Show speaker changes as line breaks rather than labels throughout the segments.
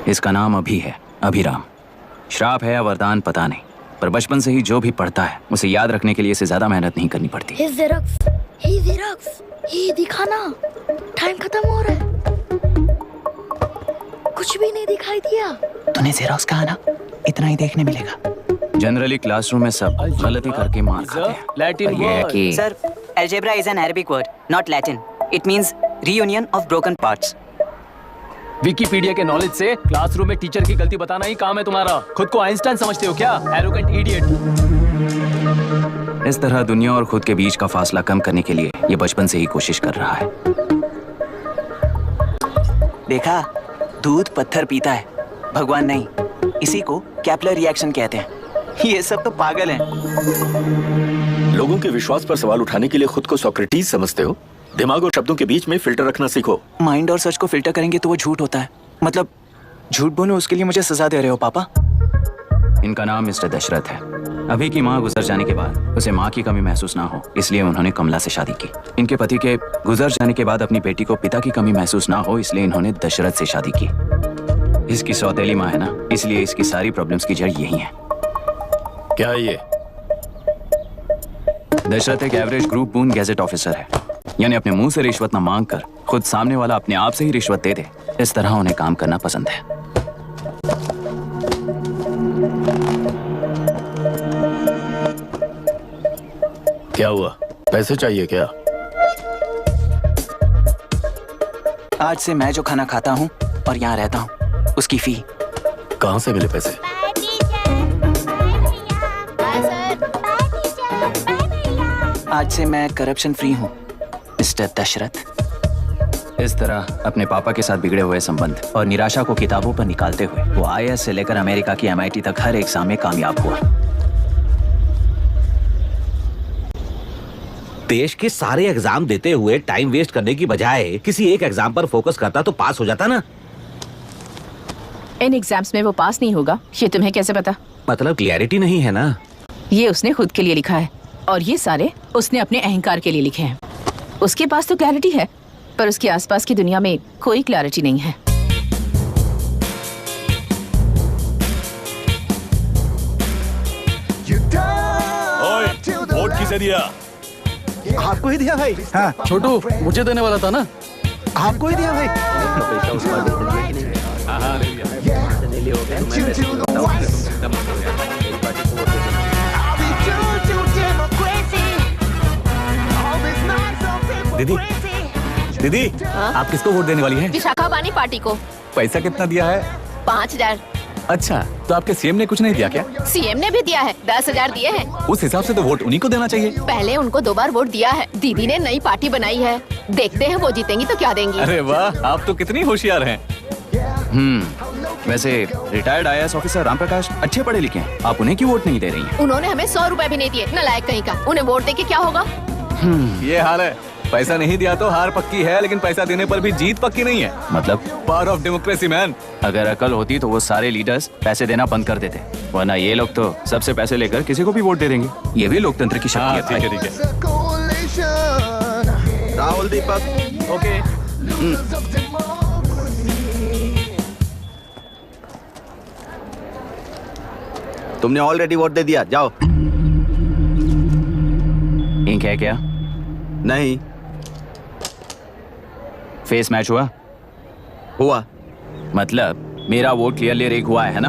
इसका नाम अभी है, अभिराम। श्राप है या वरदान पता नहीं, पर बचपन से ही जो भी पढ़ता है उसे याद रखने के लिए इसे ज्यादा मेहनत नहीं करनी पड़ती।
ये दिखाना, टाइम खत्म हो रहा है। कुछ भी नहीं दिखाई दिया।
तूने जेरोक्स कहा ना, इतना ही देखने मिलेगा। जनरली क्लासरूम में सब गलती करके मार खाते हैं।
लैटिन
कि
sir, algebra is an Arabic word, not Latin. It means reunion of broken parts.
Wikipedia के नॉलेज से क्लासरूम में टीचर की गलती बताना ही काम है तुम्हारा। खुद को आइंस्टाइन समझते हो क्या? Arrogant idiot.
इस तरह दुनिया और खुद के बीच का फासला कम करने के लिए ये बचपन से ही कोशिश कर रहा है।
देखा, दूध पत्थर पीता है, भगवान नहीं। इसी को कैपलर रिएक्शन कहते हैं। ये सब तो पागल हैं।
लोगों के विश्वास पर सवाल उठाने के लिए खुद को सोक्रेटिस समझते हो? दिमाग और शब्दों के बीच में फिल्टर रखना सीखो।
माइंड और सच को फिल्टर करेंगे तो वो झूठ होता है। मतलब झूठ बोलो, उसके लिए मुझे सजा दे रहे हो पापा?
इनका नाम मिस्टर दशरथ है। अभी की माँ गुजर जाने के बाद उसे माँ की कमी महसूस ना हो, इसलिए उन्होंने कमला से शादी की। इनके पति के गुजर जाने के बाद अपनी बेटी को पिता की कमी महसूस ना हो, इसलिए इन्होंने दशरथ से शादी की। इसकी सौतेली माँ है ना, इसलिए इसकी सारी प्रॉब्लम्स की जड़ यही है।
क्या है ये?
दशरथ एक एवरेज ग्रुप बून गैजेट ऑफिसर है, यानी अपने मुंह से रिश्वत न मांग कर खुद सामने वाला अपने आप से ही रिश्वत दे दे, इस तरह उन्हें काम करना पसंद है।
क्या हुआ? पैसे चाहिए क्या?
आज से मैं जो खाना खाता हूँ और यहाँ रहता हूँ, उसकी फी।
कहाँ से मिले पैसे?
आज से मैं करप्शन फ्री हूँ, मिस्टर दशरथ।
इस तरह अपने पापा के साथ बिगड़े हुए संबंध और निराशा को किताबों पर निकालते हुए वो IAS से लेकर अमेरिका की MIT तक हर एग्जाम में कामयाब हुआ।
देश के सारे एग्जाम देते हुए टाइम वेस्ट करने की बजाय किसी एक एग्जाम पर फोकस करता तो पास हो जाता ना।
इन एग्जाम्स में वो पास नहीं होगा, ये तुम्हें कैसे पता?
मतलब क्लियरिटी नहीं है ना।
ये उसने खुद के लिए लिखा है और ये सारे उसने अपने अहंकार के लिए लिखे हैं। उसके पास तो क्लैरिटी है, पर उसके आसपास की दुनिया में कोई क्लैरिटी नहीं है।
ओए, वोट किसे दिया?
आपको ही दिया भाई।
हाँ, छोटू मुझे देने वाला था ना।
आपको ही दिया भाई।
दीदी, दीदी, आप किसको वोट देने वाली हैं?
विशाखावानी पार्टी को।
पैसा कितना दिया है?
5000।
अच्छा, तो आपके सीएम ने कुछ नहीं दिया क्या?
CM ने भी दिया है, 10,000 दिए हैं।
उस हिसाब से तो वोट उन्हीं को देना चाहिए।
पहले उनको 2 बार वोट दिया है। दीदी ने नई पार्टी बनाई है, देखते हैं वो जीतेंगी तो क्या देंगी।
अरे वाह, आप तो कितनी होशियार हैं।
वैसे retired IAS officer Ram Prakash अच्छे पढ़े लिखे हैं, आप उन्हें क्यों वोट नहीं दे रही हैं?
उन्होंने हमें 100 रुपए भी नहीं दिए, नालायक कहीं का। उन्हें वोट देके क्या होगा?
ये हाल है। पैसा नहीं दिया तो हार पक्की है, लेकिन पैसा देने पर भी जीत पक्की नहीं है।
मतलब
पावर ऑफ डेमोक्रेसी मैन।
अगर अकल होती तो वो सारे लीडर्स पैसे देना बंद कर देते, वरना ये लोग तो सबसे पैसे लेकर किसी को भी वोट दे देंगे। ये भी लोकतंत्र की शक्ति है।
ठीक है, ठीक है।
राहुल दीपक,
ओके।
तुमने ऑलरेडी वोट दे दिया, जाओ।
इंक है क्या?
नहीं
फेस मैच हुआ?
हुआ।
मतलब मेरा वोट क्लियरली रिग हुआ है ना?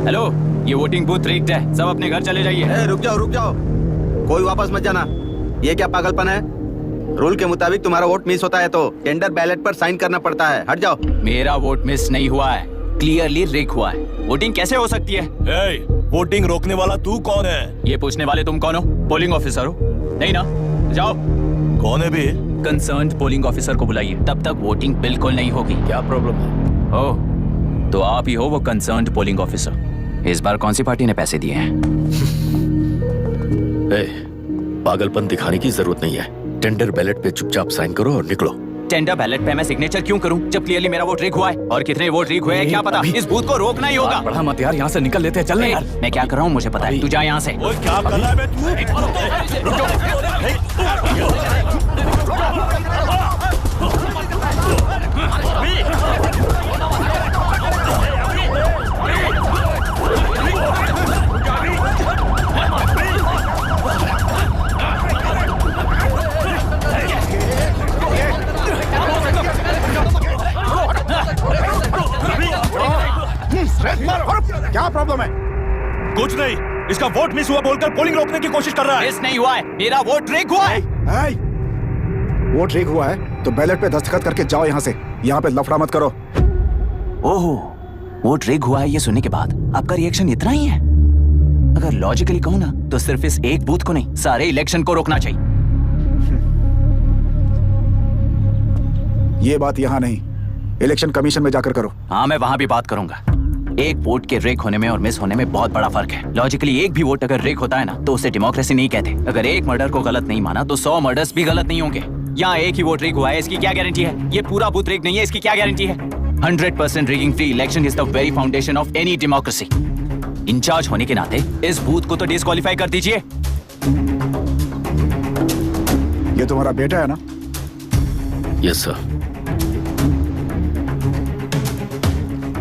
हेलो, ये वोटिंग बूथ रिग्ड है, सब अपने घर चले जाइए।
रुक जाओ, रुक जाओ, कोई वापस मत जाना। ये क्या पागलपन है? रूल के मुताबिक तुम्हारा वोट मिस होता है तो टेंडर बैलेट पर साइन करना पड़ता है। हट जाओ।
मेरा वोट मिस नहीं हुआ है, क्लियरली रिग हुआ है। वोटिंग कैसे हो सकती है?
वोटिंग रोकने वाला तू कौन है?
ये पूछने वाले तुम कौन हो? पोलिंग ऑफिसर हो? नहीं ना? जाओ।
कौन है भी?
कंसर्न्ड पोलिंग ऑफिसर को बुलाइए, तब तक वोटिंग बिल्कुल नहीं होगी।
क्या प्रॉब्लम है?
ओह, तो आप ही हो वो कंसर्न्ड पोलिंग ऑफिसर। इस बार कौन सी पार्टी ने पैसे दिए हैं?
पागलपन दिखाने की जरूरत नहीं है। टेंडर बैलेट पे चुपचाप साइन करो और निकलो।
टेंडर बैलेट पे मैं सिग्नेचर क्यों करूं जब क्लियरली मेरा वोट रिग हुआ है? और कितने वोट रिग हुए हैं क्या पता? इस बूथ को रोकना ही होगा।
बढ़ा मत यार, यहाँ से निकल लेते हैं। चल यार।
मैं क्या कर रहा हूँ मुझे पता है, तू जा यहाँ से।
क्या कर रहा है बे तू?
क्या प्रॉब्लम है?
कुछ नहीं, इसका वोट मिस हुआ बोलकर पोलिंग रोकने की कोशिश कर रहा है।
मिस नहीं हुआ है, मेरा वोट रिग हुआ है।
हाय, वोट लीक हुआ है तो बैलेट पे दस्तखत करके जाओ यहाँ से। यहाँ पे लफड़ा मत करो।
ओहो, वोट रिग हुआ है ये सुनने के बाद आपका रिएक्शन इतना ही है? अगर लॉजिकली कहूँ ना तो सिर्फ इस एक बूथ को नहीं, सारे इलेक्शन को रोकना चाहिए।
ये बात यहाँ नहीं, इलेक्शन कमीशन में जाकर करो।
हाँ, मैं वहां भी बात करूंगा। एक वोट के रेक होने में और मिस होने में बहुत बड़ा फर्क है। लॉजिकली एक भी वोट अगर रेक होता है ना तो उसे डेमोक्रेसी नहीं कहते। अगर एक मर्डर को गलत नहीं माना तो 100 मर्डर्स भी गलत नहीं होंगे। यहाँ एक ही वोट रेक हुआ है, इसकी क्या गारंटी है? ये पूरा बूथ रेक नहीं है, इसकी क्या गारंटी है? 100% rigging free election is the very foundation of any democracy. Incharge होने के नाते इस बूथ को तो डिस्क्वालीफाई कर दीजिए।
ये तुम्हारा बेटा है ना?
Yes sir.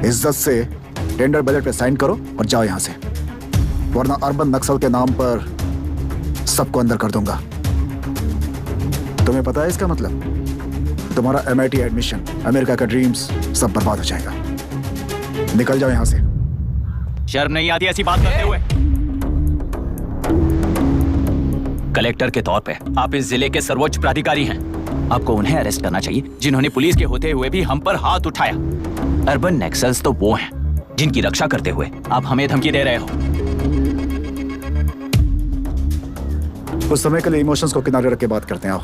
इज्जत से टेंडर बैलेट पे साइन करो और जाओ यहाँ से, वरना अर्बन नक्सल के नाम पर सबको अंदर कर दूंगा। तुम्हें पता है इसका मतलब? तुम्हारा MIT एडमिशन, अमेरिका का ड्रीम्स सब बर्बाद हो जाएगा। निकल जाओ यहाँ से।
शर्म नहीं आती ऐसी बात करते हुए? कलेक्टर के तौर पे आप इस जिले के सर्वोच्च प्राधिकारी हैं। आपको उन्हें अरेस्ट करना चाहिए जिन्होंने पुलिस के होते हुए भी हम पर हाथ उठाया। अर्बन नक्सल्स तो वो हैं जिनकी रक्षा करते हुए आप हमें धमकी दे रहे हो।
उस समय के लिए इमोशंस को किनारे रख के बात करते हैं। आओ।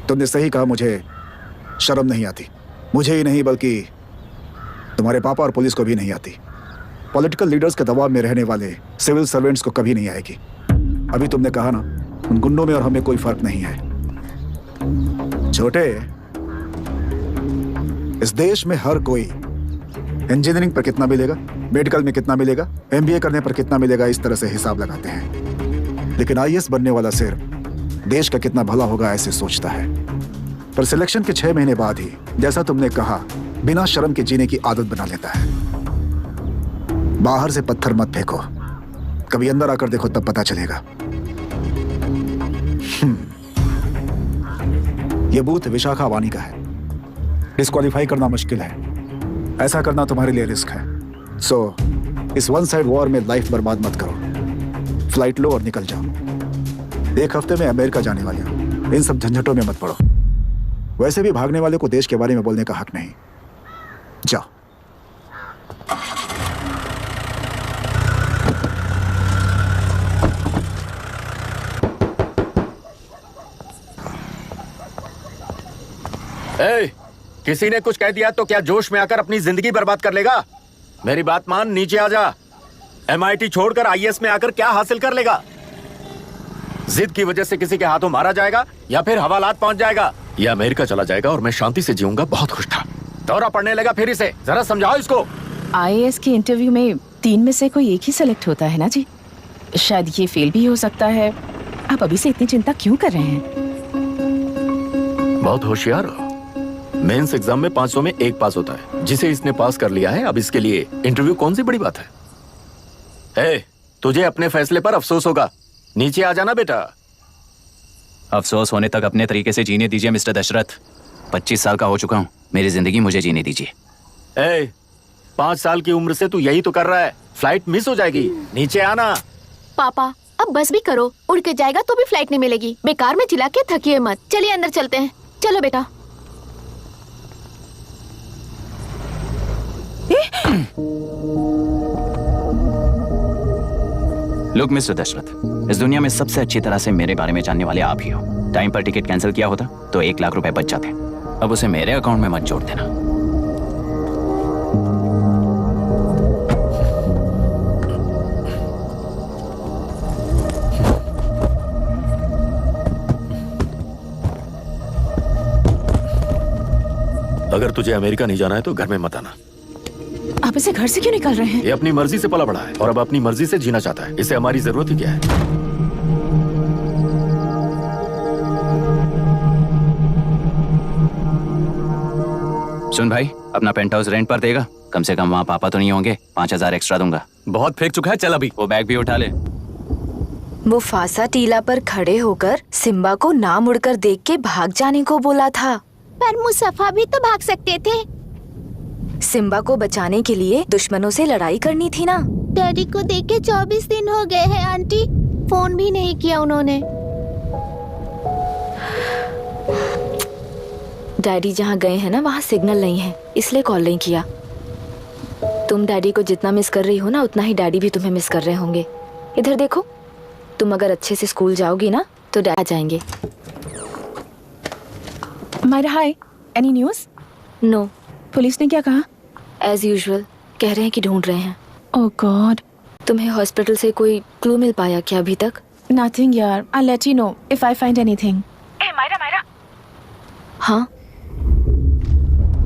तुमने सही कहा, मुझे शर्म नहीं आती। मुझे ही नहीं बल्कि तुम्हारे पापा और पुलिस को भी नहीं आती। पॉलिटिकल लीडर्स के दबाव में रहने वाले सिविल सर्वेंट्स को कभी नहीं आएगी। अभी तुमने कहा ना, उन गुंडों में और हमें कोई फर्क नहीं है। छोटे, इस देश में हर कोई इंजीनियरिंग पर कितना मिलेगा, मेडिकल में कितना मिलेगा, MBA करने पर कितना मिलेगा, इस तरह से हिसाब लगाते हैं। लेकिन IAS बनने वाला सिर्फ देश का कितना भला होगा ऐसे सोचता है। पर सिलेक्शन के 6 महीने बाद ही, जैसा तुमने कहा, बिना शर्म के जीने की आदत बना लेता है। बाहर से पत्थर मत फेंको, कभी अंदर आकर देखो तब पता चलेगा। यह बूथ विशाखा वानी का है। डिस्क्वालीफाई करना मुश्किल है, ऐसा करना तुम्हारे लिए रिस्क है। सो इस वन साइड वॉर में लाइफ बर्बाद मत करो। फ्लाइट लो और निकल जाओ। 1 हफ्ते में अमेरिका जाने वाले हो, इन सब झंझटों में मत पड़ो। वैसे भी भागने वाले को देश के बारे में बोलने का हक नहीं। जाओ।
किसी ने कुछ कह दिया तो क्या जोश में आकर अपनी जिंदगी बर्बाद कर लेगा? मेरी बात मान, नीचे आ जा। MIT छोड़कर IAS में आकर क्या हासिल कर लेगा? जिद की वजह से किसी के हाथों मारा जाएगा या फिर हवालात पहुंच जाएगा या अमेरिका चला जाएगा और मैं शांति से जीऊंगा। बहुत खुश था। दौरा पड़ने लगा फिर इसे। जरा समझाओ इसको।
IAS के इंटरव्यू में 3 में से कोई एक ही सेलेक्ट होता है ना जी? शायद ये फेल भी हो सकता है। आप अभी से इतनी चिंता क्यों कर रहे हैं?
बहुत होशियार हो। मेंस एग्जाम में 500 में 1 पास होता है, जिसे इसने पास कर लिया है। अब इसके लिए इंटरव्यू कौन सी बड़ी बात है? तुझे अपने फैसले पर अफसोस होगा। नीचे आ जाना बेटा।
अफसोस होने तक अपने तरीके से जीने दीजिए मिस्टर दशरथ। 25 साल का हो चुका हूँ, मेरी जिंदगी मुझे जीने दीजिए।
5 साल की उम्र से तू यही तो कर रहा है। फ्लाइट मिस हो जाएगी, नीचे आना।
पापा अब बस भी करो, उड़ के जाएगा तो भी फ्लाइट नहीं मिलेगी। बेकार में चिल्ला के थकिए मत। चलिए अंदर चलते हैं। चलो बेटा।
लुक मिस्टर दशरथ, इस दुनिया में सबसे अच्छी तरह से मेरे बारे में जानने वाले आप ही हो। टाइम पर टिकट कैंसिल किया होता तो 1 लाख रुपए बच जाते। अब उसे मेरे अकाउंट में मत जोड़ देना।
अगर तुझे अमेरिका नहीं जाना है तो घर में मत आना।
आप इसे घर से क्यों निकाल रहे हैं?
ये अपनी मर्जी से पला बड़ा है और अब अपनी मर्जी से जीना चाहता है। इसे हमारी जरूरत ही क्या है?
सुन भाई, अपना पेंट हाउस रेंट पर देगा? कम से कम वहाँ पापा तो नहीं होंगे। 5000 एक्स्ट्रा दूंगा।
बहुत फेंक चुका है, चल अभी।
वो बैग भी उठा ले।
मुफासा टीला पर खड़े होकर सिम्बा को ना मुड़कर देख के भाग जाने को बोला था।
पर मुसफा भी तो भाग सकते थे।
सिम्बा को बचाने के लिए दुश्मनों से लड़ाई करनी थी ना।
डैडी को देखे 24 दिन हो गए हैं आंटी, फोन भी नहीं किया उन्होंने।
डैडी जहाँ गए हैं ना वहाँ सिग्नल नहीं है, इसलिए कॉल नहीं किया। तुम डैडी को जितना मिस कर रही हो ना उतना ही डैडी भी तुम्हें मिस कर रहे होंगे। इधर देखो, तुम अगर अच्छे से स्कूल जाओगी ना तो डैड आ जाएंगे।
मायरा हाय, एनी न्यूज़?
नो,
पुलिस ने क्या कहा?
एज यूजुअल कह रहे हैं कि ढूंढ रहे हैं।
ओह गॉड।
तुम्हें हॉस्पिटल से कोई क्लू मिल पाया क्या अभी तक?
नथिंग यार, I let you know if I find anything. ए मायरा।
हाँ,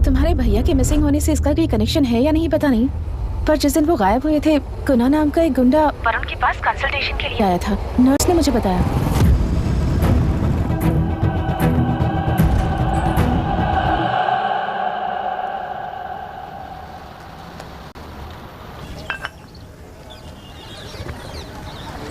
तुम्हारे भैया के मिसिंग होने से इसका कोई कनेक्शन है या नहीं पता नहीं, पर जिस दिन वो गायब हुए थे कुना नाम का एक गुंडा वरुण के पास कंसल्टेशन के लिए आया था। नर्स ने मुझे बताया।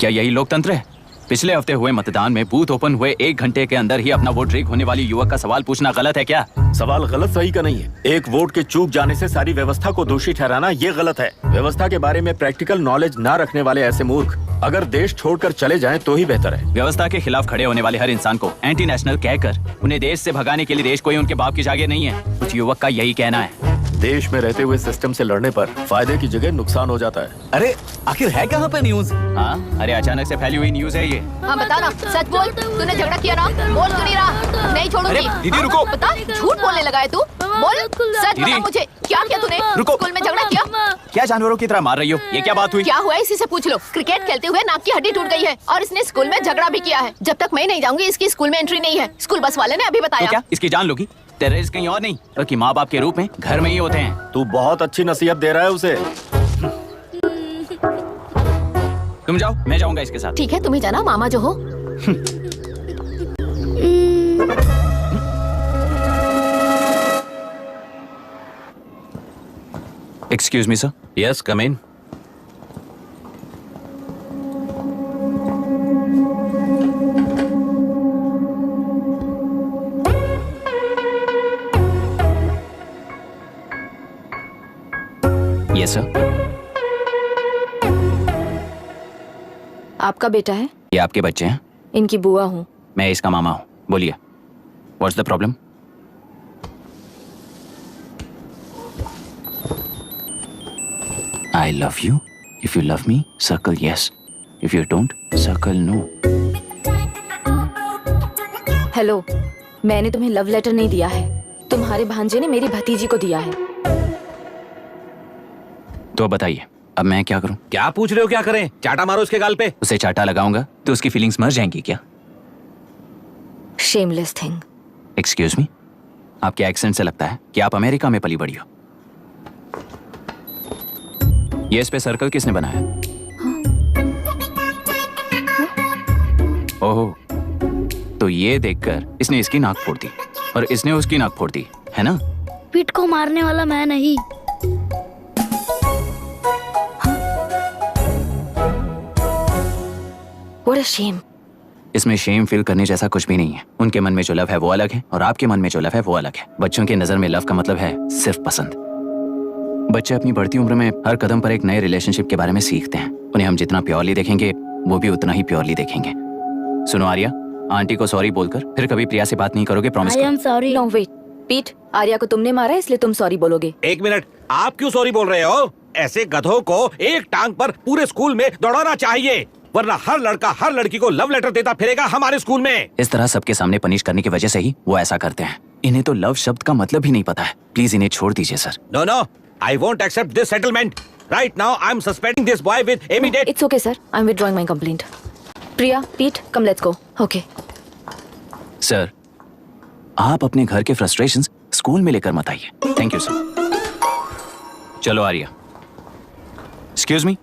क्या यही लोकतंत्र है? पिछले हफ्ते हुए मतदान में बूथ ओपन हुए 1 घंटे के अंदर ही अपना वोट रीक होने वाली युवक का सवाल पूछना गलत है क्या?
सवाल गलत सही का नहीं है। एक वोट के चूक जाने से सारी व्यवस्था को दोषी ठहराना ये गलत है। व्यवस्था के बारे में प्रैक्टिकल नॉलेज ना रखने वाले ऐसे मूर्ख अगर देश छोड़कर चले जाएं तो ही बेहतर है।
व्यवस्था के खिलाफ खड़े होने वाले हर इंसान को एंटी नेशनल कहकर उन्हें देश से भगाने के लिए देश कोई उनके बाप की जागीर नहीं है। कुछ युवक का यही कहना है।
देश में रहते हुए सिस्टम से लड़ने पर फायदे की जगह नुकसान हो जाता है।
अरे आखिर है कहाँ पे न्यूज?
हाँ, अरे अचानक से फैली हुई न्यूज है ये।
हाँ बता ना, सच बोल, तूने झगड़ा किया ना? बोल तो नहीं रहा, नहीं छोड़ूंगी।
दीदी रुको।
बता, झूठ बोलने लगा है तू? बोल, सच बता मुझे, क्या किया तूने?
रुको।
स्कूल में झगड़ा किया?
क्या जानवरों की तरह मार रही हो? ये क्या बात हुई?
क्या हुआ इसी से पूछ लो। क्रिकेट खेलते हुए नाक की हड्डी टूट गई है और इसने स्कूल में झगड़ा भी किया है। जब तक मैं नहीं जाऊंगी इसकी स्कूल में एंट्री नहीं है। स्कूल बस वाले ने अभी
तो
बताया।
क्या इसकी जान लोगी? टेररिस्ट कहीं और नहीं बल्कि माँ बाप के रूप में घर में ही होते हैं।
तू बहुत अच्छी नसीहत दे रहा है उसे।
तुम जाओ, मैं जाऊंगा इसके साथ।
ठीक है, तुम ही जाना, मामा जो हो।
Excuse me sir.
Yes, come in.
Yes sir.
आपका बेटा है?
ये आपके बच्चे हैं?
इनकी बुआ हूँ।
मैं इसका मामा हूँ। बोलिए, what's the problem? I love you. If you love me, circle yes. If you don't, circle no.
Hello, मैंने तुम्हें लव लेटर नहीं दिया है। तुम्हारे भांजे ने मेरी भतीजी को दिया है।
तो बताइए, अब मैं क्या करूं?
क्या पूछ रहे हो? क्या करें? चाटा मारो उसके गाल पे।
उसे चाटा लगाऊंगा तो उसकी फीलिंग्स मर जाएंगी क्या?
Shameless thing.
एक्सक्यूज मी, आपके एक्सेंट से लगता है कि आप अमेरिका में पली बड़ी हो। ये इस पे सर्कल किसने बनाया? ओह, तो ये देखकर इसने इसकी नाक फोड़ दी और इसने उसकी नाक फोड़ दी, है ना?
पीठ को मारने वाला मैं नहीं।
What a shame.
इसमें शेम फील करने जैसा कुछ भी नहीं है। उनके मन में जो लव है वो अलग है और आपके मन में जो लव है वो अलग है। बच्चों की नजर में लव का मतलब है सिर्फ पसंद। बच्चे अपनी बढ़ती उम्र में हर कदम पर एक नए रिलेशनशिप के बारे में सीखते हैं। उन्हें हम जितना प्योरली देखेंगे वो भी उतना ही प्योरली देखेंगे। सुनो आर्या, आंटी को सॉरी बोलकर फिर कभी प्रिया से बात नहीं करोगे, प्रॉमिस करो।
सॉरी।
No wait, पीट, आर्या को तुमने मारा इसलिए तुम सॉरी बोलोगे।
एक मिनट, आप क्यों सॉरी बोल रहे हो? ऐसे गधों को एक टांग पर पूरे स्कूल में दौड़ाना चाहिए, वरना हर लड़का हर लड़की को लव लेटर देता फिरेगा हमारे स्कूल में।
इस तरह सबके सामने पनिश करने की वजह से ही वो ऐसा करते हैं। इन्हें तो लव शब्द का मतलब ही नहीं पता है। प्लीज इन्हें छोड़ दीजिए sir.
No no, I won't accept this settlement. Right now I am suspending this boy with immediate.
It's okay sir, I'm withdrawing my complaint. Priya, Pete, come let's go. Okay.
Sir, आप अपने घर के frustrations school में लेकर मत आइए। Thank you sir. चलो Arya. Excuse me,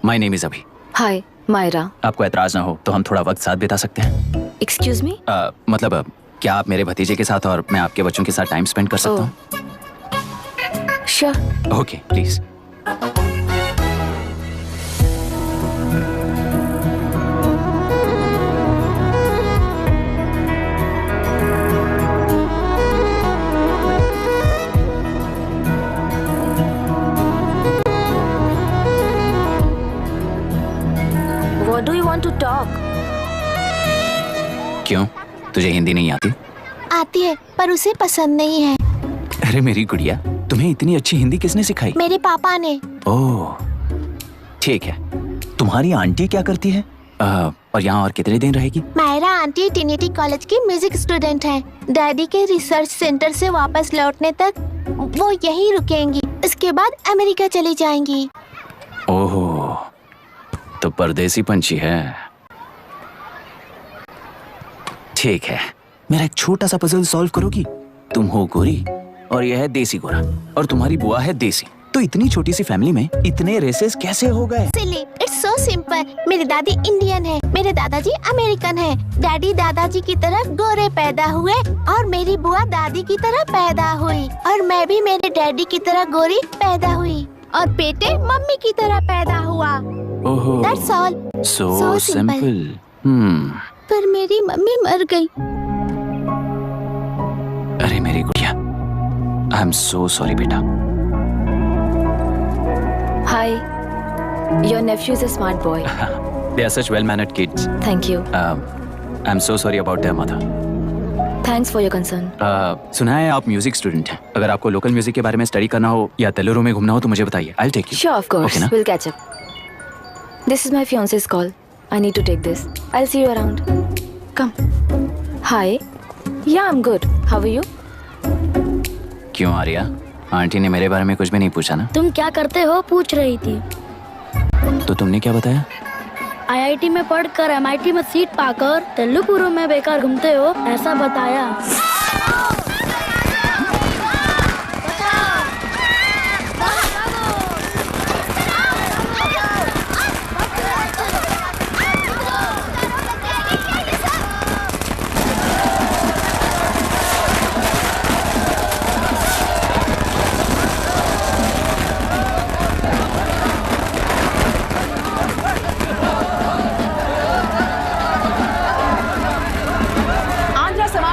my name is Abhi.
Hi, Myra.
आपको ऐतराज ना हो तो हम थोड़ा वक्त साथ बिता सकते हैं?
Excuse me?
मतलब क्या आप मेरे भतीजे के साथ और मैं आपके बच्चों के साथ टाइम स्पेंड कर सकता हूँ?
Sure.
Okay, please.
want to talk.
क्यों, तुझे हिंदी नहीं आती?
आती है पर उसे पसंद नहीं है।
अरे मेरी गुड़िया, तुम्हें इतनी अच्छी हिंदी किसने सिखाई?
मेरे पापा ने।
ओह, ठीक है। तुम्हारी आंटी क्या करती है? और यहाँ और कितने दिन रहेगी?
मायरा आंटी ट्रिनिटी कॉलेज की म्यूजिक स्टूडेंट हैं। डैडी के रिसर्च सेंटर से वापस लौटने तक वो यहीं रुकेंगी। इसके बाद अमेरिका चली जाएंगी।
ओह, तो परदेसी पंछी है। ठीक है, मेरा एक छोटा सा पजल सॉल्व करोगी? तुम हो गोरी और यह है देसी गोरा और तुम्हारी बुआ है देसी, तो इतनी छोटी सी फैमिली में इतने रेसेस कैसे हो गए?
सिली, इट्स सो सिंपल। मेरी दादी इंडियन है, मेरे दादाजी अमेरिकन है। डैडी दादाजी की तरह गोरे पैदा हुए और मेरी बुआ दादी की तरह पैदा हुई और मैं भी मेरे डैडी की तरह गोरी पैदा हुई और बेटे मम्मी की तरह पैदा हुआ।
ओहो,
That's all.
so
So
simple.
पर मेरी मम्मी मर गई।
अरे मेरी गुड़िया, आई एम सो सॉरी बेटा।
Hi. Your nephew is a smart boy.
They are such well-mannered kids.
Thank you.
I'm so sorry about their mother.
Thanks for your concern.
सुना है आप म्यूजिक स्टूडेंट हैं। अगर आपको लोकल म्यूजिक के बारे में स्टडी करना हो या तेलुरु में घूमना हो तो मुझे बताइए। I'll take you.
Sure, of course.
Okay, ना?
We'll catch up. This is my fiance's call. I need to take this. I'll see you around. Come. Hi. Yeah, I'm good. How are you?
क्यों Arya? Aunty ने मेरे बारे में कुछ भी नहीं पूछा ना?
तुम क्या करते हो पूछ रही थी।
तो तुमने क्या बताया?
IIT में पढ़कर MIT में सीट पाकर तेलुगु में बेकार घूमते हो ऐसा बताया।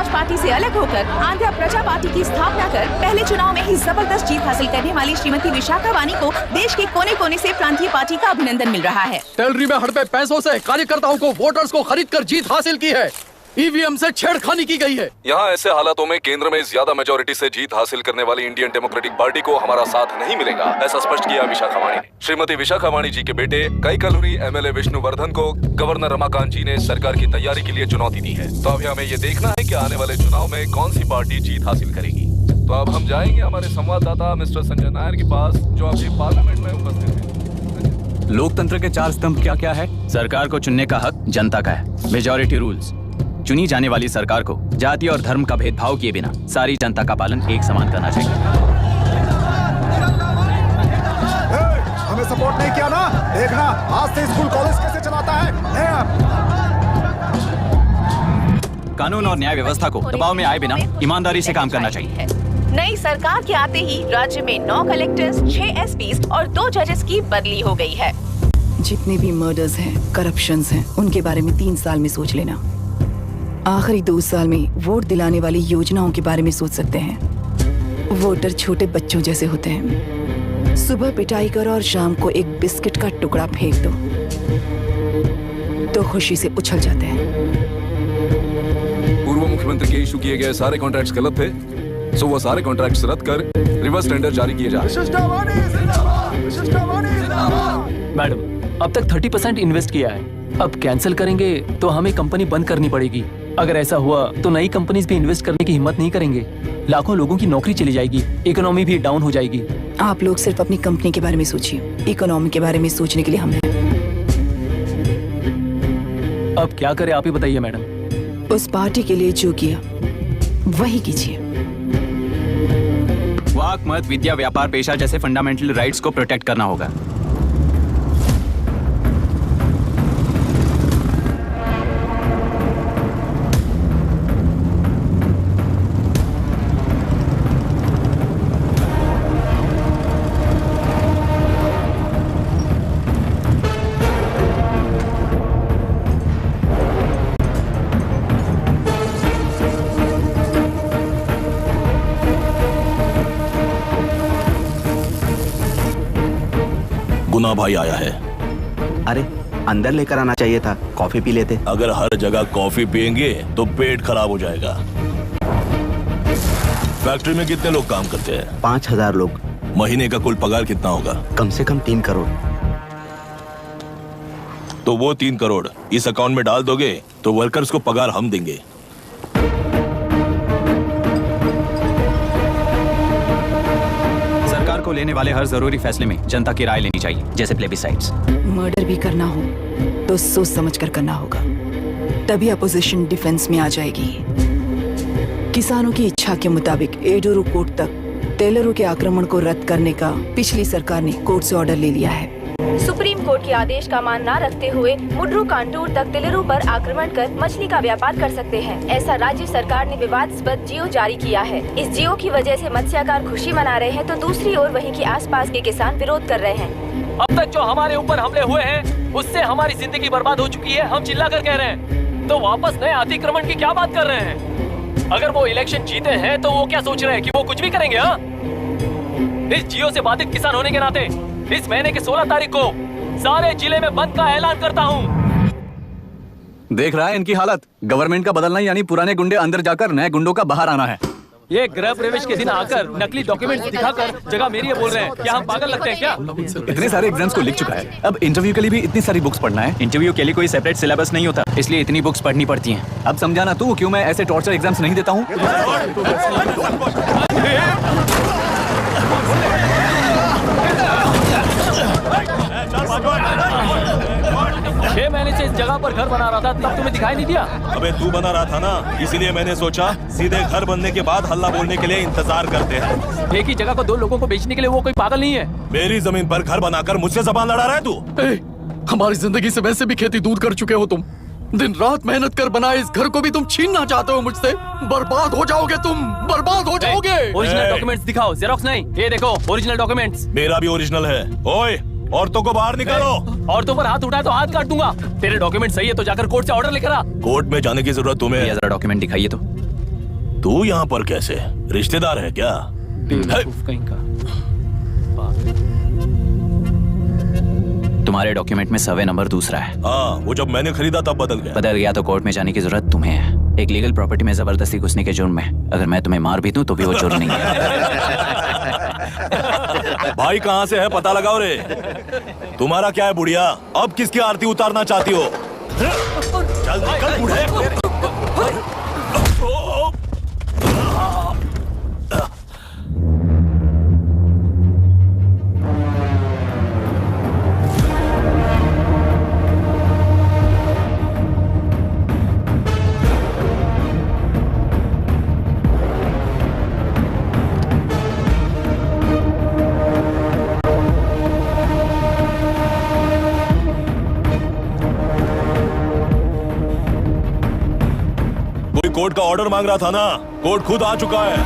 पार्टी से अलग होकर आंध्र प्रजा पार्टी की स्थापना कर पहले चुनाव में ही जबरदस्त जीत हासिल करने वाली श्रीमती विशाखा वानी को देश के कोने कोने से प्रांतीय पार्टी का अभिनंदन मिल रहा है।
टेलरी में हड़पे पैसों से कार्यकर्ताओं को वोटर्स को खरीद कर जीत हासिल की है। ईवीएम से छेड़खानी की गई है।
यहाँ ऐसे हालातों में केंद्र में ज्यादा मेजोरिटी से जीत हासिल करने वाली इंडियन डेमोक्रेटिक पार्टी को हमारा साथ नहीं मिलेगा, ऐसा स्पष्ट किया विशाखा वाणी ने। श्रीमती विशाखा वाणी जी के बेटे कईकलुरी MLA विष्णुवर्धन को गवर्नर रमाकांत जी ने सरकार की तैयारी के लिए चुनौती दी है। तो अभी हमें ये देखना है कि आने वाले चुनाव में कौन सी पार्टी जीत हासिल करेगी। तो अब हम जाएंगे हमारे संवाददाता मिस्टर संजय नायर के पास, जो अभी पार्लियामेंट में उपस्थित है।
लोकतंत्र के 4 स्तंभ क्या क्या है? सरकार को चुनने का हक जनता का है। मेजॉरिटी रूल्स, चुनी जाने वाली सरकार को जाति और धर्म का भेदभाव किए बिना सारी जनता का पालन एक समान करना चाहिए।
हमें सपोर्ट नहीं किया ना, देखना आज से स्कूल कॉलेज कैसे चलाता है।
कानून और न्याय व्यवस्था को दबाव में आए बिना ईमानदारी से काम करना चाहिए।
नई सरकार के आते ही राज्य में 9 कलेक्टर्स, 6 SPs और 2 जजेस की बदली हो गई है।
जितने भी मर्डर्स हैं, करप्शंस हैं, उनके बारे में 3 साल में सोच लेना। आखिरी 2 साल में वोट दिलाने वाली योजनाओं के बारे में सोच सकते हैं। वोटर छोटे बच्चों जैसे होते हैं। सुबह पिटाई करो और शाम को एक बिस्किट का टुकड़ा फेंक दो तो खुशी से उछल जाते हैं।
पूर्व मुख्यमंत्री के इशू किए गए सारे कॉन्ट्रैक्ट्स गलत थे, सो वो सारे कॉन्ट्रैक्ट्स रद्द कर रिवर्स टेंडर जारी किए जा रहे हैं।
मैडम, अब तक 30% इन्वेस्ट किया है, अब कैंसिल करेंगे तो हमें कंपनी बंद करनी पड़ेगी। अगर ऐसा हुआ तो नई कंपनीज भी इन्वेस्ट करने की हिम्मत नहीं करेंगे। लाखों लोगों की नौकरी चली जाएगी, इकोनॉमी भी डाउन हो जाएगी।
आप लोग सिर्फ अपनी कंपनी के बारे में सोचिए, इकोनॉमी के बारे में सोचने के लिए हम हैं।
अब क्या करें आप ही बताइए मैडम।
उस पार्टी के लिए जो किया वही कीजिए।
वाक, मत, विद्या, व्यापार, पेशा जैसे फंडामेंटल राइट्स को प्रोटेक्ट करना होगा।
गुना भाई आया है।
अरे अंदर लेकर आना चाहिए था, कॉफी पी लेते।
अगर हर जगह कॉफी पियेंगे तो पेट खराब हो जाएगा। फैक्ट्री में कितने लोग काम करते हैं?
5000 लोग।
महीने का कुल पगार कितना होगा?
कम से कम 3 करोड़।
तो वो 3 करोड़ इस अकाउंट में डाल दोगे तो वर्कर्स को पगार हम देंगे।
सरकार को लेने वाले हर जरूरी फैसले में जनता की राय लेनी चाहिए, जैसे प्लेबिसाइड्स।
मर्डर भी करना हो तो सोच समझ कर करना होगा, तभी अपोजिशन डिफेंस में आ जाएगी। किसानों की इच्छा के मुताबिक एडोरू कोर्ट तक टेलरों के आक्रमण को रद्द करने का पिछली सरकार ने कोर्ट से ऑर्डर ले लिया है।
सुप्रीम कोर्ट के आदेश का मान न रखते हुए मुड्रू कांटूर तक टेलरों पर आक्रमण कर मछली का व्यापार कर सकते हैं, ऐसा राज्य सरकार ने विवादास्पद जियो जारी किया है। इस जियो की वजह से मत्स्यकार खुशी मना रहे हैं तो दूसरी ओर वहीं के आसपास के किसान विरोध कर रहे हैं।
अब तक जो हमारे ऊपर हमले हुए हैं उससे हमारी जिंदगी बर्बाद हो चुकी है, हम चिल्ला कर कह रहे हैं, तो वापस नए अतिक्रमण की क्या बात कर रहे हैं? अगर वो इलेक्शन जीते हैं तो वो क्या सोच रहे हैं कि वो कुछ भी करेंगे? हाँ, इस जियो से बाधित किसान होने के नाते इस महीने के 16 तारीख को सारे जिले में बंद का ऐलान करता हूँ।
देख रहा है इनकी हालत। गवर्नमेंट का बदलना यानी पुराने गुंडे अंदर जाकर नए गुंडों का बाहर आना है।
ये गृह प्रवेश के दिन आकर नकली डॉक्यूमेंट्स दिखाकर जगह मेरी है बोल रहे हैं। क्या हम पागल लगते हैं क्या?
इतने सारे एग्जाम्स को लिख चुका है, अब इंटरव्यू के लिए भी इतनी सारी बुक्स पढ़ना है। इंटरव्यू के लिए कोई सेपरेट सिलेबस नहीं होता, इसलिए इतनी बुक्स पढ़नी पड़ती हैं। अब समझाना तू क्यों मैं ऐसे टॉर्चर एग्जाम्स नहीं देता हूँ।
6 महीने से इस जगह पर घर बना रहा था, तब तुम्हें दिखाई नहीं दिया?
अबे तू बना रहा था ना, इसीलिए मैंने सोचा सीधे घर बनने के बाद हल्ला बोलने के लिए इंतजार करते हैं।
एक ही जगह को 2 लोगों को बेचने के लिए वो कोई पागल नहीं है।
मेरी जमीन पर घर बनाकर मुझसे जबान लड़ा रहा है तू।
हमारी जिंदगी से वैसे भी खेती दूर कर चुके हो तुम। दिन रात मेहनत कर बनाए इस घर को भी तुम छीनना चाहते हो मुझसे। बर्बाद हो जाओगे तुम, बर्बाद हो जाओगे। ओरिजिनल डॉक्यूमेंट्स दिखाओ, जेरोक्स नहीं। ये देखो ओरिजिनल डॉक्यूमेंट्स।
मेरा भी ओरिजिनल है। ओए, औरतों को बाहर निकालो।
औरतों पर हाथ उठाए तो हाथ काट दूंगा। तेरे डॉक्यूमेंट सही है तो जाकर कोर्ट से ऑर्डर लेकर आ।
कोर्ट में जाने की जरूरत तुम्हें?
जरा डॉक्यूमेंट दिखाइए तो।
तू यहाँ पर कैसे? रिश्तेदार है क्या?
कहीं का।
तुम्हारे डॉक्यूमेंट में सर्वे नंबर दूसरा है।
हाँ, वो जब मैंने खरीदा तब बदल गया
तो कोर्ट में जाने की जरूरत तुम्हें है। एक लीगल प्रॉपर्टी में जबरदस्ती घुसने के जुर्म में अगर मैं तुम्हें मार भी दूं तो भी वो जुर्म नहीं है।
भाई कहाँ से है पता लगाओ रे। तुम्हारा क्या है बुढ़िया? अब किसकी आरती उतारना चाहती हो? चल निकल बूढ़े। कोर्ट का ऑर्डर मांग रहा था ना, कोर्ट खुद आ चुका है।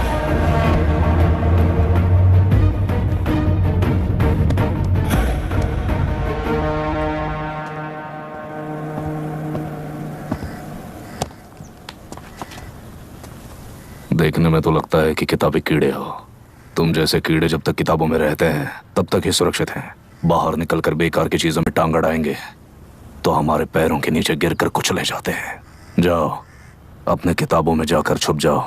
देखने में तो लगता है कि किताबी कीड़े हो। तुम जैसे कीड़े जब तक किताबों में रहते हैं तब तक ही सुरक्षित हैं। बाहर निकलकर बेकार की चीजों में टांग अड़ाएंगे तो हमारे पैरों के नीचे गिरकर कुचले जाते हैं। जाओ, अपने किताबों में जाकर छुप जाओ।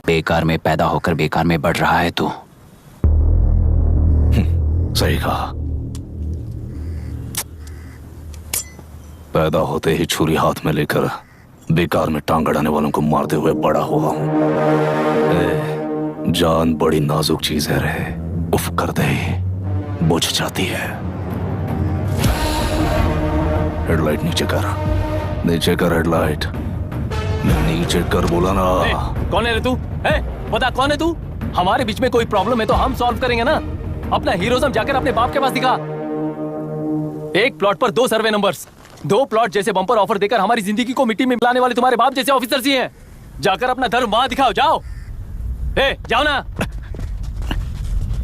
बेकार में पैदा होकर बेकार में बढ़ रहा है तू।
सही कहा। पैदा होते ही छुरी हाथ में लेकर बेकार में टांग अड़ाने वालों को मारते हुए बड़ा हुआ हूं। जान बड़ी नाजुक चीज है रे, उफ करते ही बुझ जाती है। हेडलाइट नीचे कर, नीचे कर हेडलाइट, नीचे कर बोला ना।
कौन है रे तू? बता कौन है तू? हमारे बीच में कोई प्रॉब्लम है तो हम सॉल्व करेंगे ना। अपना हीरोइज्म जाकर अपने बाप के पास दिखा। एक प्लॉट पर 2 सर्वे नंबर्स, 2 प्लॉट जैसे बम्पर ऑफर देकर हमारी जिंदगी को मिट्टी में मिलाने वाले तुम्हारे बाप जैसे ऑफिसर्स ही हैं। जाकर अपना धर्म वहां दिखाओ, जाओ। जाओ ना।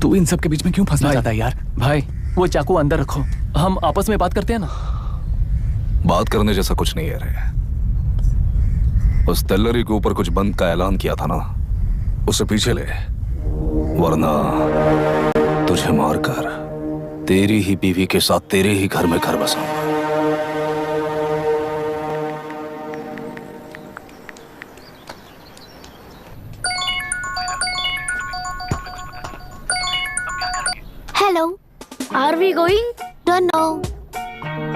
तू इन सब के बीच में क्यों फंसना चाहता है यार?
भाई वो चाकू अंदर रखो, हम आपस में बात करते हैं ना।
बात करने जैसा कुछ नहीं है रे। उस तेलरी के ऊपर कुछ बंद का ऐलान किया था ना, उसे पीछे ले, वरना तुझे मारकर तेरी ही बीवी के साथ तेरे ही घर में घर बसाऊंगा।
Hello.
Are we going?
Don't know.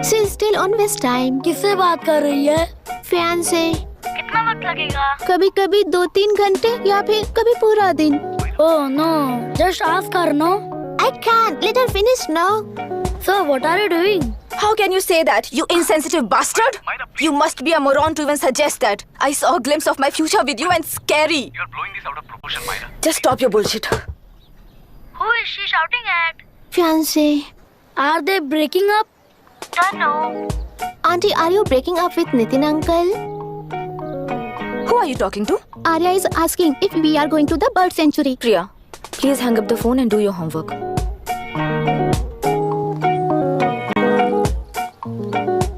She's still on West time.
किससे बात कर रही है?
Fiance.
कितना वक्त लगेगा?
कभी कभी 2-3 घंटे या फिर कभी पूरा दिन.
Oh no, just ask her, no?
I can't. Let her finish now.
So what are you doing?
How can you say that, you insensitive bastard? You must be a moron to even suggest that. I saw a glimpse of my future with you and scary.
You're blowing this out of proportion, Myra.
Just stop your bullshit.
Who is she shouting at?
Fiance.
Are they breaking up?
Don't know. Auntie, are you breaking up with Nitin uncle?
Who are you talking to?
Arya is asking if we are going to the bird sanctuary.
Priya, please hang up the phone and do your homework.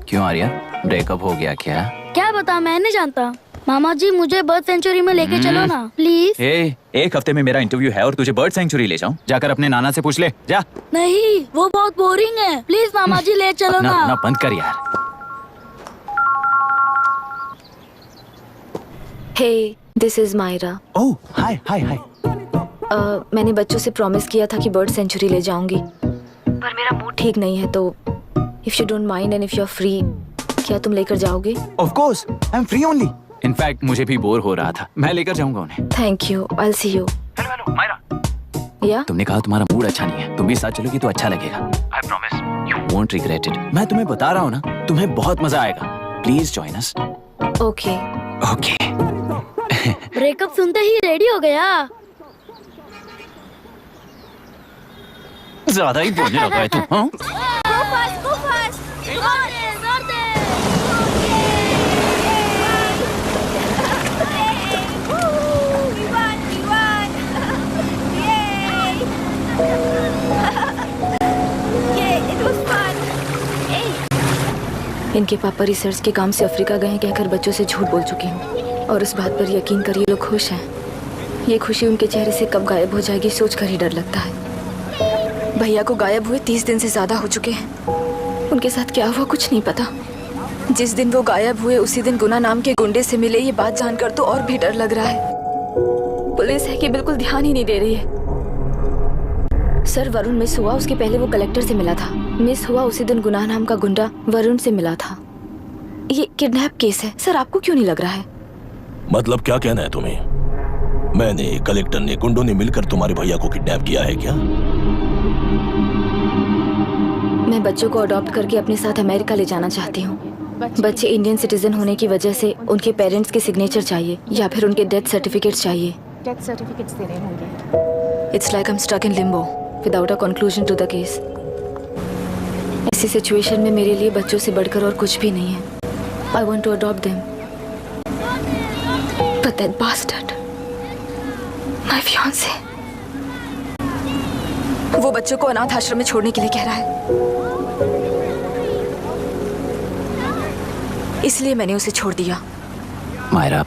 क्यों Arya, breakup हो गया क्या?
क्या बता, मैं नहीं जानता। मामा जी मुझे बर्ड सेंचुरी में लेके चलो ना प्लीज।
एक हफ्ते में मेरा इंटरव्यू है और तुझे बर्ड सेंचुरी ले जाऊं? जाकर अपने नाना से पूछ ले, जा।
नहीं, वो बहुत बोरिंग है, प्लीज मामा जी ले चलो ना।
ना बंद कर यार।
Hey, this is Myra.
ओह, हाय हाय हाय।
मैंने बच्चों से प्रॉमिस किया था कि बर्ड सेंचुरी ले जाऊंगी, पर मेरा मूड ठीक नहीं है, तो if you don't mind and if you're free, क्या तुम लेकर जाओगे?
Of course, I'm free only. In fact, मुझे भी बोर हो रहा था, मैं लेकर जाऊंगा उन्हें।
Thank you. I'll see you.
Hello, Myra.
Yeah?
तुमने कहा तुम्हारा मूड अच्छा नहीं है, तुम भी साथ चलोगी तो अच्छा लगेगा।
I promise.
You won't regret it. मैं तुम्हें बता रहा हूँ ना, तुम्हें बहुत मजा आएगा। Please join us.
Okay.
Okay.
Breakup सुनते ही रेडी हो गया।
ज्यादा ही बोलने लगा है तू, हाँ?
इनके पापा रिसर्च के काम से अफ्रीका गए हैं कहकर बच्चों से झूठ बोल चुकी हूँ, और उस बात पर यकीन कर ये लोग खुश हैं। ये खुशी उनके चेहरे से कब गायब हो जाएगी सोचकर ही डर लगता है। भैया को गायब हुए 30 दिन से ज्यादा हो चुके हैं। उनके साथ क्या हुआ कुछ नहीं पता। जिस दिन वो गायब हुए उसी दिन गुना नाम के गुंडे से मिले, ये बात जानकर तो और भी डर लग रहा है। पुलिस है कि बिल्कुल ध्यान ही नहीं दे रही है। सर, वरुण मिस हुआ उसके पहले वो कलेक्टर से मिला था। मिस हुआ उसी दिन गुनाह नाम का गुंडा वरुण से मिला था। ये किडनैप केस है सर, आपको क्यों नहीं लग रहा है?
मतलब क्या कहना है तुम्हें? मैंने, कलेक्टर ने, गुंडों ने मिलकर तुम्हारे भैया को किडनैप किया है क्या?
मैं बच्चों को अडॉप्ट करके अपने साथ अमेरिका ले जाना चाहती हूँ। बच्चे इंडियन सिटीजन होने की वजह से उनके पेरेंट्स के सिग्नेचर चाहिए या फिर उनके डेथ सर्टिफिकेट चाहिए।
डेथ सर्टिफिकेट्स देने होंगे।
It's like I am stuck in limbo without a conclusion to the case. ऐसी सिचुएशन में मेरे लिए बच्चों से बढ़कर और कुछ भी नहीं है। I want to adopt them, but that bastard, my fiance, वो बच्चों को अनाथ आश्रम में छोड़ने के लिए कह रहा है। इसलिए मैंने उसे छोड़ दिया।
मायरा,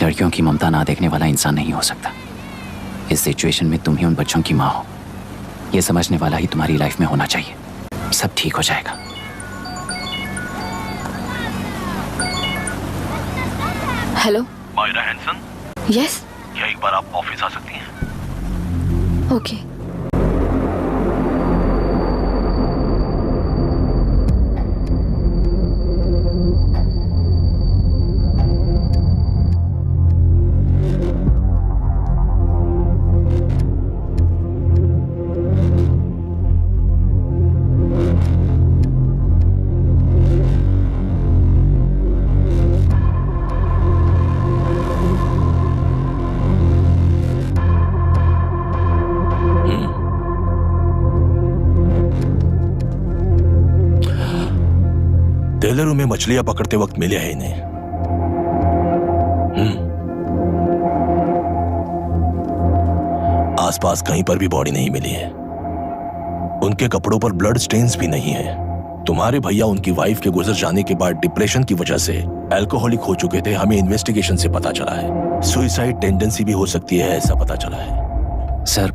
लड़कियों की ममता ना देखने वाला इंसान नहीं हो सकता। इस सिचुएशन में तुम ही उन बच्चों की माँ हो, ये समझने वाला ही तुम्हारी लाइफ में होना चाहिए। सब ठीक हो जाएगा।
Hello
Myra Hansen?
यस।
क्या एक बार आप ऑफिस आ सकती हैं?
ओके।
टेलरों में मछलियां पकड़ते वक्त मिले हैं इन्हें। आसपास कहीं पर भी बॉडी नहीं मिली है। उनके कपड़ों पर ब्लड स्टेन्स भी नहीं है। तुम्हारे भैया उनकी वाइफ के गुजर जाने के बाद डिप्रेशन की वजह से अल्कोहलिक हो चुके थे। हमें इन्वेस्टिगेशन से पता चला है सुसाइड टेंडेंसी भी हो सकती है, ऐसा पता चला है।
सर,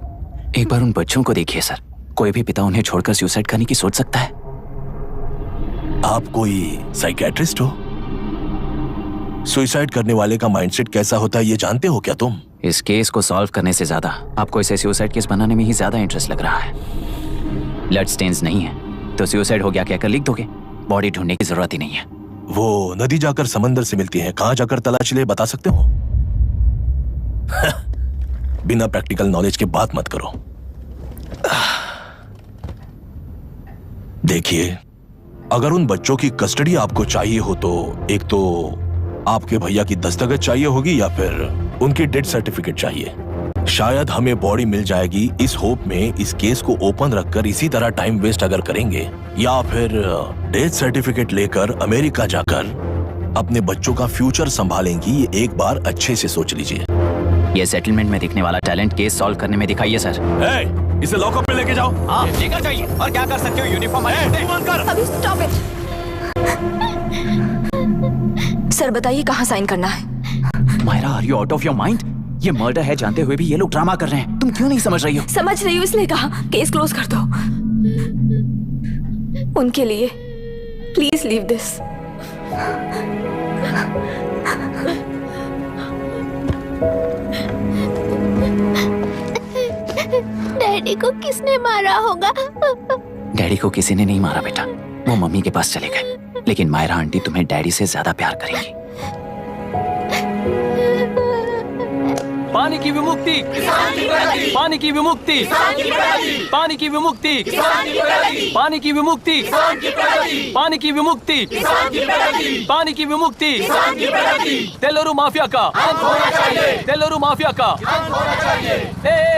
एक बार उन बच्चों को देखिए सर, कोई भी पिता उन्हें छोड़कर सुसाइड करने की सोच सकता है?
आप कोई साइकियाट्रिस्ट हो? सुसाइड करने वाले का माइंडसेट कैसा होता है ये जानते हो क्या तुम?
इस केस को सॉल्व करने से ज्यादा आपको इसे सुसाइड केस बनाने में ही ज्यादा इंटरेस्ट लग रहा है। ब्लड स्टेन्स नहीं है तो सुसाइड हो गया कहकर लिख दोगे। बॉडी ढूंढने की जरूरत ही नहीं है।
वो नदी जाकर समंदर से मिलती है, कहां जाकर तलाश ले बता सकते हो? बिना प्रैक्टिकल नॉलेज के बात मत करो। देखिए, अगर उन बच्चों की कस्टडी आपको चाहिए हो तो एक तो आपके भैया की दस्तखत चाहिए होगी या फिर उनकी डेथ सर्टिफिकेट चाहिए। शायद हमें बॉडी मिल जाएगी इस होप में इस केस को ओपन रखकर इसी तरह टाइम वेस्ट अगर करेंगे, या फिर डेथ सर्टिफिकेट लेकर अमेरिका जाकर अपने बच्चों का फ्यूचर संभालेंगी। ये एक बार अच्छे से सोच लीजिए।
ये सेटलमेंट में दिखने वाला टैलेंट केस सॉल्व करने में दिखाइए सर।
इसे लॉकअप में लेके जाओ।
हाँ, लेकर जाइए। और क्या कर सकते हो? यूनिफॉर्म
अभी स्टॉप इट। सर बताइए कहाँ साइन करना है?
Myra, are you out of your mind? ये मर्डर है जानते हुए भी ये लोग ड्रामा कर रहे हैं। तुम क्यों नहीं समझ रही हो?
समझ रही हूँ इसलिए कहा केस क्लोज कर दो। उनके लिए प्लीज लीव दिस।
डैडी को किसने मारा होगा?
डैडी को किसी ने नहीं मारा बेटा, वो मम्मी के पास चले गए। लेकिन मायरा आंटी तुम्हें डैडी से ज्यादा प्यार करेंगी।
पानी की विमुक्ति, पानी की विमुक्ति, पानी की विमुक्ति, पानी की विमुक्ति, पानी की विमुक्ति, पानी की विमुक्ति, तेलुरु माफिया का अंत होना चाहिए, तेलुरु माफिया का।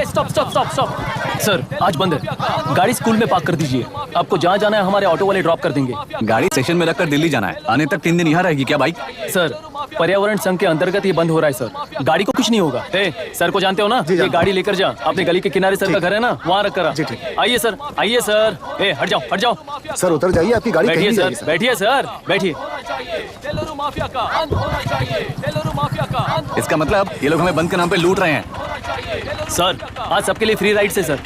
Stop stop stop stop. Sir आज बंद है, गाड़ी स्कूल में पार्क कर दीजिए। आपको जहाँ जाना है हमारे ऑटो वाले ड्रॉप कर देंगे।
गाड़ी सेक्शन में रखकर दिल्ली जाना है। आने तक 3 दिन यहाँ रहेगी क्या बाइक?
सर पर्यावरण संघ के अंतर्गत ये बंद हो रहा है सर। गाड़ी को कुछ नहीं होगा। सर को जानते हो ना? ये गाड़ी लेकर जा, अपने गली के किनारे सर का घर है ना, वहाँ रख कर। आइए सर, आइए सर। हट जाओ, हट जाओ।
सर उतर जाइए, आपकी गाड़ी
बैठिए
कहीं
सर,
नहीं जाएगी,
बैठिए सर, बैठिए।
इसका मतलब ये लोग हमें बंद के नाम पे लूट रहे हैं।
सर आज सबके लिए फ्री राइड से सर।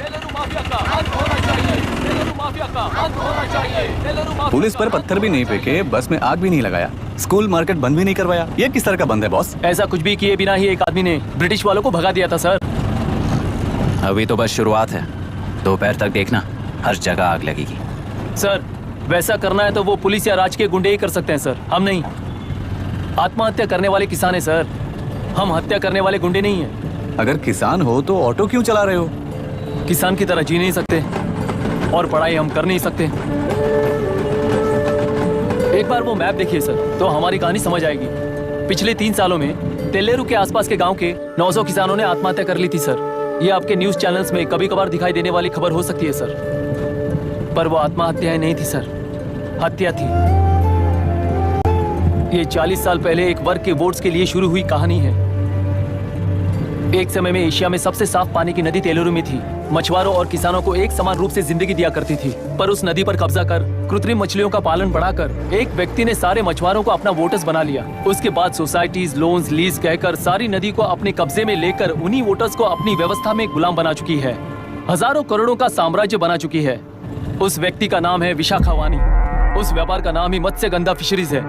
पुलिस पर पत्थर भी नहीं फेंके, बस में आग भी नहीं लगाया, स्कूल मार्केट बंद भी नहीं करवाया। ये किस तरह का बंद है बॉस?
ऐसा कुछ भी किए बिना ही एक आदमी ने ब्रिटिश वालों को भगा दिया था सर।
अभी तो बस शुरुआत है, दोपहर तक देखना हर जगह आग लगेगी।
सर वैसा करना है तो वो पुलिस या राज के गुंडे ही कर सकते हैं सर, हम नहीं। आत्महत्या करने वाले किसान है सर, हम हत्या करने वाले गुंडे नहीं है।
अगर किसान हो तो ऑटो क्यों चला रहे हो?
किसान की तरह जी नहीं सकते और पढ़ाई हम कर नहीं सकते। एक बार वो मैप देखिए सर तो हमारी कहानी समझ आएगी। पिछले 3 सालों में तेलेरू के आसपास के गांव के 900 किसानों ने आत्महत्या कर ली थी सर। ये आपके न्यूज चैनल्स में कभी कभार दिखाई देने वाली खबर हो सकती है सर, पर वो आत्महत्याएं नहीं थी सर, हत्या थी। ये 40 साल पहले एक वर्ग के वोट्स के लिए शुरू हुई कहानी है। एक समय में एशिया में सबसे साफ पानी की नदी तेलुरु में थी। मछुआरों और किसानों को एक समान रूप से जिंदगी दिया करती थी, पर उस नदी पर कब्जा कर कृत्रिम मछलियों का पालन बढ़ाकर एक व्यक्ति ने सारे मछुआरों को अपना वोटर्स बना लिया। उसके बाद सोसाइटीज, लोन्स, लीज कहकर सारी नदी को अपने कब्जे में लेकर उन्हीं वोटर्स को अपनी व्यवस्था में गुलाम बना चुकी है। हजारों करोड़ों का साम्राज्य बना चुकी है। उस व्यक्ति का नाम है विशाखावानी। उस व्यापार का नाम ही मत्स्यगंधा फिशरीज है।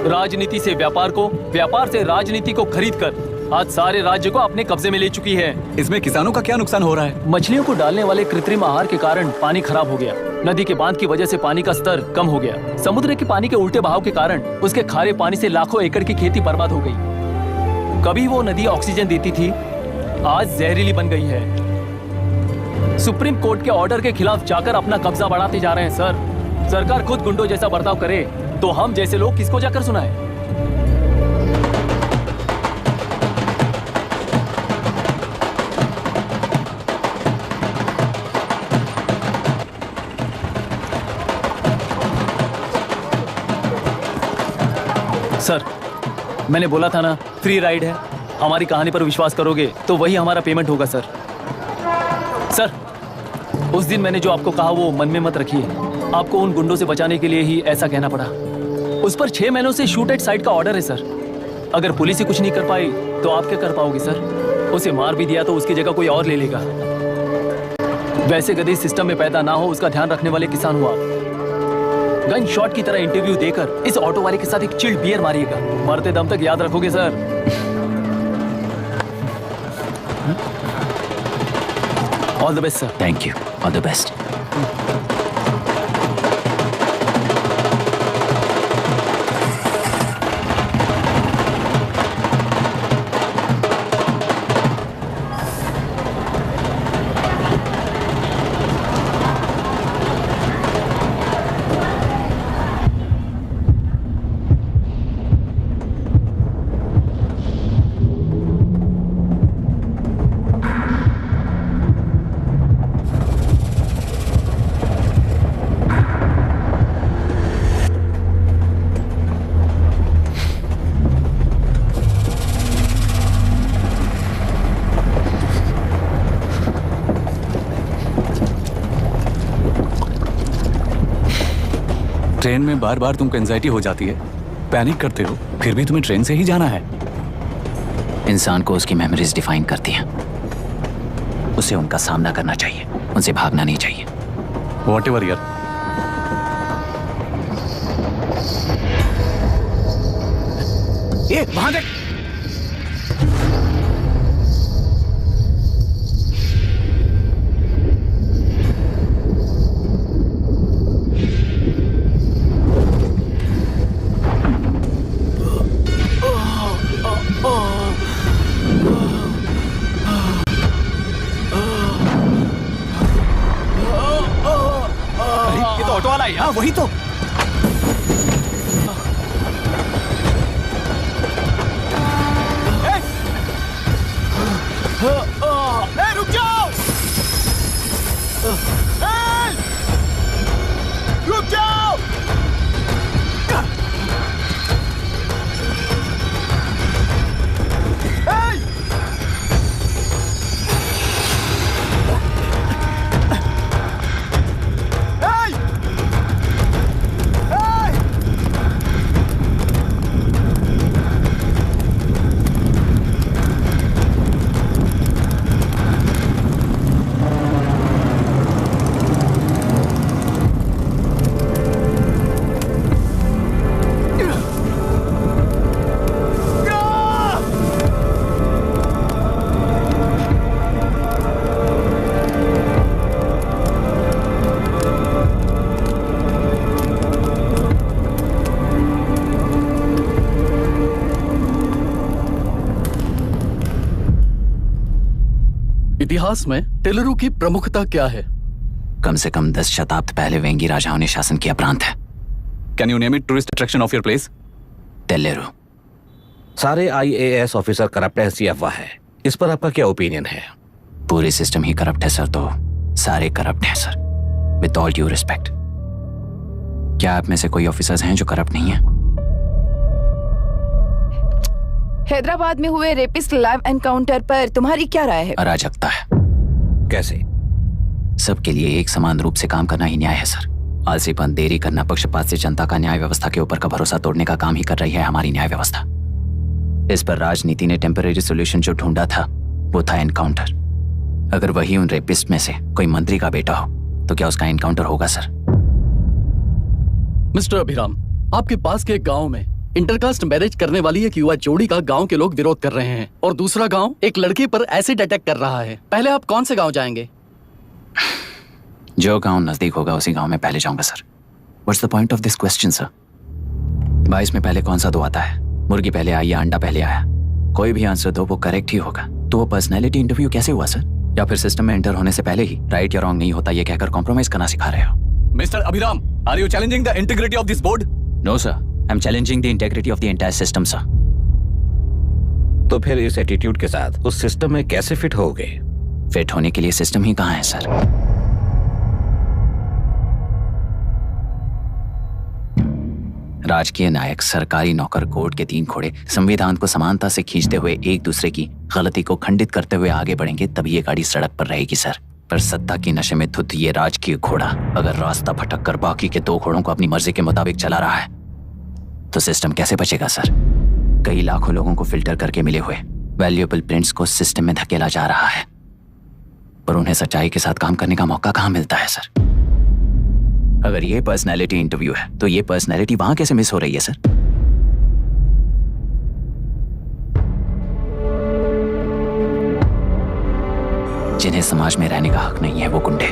राजनीति से व्यापार को, व्यापार से राजनीति को खरीद कर आज सारे राज्य को अपने कब्जे में ले चुकी है।
इसमें किसानों का क्या नुकसान हो रहा है?
मछलियों को डालने वाले कृत्रिम आहार के कारण पानी खराब हो गया। नदी के बांध की वजह से पानी का स्तर कम हो गया। समुद्र के पानी के उल्टे बहाव के कारण उसके खारे पानी से लाखों एकड़ की खेती बर्बाद हो गई। कभी वो नदी ऑक्सीजन देती थी, आज जहरीली बन गई है। सुप्रीम कोर्ट के ऑर्डर के खिलाफ जाकर अपना कब्जा बढ़ाते जा रहे हैं सर। सरकार खुद गुंडों जैसा बर्ताव करे तो हम जैसे लोग किसको जाकर सुनाए? सर मैंने बोला था ना फ्री राइड है। हमारी कहानी पर विश्वास करोगे तो वही हमारा पेमेंट होगा सर। सर उस दिन मैंने जो आपको कहा वो मन में मत रखिए। आपको उन गुंडों से बचाने के लिए ही ऐसा कहना पड़ा। उस पर 6 महीनों से शूट एट साइट का ऑर्डर है सर। अगर पुलिस ही कुछ नहीं कर पाई तो आप क्या कर पाओगे सर? उसे मार भी दिया तो उसकी जगह कोई और ले लेगा। वैसे गधे सिस्टम में पैदा ना हो उसका ध्यान रखने वाले किसान हुआ। गन शॉट की तरह इंटरव्यू देकर इस ऑटो वाले के साथ एक चिल्ड बियर मारिएगा। मरते दम तक याद रखोगे sir. All the best sir.
Thank you, all the best.
Train में बार बार तुमको एंजाइटी हो जाती है, पैनिक करते हो, फिर भी तुम्हें ट्रेन से ही जाना है।
इंसान को उसकी मेमोरीज डिफाइन करती हैं। उसे उनका सामना करना चाहिए, उनसे भागना नहीं चाहिए।
व्हाटएवर यार।
ये वहां देख।
हाँ वही तो।
रुक जाओ, रुक जाओ।
इतिहास में टेलरू की प्रमुखता क्या है?
कम से कम 10 शताब्दी पहले वेंगी राजाओं ने शासन किया प्रांत है।
Can you name it tourist attraction of your place?
टेलेरू।
सारे IAS ऑफिसर करप्ट है, ऐसी अफवाह है। इस पर आपका क्या ओपिनियन है?
पूरी सिस्टम ही करप्ट है सर, तो सारे करप्ट हैं sir, with all due respect. क्या आप में से कोई ऑफिसर्स हैं जो करप्ट नहीं है?
हैदराबाद में हुए रेपिस्ट लाइव एनकाउंटर पर तुम्हारी क्या राय है?
अराजकता है।
कैसे?
सबके लिए एक समान रूप से काम करना ही न्याय है सर। आलसीपन, देरी करना, पक्षपात से जनता का न्याय व्यवस्था के ऊपर का भरोसा तोड़ने का काम ही कर रही है हमारी न्याय व्यवस्था। इस पर राजनीति ने टेम्परेरी सोल्यूशन जो ढूंढा था वो था एनकाउंटर। अगर वही उन रेपिस्ट में से कोई मंत्री का बेटा हो तो क्या उसका एनकाउंटर होगा सर?
मिस्टर अभिराम, आपके पास के गांव में इंटरकास्ट मैरिज करने वाली एक युवा जोड़ी का गांव के लोग विरोध कर रहे हैं और दूसरा गांव एक लड़के पर एसिड अटैक कर रहा है। पहले आप कौन से गांव जाएंगे?
जो गांव नजदीक होगा उसी गांव में पहले जाऊंगा sir. What's the point of this question sir? 22 में पहले कौन सा दो आता है? मुर्गी पहले आई या अंडा पहले आया? कोई भी आंसर दो वो करेक्ट ही होगा। तो वो पर्सनैलिटी इंटरव्यू कैसे हुआ सर? या फिर सिस्टम में एंटर होने से पहले ही राइट या रॉन्ग नहीं होता ये कहकर कॉम्प्रोमाइज करना सिखा रहे हो?
Mister Abhiram, are you challenging the integrity of this board?
No sir, I am challenging the integrity of the entire system sir.
तो फिर इस एटीट्यूड के साथ उस सिस्टम में कैसे फिट होगे?
फिट होने के लिए सिस्टम ही कहाँ है सर? राजकीय नायक, सरकारी नौकर, कोर्ट के 3 घोड़े संविधान को समानता से खींचते हुए एक दूसरे की गलती को खंडित करते हुए आगे बढ़ेंगे तभी ये गाड़ी सड़क पर रहेगी सर। पर सत्ता की नशे में धुत ये राजकीय घोड़ा अगर रास्ता भटक कर बाकी के 2 घोड़ों को अपनी मर्जी के मुताबिक चला रहा है तो सिस्टम कैसे बचेगा सर? कई लाखों लोगों को फिल्टर करके मिले हुए वैल्यूएबल प्रिंट्स को सिस्टम में धकेला जा रहा है। पर उन्हें सच्चाई के साथ काम करने का मौका कहाँ मिलता है सर? अगर ये पर्सनैलिटी इंटरव्यू है तो ये पर्सनैलिटी वहां कैसे मिस हो रही है सर? जिन्हें समाज में रहने का हक नहीं है वो गुंडे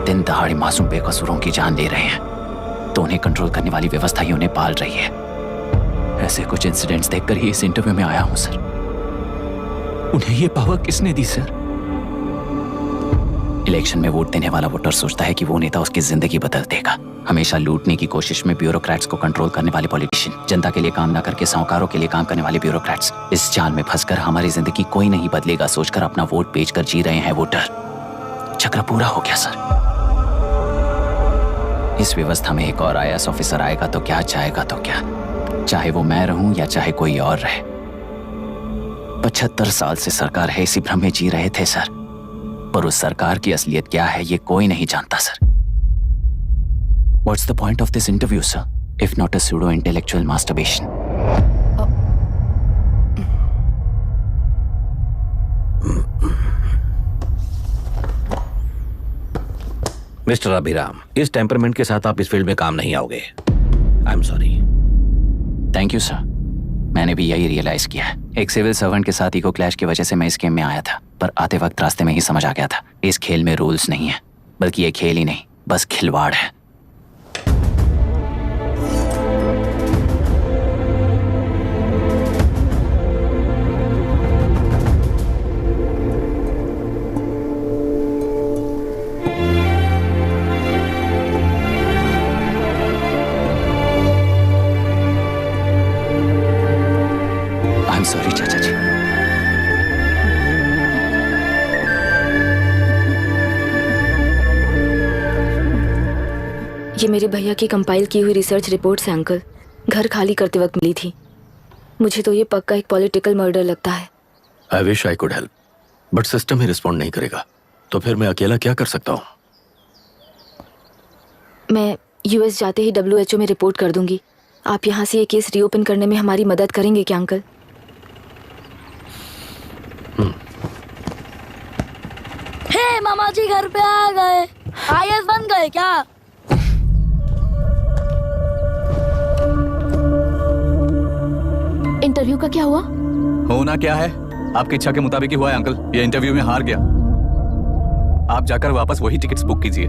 दिन दहाड़े मासूम बेकसूरों की जान ले रहे हैं, तो उन्हें कंट्रोल करने वाली व्यवस्था ही उन्हें पाल रही है। ऐसे कुछ इंसिडेंट्स देखकर ही इस इंटरव्यू में आया हूं सर। उन्हें ये पावर किसने दी सर? इलेक्शन में वोट देने वाला वोटर सोचता है कि वो नेता उसकी जिंदगी बदल देगा। हमेशा लूटने की कोशिश में ब्यूरोक्रेट्स को कंट्रोल करने वाले पॉलिटिशियन, जनता के लिए काम ना करके साहूकारों के लिए काम करने वाले ब्यूरोक्रेट्स, इस जाल में फंसकर हमारी जिंदगी कोई नहीं बदलेगा सोचकर अपना वोट बेचकर जी रहे हैं वोटर। चक्र पूरा हो गया सर। इस व्यवस्था में एक और IAS ऑफिसर आएगा तो क्या, जाएगा तो क्या, चाहे वो मैं रहूं या चाहे कोई और रहे। 75 साल से सरकार है इसी भ्रम में जी रहे थे सर, पर उस सरकार की असलियत क्या है ये कोई नहीं जानता sir. What's the point of this interview, sir, if not a pseudo-intellectual masturbation?
Mister Abhiram, इस टेम्परमेंट के साथ आप इस फील्ड में काम नहीं आओगे। आई am sorry.
Thank you sir. मैंने भी यही रियलाइज किया है। एक सिविल सर्वेंट के साथ ईगो क्लैश की वजह से मैं इस गेम में आया था, पर आते वक्त रास्ते में ही समझ आ गया था इस खेल में रूल्स नहीं है, बल्कि ये खेल ही नहीं बस खिलवाड़ है। सॉरी चाचा जी।
ये मेरे भैया की कंपाइल की हुई रिसर्च रिपोर्ट से अंकल, घर खाली करते वक्त मिली थी। मुझे तो ये पक्का एक पॉलिटिकल मर्डर लगता है।
I wish I could help, but system he respond नहीं करेगा, तो फिर मैं अकेला क्या कर सकता हूँ?
मैं US जाते ही WHO में रिपोर्ट कर दूंगी। आप यहाँ से ये केस रीओपन करने में हमारी मदद करेंगे क्या अंकल?
हे मामा जी घर पे आ गए। IAS बन गए क्या?
इंटरव्यू का क्या हुआ?
होना क्या है, आपकी इच्छा के मुताबिक ही हुआ है अंकल। ये इंटरव्यू में हार गया। आप जाकर वापस वही टिकट्स बुक कीजिए।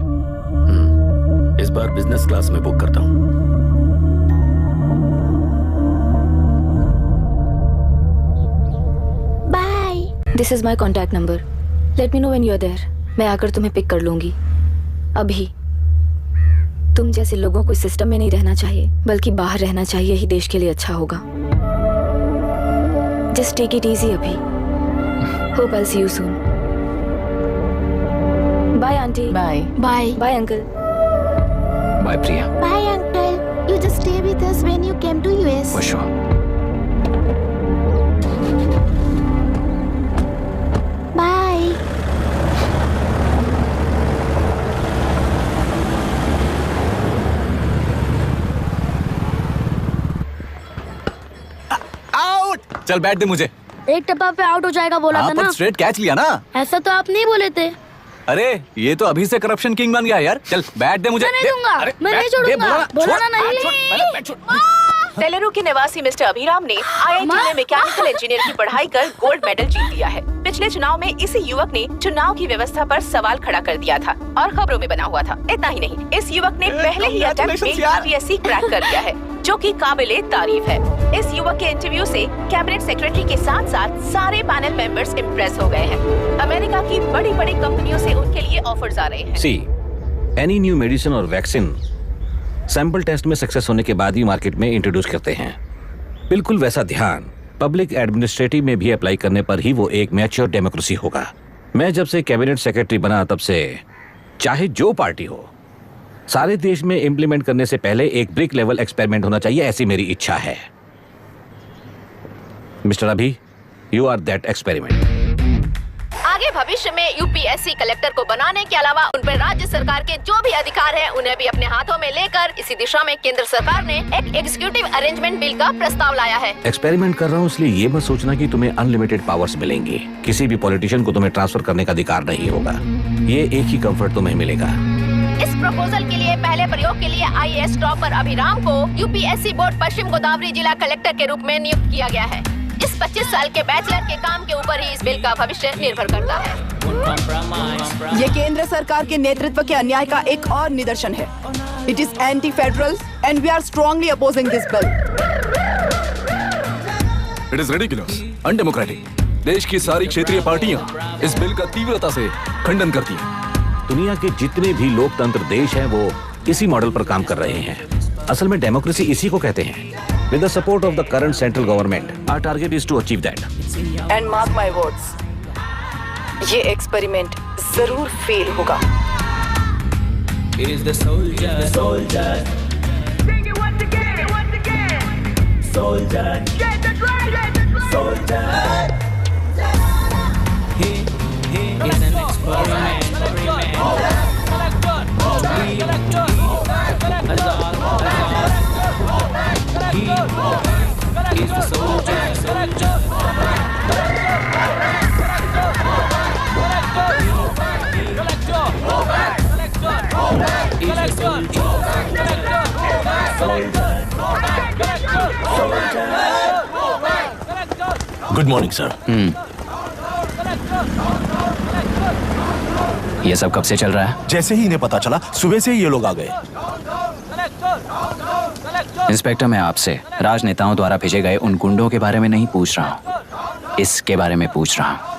इस बार बिजनेस क्लास में बुक करता हूँ।
This is my contact number. Let me know when you are there. मैं आकर तुम्हें पिक कर लूंगी। अभी तुम जैसे लोगों को सिस्टम में नहीं रहना चाहिए, बल्कि बाहर रहना चाहिए, ही देश के लिए अच्छा होगा। जस्ट टेक इट इजी अभी। Hope I see you soon. Bye aunty.
Bye
bye
bye uncle.
Bye Priya.
Bye uncle. You just stay with us when you came to US.
For sure.
Bye.
चल बैठ दे मुझे।
एक टप्पा पे out हो जाएगा बोला था ना।
स्ट्रेट कैच लिया ना।
ऐसा तो आप नहीं बोले थे।
अरे ये तो अभी से करप्शन किंग बन गया यार। चल बैठ दे मुझे।
मैं नहीं दूंगा। मैं नहीं छोड़ूंगा। बोला ना नहीं।
तेलुरु के निवासी मिस्टर अभिराम ने IIT में मैकेनिकल इंजीनियर की पढ़ाई कर गोल्ड मेडल जीत लिया है। पिछले चुनाव में इसी युवक ने चुनाव की व्यवस्था पर सवाल खड़ा कर दिया था और खबरों में बना हुआ था। इतना ही नहीं, इस युवक ने पहले ही अटेम्प्ट में UPSC क्रैक कर लिया है, जो कि काबिले तारीफ है। इस युवक के इंटरव्यू से कैबिनेट सेक्रेटरी के साथ साथ सारे पैनल मेंबर्स इम्प्रेस हो गए हैं। अमेरिका की बड़ी बड़ी कंपनियों से उनके लिए ऑफर्स आ रहे हैं।
सी, एनी न्यू मेडिसिन और वैक्सीन सैंपल टेस्ट में सक्सेस होने के बाद ही मार्केट में इंट्रोड्यूस करते हैं। बिल्कुल वैसा ध्यान पब्लिक एडमिनिस्ट्रेटिव में भी अप्लाई करने पर ही वो एक मैच्योर डेमोक्रेसी होगा। मैं जब से कैबिनेट सेक्रेटरी बना तब से चाहे जो पार्टी हो, सारे देश में इम्प्लीमेंट करने से पहले एक ब्रिक लेवल एक्सपेरिमेंट होना चाहिए, ऐसी मेरी इच्छा है। मिस्टर अभी, यू आर दैट एक्सपेरिमेंट।
आगे भविष्य में UPSC कलेक्टर को बनाने के अलावा उन पर राज्य सरकार के जो भी अधिकार हैं, उन्हें भी अपने हाथों में लेकर इसी दिशा में केंद्र सरकार ने एक एग्जीक्यूटिव अरेंजमेंट बिल का प्रस्ताव लाया है।
एक्सपेरिमेंट कर रहा हूँ इसलिए ये मत सोचना कि तुम्हें अनलिमिटेड पावर्स मिलेंगे। किसी भी पॉलिटिशियन को तुम्हें ट्रांसफर करने का अधिकार नहीं होगा। ये एक ही कंफर्ट तुम्हें मिलेगा।
इस प्रपोजल के लिए पहले प्रयोग के लिए IAS टॉपर अभिराम को यूपीएससी बोर्ड पश्चिम गोदावरी जिला कलेक्टर के रूप में नियुक्त किया गया है। इस 25 साल के बैचलर के काम के ऊपर ही इस बिल का भविष्य निर्भर करता है।
ये केंद्र सरकार के नेतृत्व के अन्याय का एक और निदर्शन है। It is anti federal and we are strongly opposing this bill.
It is ridiculous, undemocratic. देश की सारी क्षेत्रीय पार्टियां इस बिल का तीव्रता से खंडन करती हैं।
दुनिया के जितने भी लोकतंत्र देश हैं वो इसी मॉडल पर काम कर रहे हैं। असल में डेमोक्रेसी इसी को कहते हैं। With the support of the current central government, our target is to achieve that.
And mark my words, ये एक्सपेरिमेंट जरूर फेल होगा।
Good morning sir.
ये सब कब से चल रहा है?
जैसे ही इन्हें पता चला सुबह से ही ये लोग आ गए।
इंस्पेक्टर, मैं आपसे राजनेताओं द्वारा भेजे गए उन गुंडों के बारे में नहीं पूछ रहा हूँ, इसके बारे में पूछ रहा हूँ।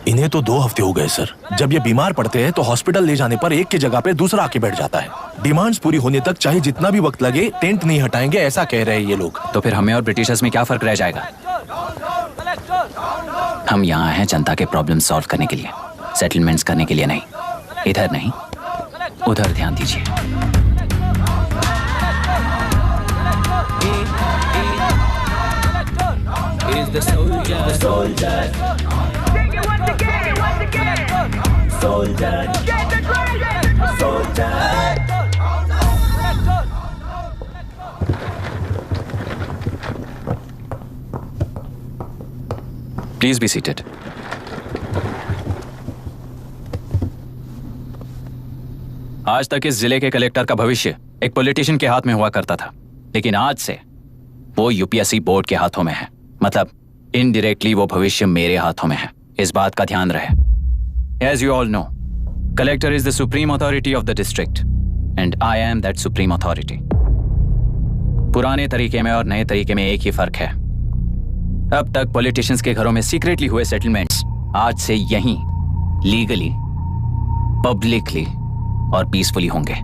इन्हें तो 2 हफ्ते हो गए सर। जब ये बीमार पड़ते हैं तो हॉस्पिटल ले जाने पर एक की जगह पे दूसरा आके बैठ जाता है। डिमांड्स पूरी होने तक चाहे जितना भी वक्त लगे टेंट नहीं हटाएंगे, ऐसा कह रहे हैं ये लोग।
तो फिर हमें और ब्रिटिशर्स में क्या फर्क रह जाएगा? हम यहाँ हैं जनता के प्रॉब्लम सॉल्व करने के लिए, सेटलमेंट्स करने के लिए नहीं। इधर नहीं, उधर ध्यान दीजिए। Please be seated. आज तक इस जिले के कलेक्टर का भविष्य एक पॉलिटिशियन के हाथ में हुआ करता था, लेकिन आज से वो यूपीएससी बोर्ड के हाथों में है। मतलब इनडायरेक्टली वो भविष्य मेरे हाथों में है। इस बात का ध्यान रहे। As you all know, collector is the supreme authority of the district, and I am that supreme authority. पुराने तरीके में और नए तरीके में एक ही फर्क है। अब तक पॉलिटिशियंस के घरों में सीक्रेटली हुए सेटलमेंट्स आज से यहीं लीगली, पब्लिकली और पीसफुली होंगे।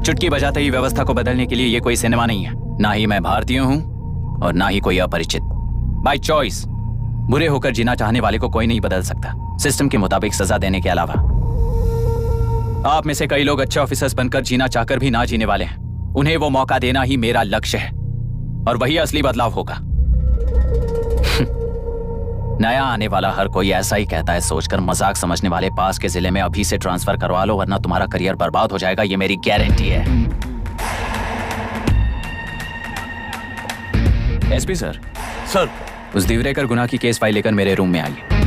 चुटकी बजाते ही व्यवस्था को बदलने के लिए ये कोई सिनेमा नहीं है। ना ही मैं भारतीय हूं और ना ही कोई अपरिचित। बाय चॉइस बुरे होकर जीना चाहने वाले को कोई नहीं बदल सकता, सिस्टम के मुताबिक सजा देने के अलावा। आप में से कई लोग अच्छे ऑफिसर्स बनकर जीना चाहकर भी ना जीने वाले हैं। उन्हें वो मौका देना ही मेरा लक्ष्य है और वही असली बदलाव होगा। नया आने वाला हर कोई ऐसा ही कहता है सोचकर मजाक समझने वाले पास के जिले में अभी से ट्रांसफर करवा लो, वरना तुम्हारा करियर बर्बाद हो जाएगा। ये मेरी गारंटी है। SP sir.
सर।
उस दिवरेकर गुनाह की केस फाइल लेकर मेरे रूम में आइए।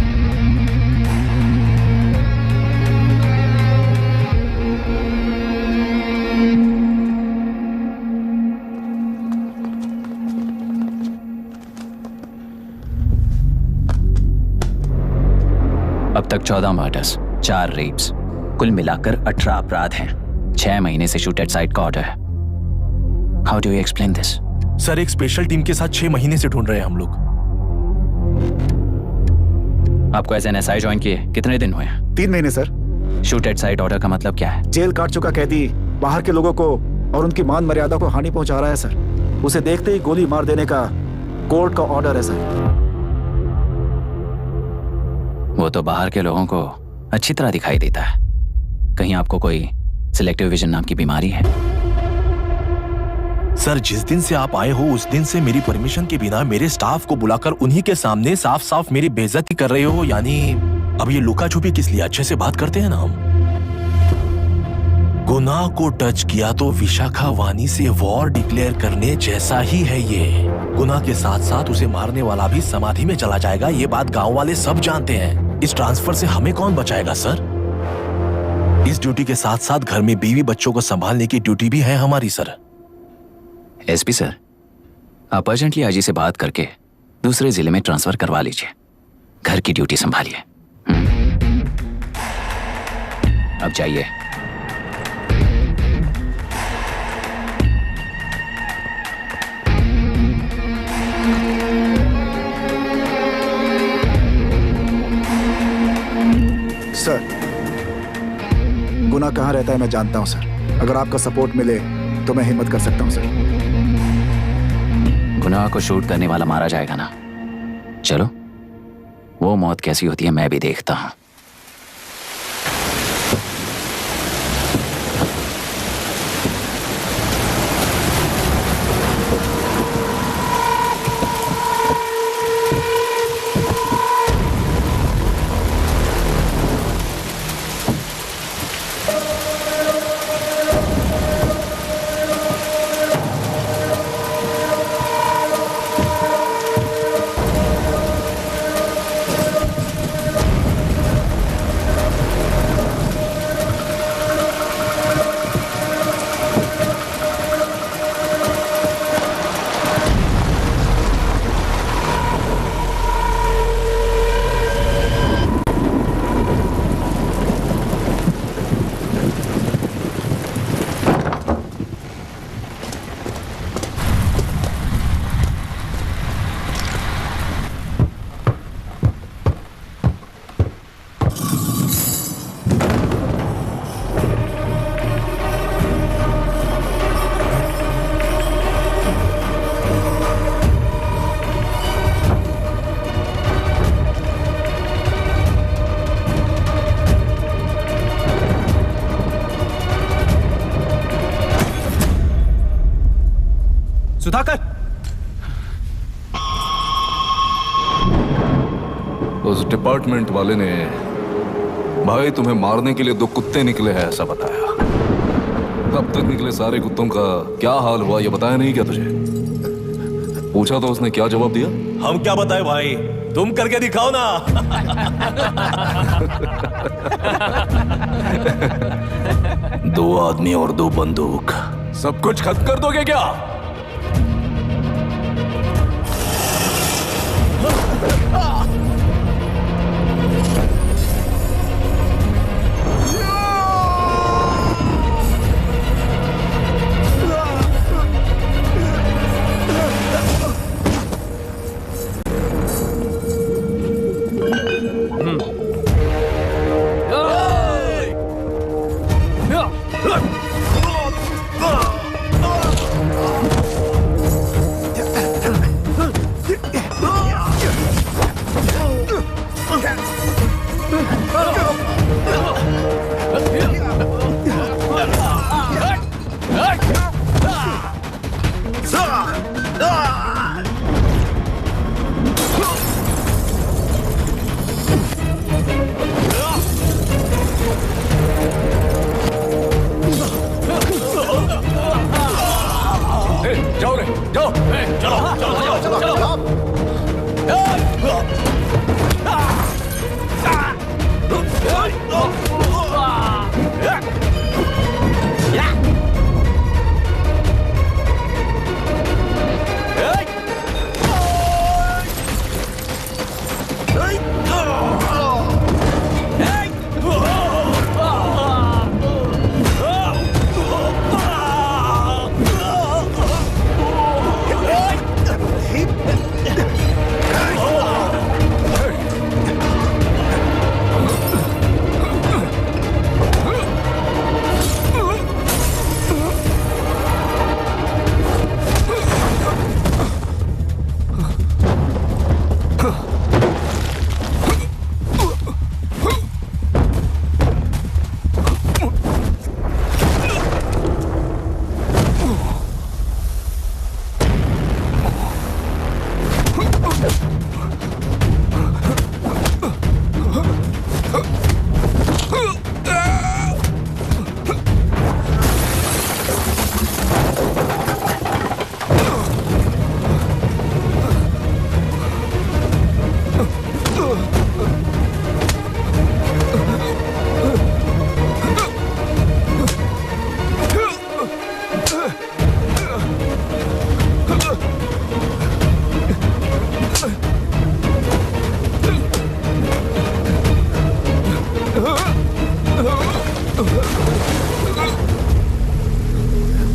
अब तक 14 मर्डर्स, 4 रेप्स, कुल मिलाकर 18 अपराध हैं। 6 महीने से शूट एट साइट का ऑर्डर है। How do you explain this?
Sir, एक स्पेशल टीम के साथ 6 महीने से ढूंढ रहे हैं हम लोग।
आपको एज एन एसआई ज्वाइन किए कितने दिन हुए?
3 महीने sir.
Shoot at site order का मतलब क्या है?
जेल काट चुका कैदी बाहर के लोगों को और उनकी मान मर्यादा को हानि पहुंचा रहा है सर। उसे देखते ही गोली मार देने का कोर्ट का ऑर्डर है सर।
वो तो बाहर के लोगों को अच्छी तरह दिखाई देता है। कहीं आपको कोई सिलेक्टिव विजन नाम की बीमारी है?
सर, जिस दिन से आप आए हो उस दिन से मेरी परमिशन के बिना मेरे स्टाफ को बुलाकर उन्हीं के सामने साफ साफ मेरी बेइज्जती कर रहे हो। यानी अब ये लुका छुपी किस लिए? अच्छे से बात करते हैं ना हम। गुनाह को टच किया तो विशाखा वानी से वॉर डिक्लेयर करने जैसा ही है ये। गुनाह के साथ साथ उसे मारने वाला भी समाधि में चला जाएगा। ये बात गांव वाले सब जानते हैं। इस ट्रांसफर से हमें कौन बचाएगा सर? इस ड्यूटी के साथ साथ घर में बीवी बच्चों को संभालने की ड्यूटी भी है हमारी सर।
एसपी सर, आप अर्जेंटली आजी से बात करके दूसरे जिले में ट्रांसफर करवा लीजिए। घर की ड्यूटी संभालिए। अब जाइए।
सर, गुनाह कहाँ रहता है मैं जानता हूं सर। अगर आपका सपोर्ट मिले तो मैं हिम्मत कर सकता हूं सर।
गुनाह को शूट करने वाला मारा जाएगा ना। चलो, वो मौत कैसी होती है मैं भी देखता हूं।
सुधाकर,
उस डिपार्टमेंट वाले ने भाई तुम्हें मारने के लिए 2 कुत्ते निकले हैं ऐसा बताया। अब तक निकले सारे कुत्तों का क्या हाल हुआ ये बताया नहीं क्या तुझे? पूछा तो उसने क्या जवाब दिया?
हम क्या बताए भाई, तुम करके दिखाओ ना।
2 आदमी और 2 बंदूक, सब कुछ खत्म कर दोगे क्या?
जाओ रे, जाओ, चलो, चलो, चलो, चलो,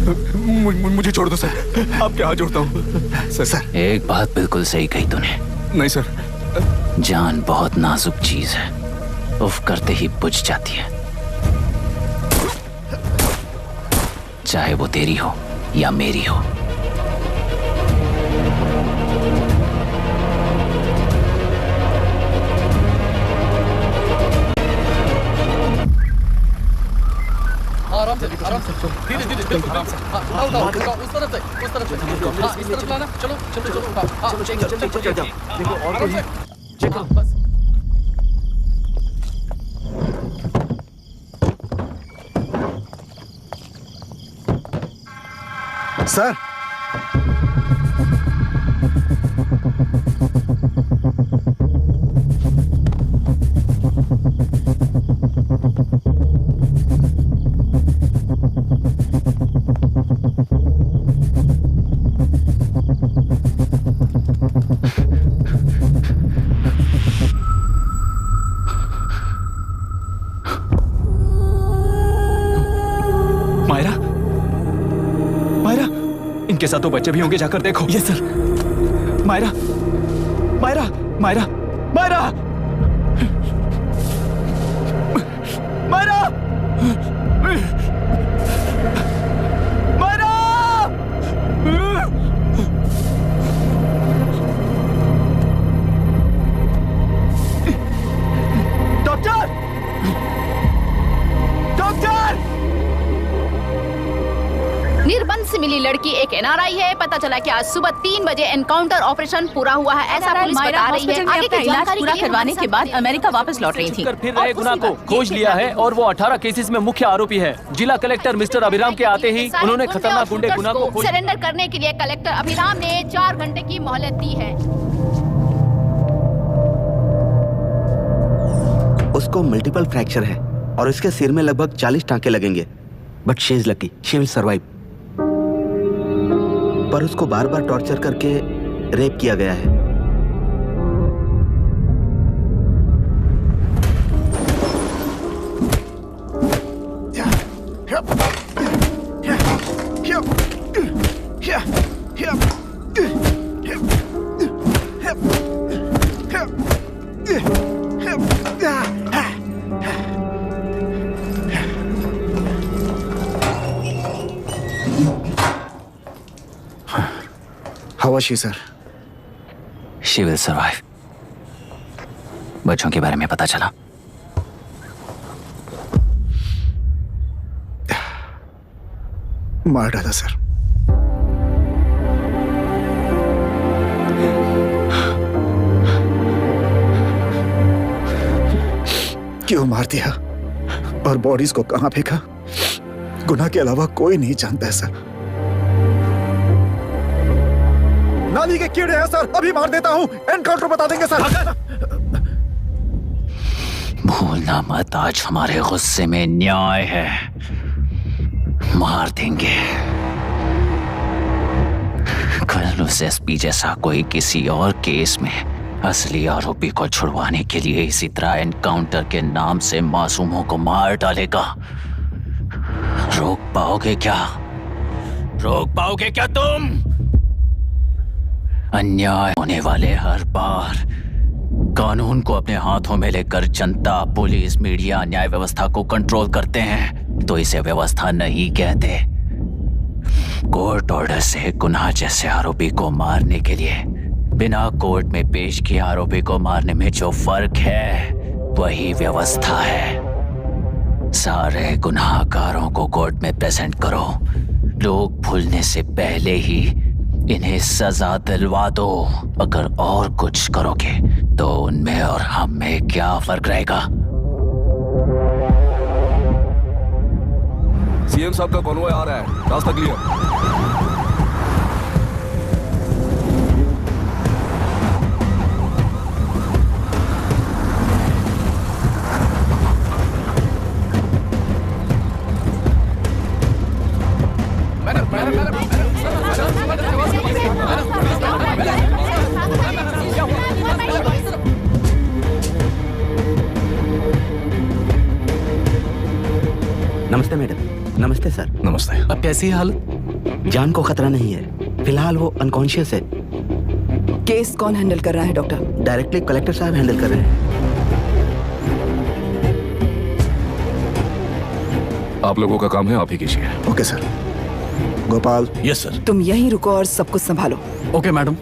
मुझे छोड़ दो सर, आपके हाथ जोड़ता हूँ सर।
एक बात बिल्कुल सही कही तूने।
नहीं सर।
जान बहुत नाजुक चीज है, उफ करते ही बुझ जाती है, चाहे वो तेरी हो या मेरी हो।
आराम से धीरे धीरे उठाओ, उस तरफ से इस तरफ लाना। चलो चलो चलो चलो बस।
सर
मायरा, मायरा, इनके साथ तो बच्चे भी होंगे, जाकर देखो। Yes sir. Myra, Myra, Myra, Myra, Myra, Myra, doctor, doctor.
निर्बंध से मिली लड़की एक एनआरआई है। पता चला कि आज सुबह 3 बजे एनकाउंटर ऑपरेशन पूरा हुआ है, ऐसा पुलिस बता रही है। आगे की जानकारी पूरा करवाने के बाद अमेरिका वापस लौट रही थी।
फिर रहे गुना को खोज लिया है और वो 18 केसेस में मुख्य आरोपी है। जिला कलेक्टर मिस्टर अभिराम के आते ही उन्होंने खतरनाक गुंडे गुना को
सरेंडर करने के लिए कलेक्टर अभिराम ने 4 घंटे की मोहलत दी है।
उसको मल्टीपल फ्रैक्चर है और इसके सिर में लगभग 40 टांके लगेंगे, but she is lucky, she will survive. पर उसको बार बार टॉर्चर करके रेप किया गया है।
How was she, sir?
She will survive. बच्चों के बारे में पता चला?
मार डाला सर। क्यों मार दिया और बॉडीज को कहां फेंका, गुनाह के अलावा कोई नहीं जानता है सर। नाली के कीड़े हैं सर, अभी मार देता हूं, एनकाउंटर बता देंगे सर।
भूलना मत, आज हमारे गुस्से में न्याय है, मार देंगे। कल उस एसपी जैसा कोई किसी और केस में असली आरोपी को छुड़वाने के लिए इसी तरह एनकाउंटर के नाम से मासूमों को मार डालेगा। रोक पाओगे क्या? रोक पाओगे क्या तुम? अन्याय होने वाले हर बार कानून को अपने हाथों में लेकर जनता, पुलिस, मीडिया न्याय व्यवस्था को कंट्रोल करते हैं तो इसे व्यवस्था नहीं कहते। कोर्ट ऑर्डर से गुनाह जैसे आरोपी को मारने के लिए बिना कोर्ट में पेश किए आरोपी को मारने में जो फर्क है वही व्यवस्था है। सारे गुनाहगारों को कोर्ट में प्रेजेंट करो, लोग भूलने से पहले ही इन्हें सजा दिलवा दो। अगर और कुछ करोगे तो उनमें और हम में क्या फर्क रहेगा?
सीएम साहब का कॉन्वॉय आ रहा है, रास्ता क्लियर।
नमस्ते मैडम। नमस्ते नमस्ते सर।
नमस्ते।
अब कैसी है हालत?
जान को खतरा नहीं है, फिलहाल वो अनकॉन्शियस है।
केस कौन हैंडल कर रहा है डॉक्टर?
डायरेक्टली कलेक्टर साहब हैंडल कर रहे हैं।
आप लोगों का काम है, आप ही कीजिए।
Okay sir. Gopal.
Yes sir.
तुम यहीं रुको और सब कुछ संभालो।
Okay madam.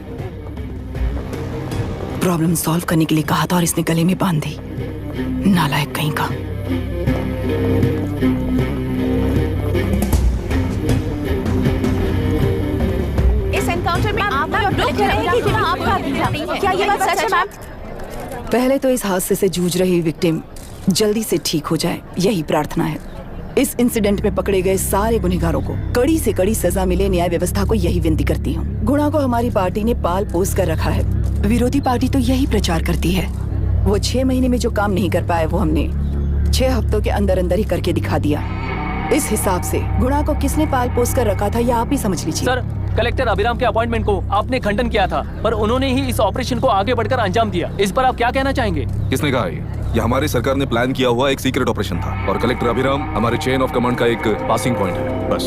प्रॉब्लम सॉल्व करने के लिए कहा था और इसने गले में बांध दी। नालायक कहीं का।
इस एनकाउंटर में क्या ये बात सच है मैम?
पहले तो इस हादसे से जूझ रही विक्टिम जल्दी से ठीक हो जाए, यही प्रार्थना है। इस इंसिडेंट में पकड़े गए सारे गुनहगारों को कड़ी से कड़ी सजा मिले, न्याय व्यवस्था को यही विनती करती हूँ। गुणा को हमारी पार्टी ने पाल पोस कर रखा है। विरोधी पार्टी तो यही प्रचार करती है। वो 6 महीने में जो काम नहीं कर पाए वो हमने 6 हफ्तों के अंदर अंदर ही करके दिखा दिया। इस हिसाब से गुणा को किसने पाल पोस कर रखा था, यह आप ही समझ लीजिए।
सर, कलेक्टर अभिराम के अपॉइंटमेंट को आपने खंडन किया था, पर उन्होंने ही इस ऑपरेशन को आगे बढ़कर अंजाम दिया। इस पर आप क्या कहना चाहेंगे?
किसने कहा ये हमारी सरकार ने प्लान किया हुआ एक सीक्रेट ऑपरेशन था और कलेक्टर अभिराम हमारे चेन ऑफ कमांड का एक पासिंग पॉइंट है, बस।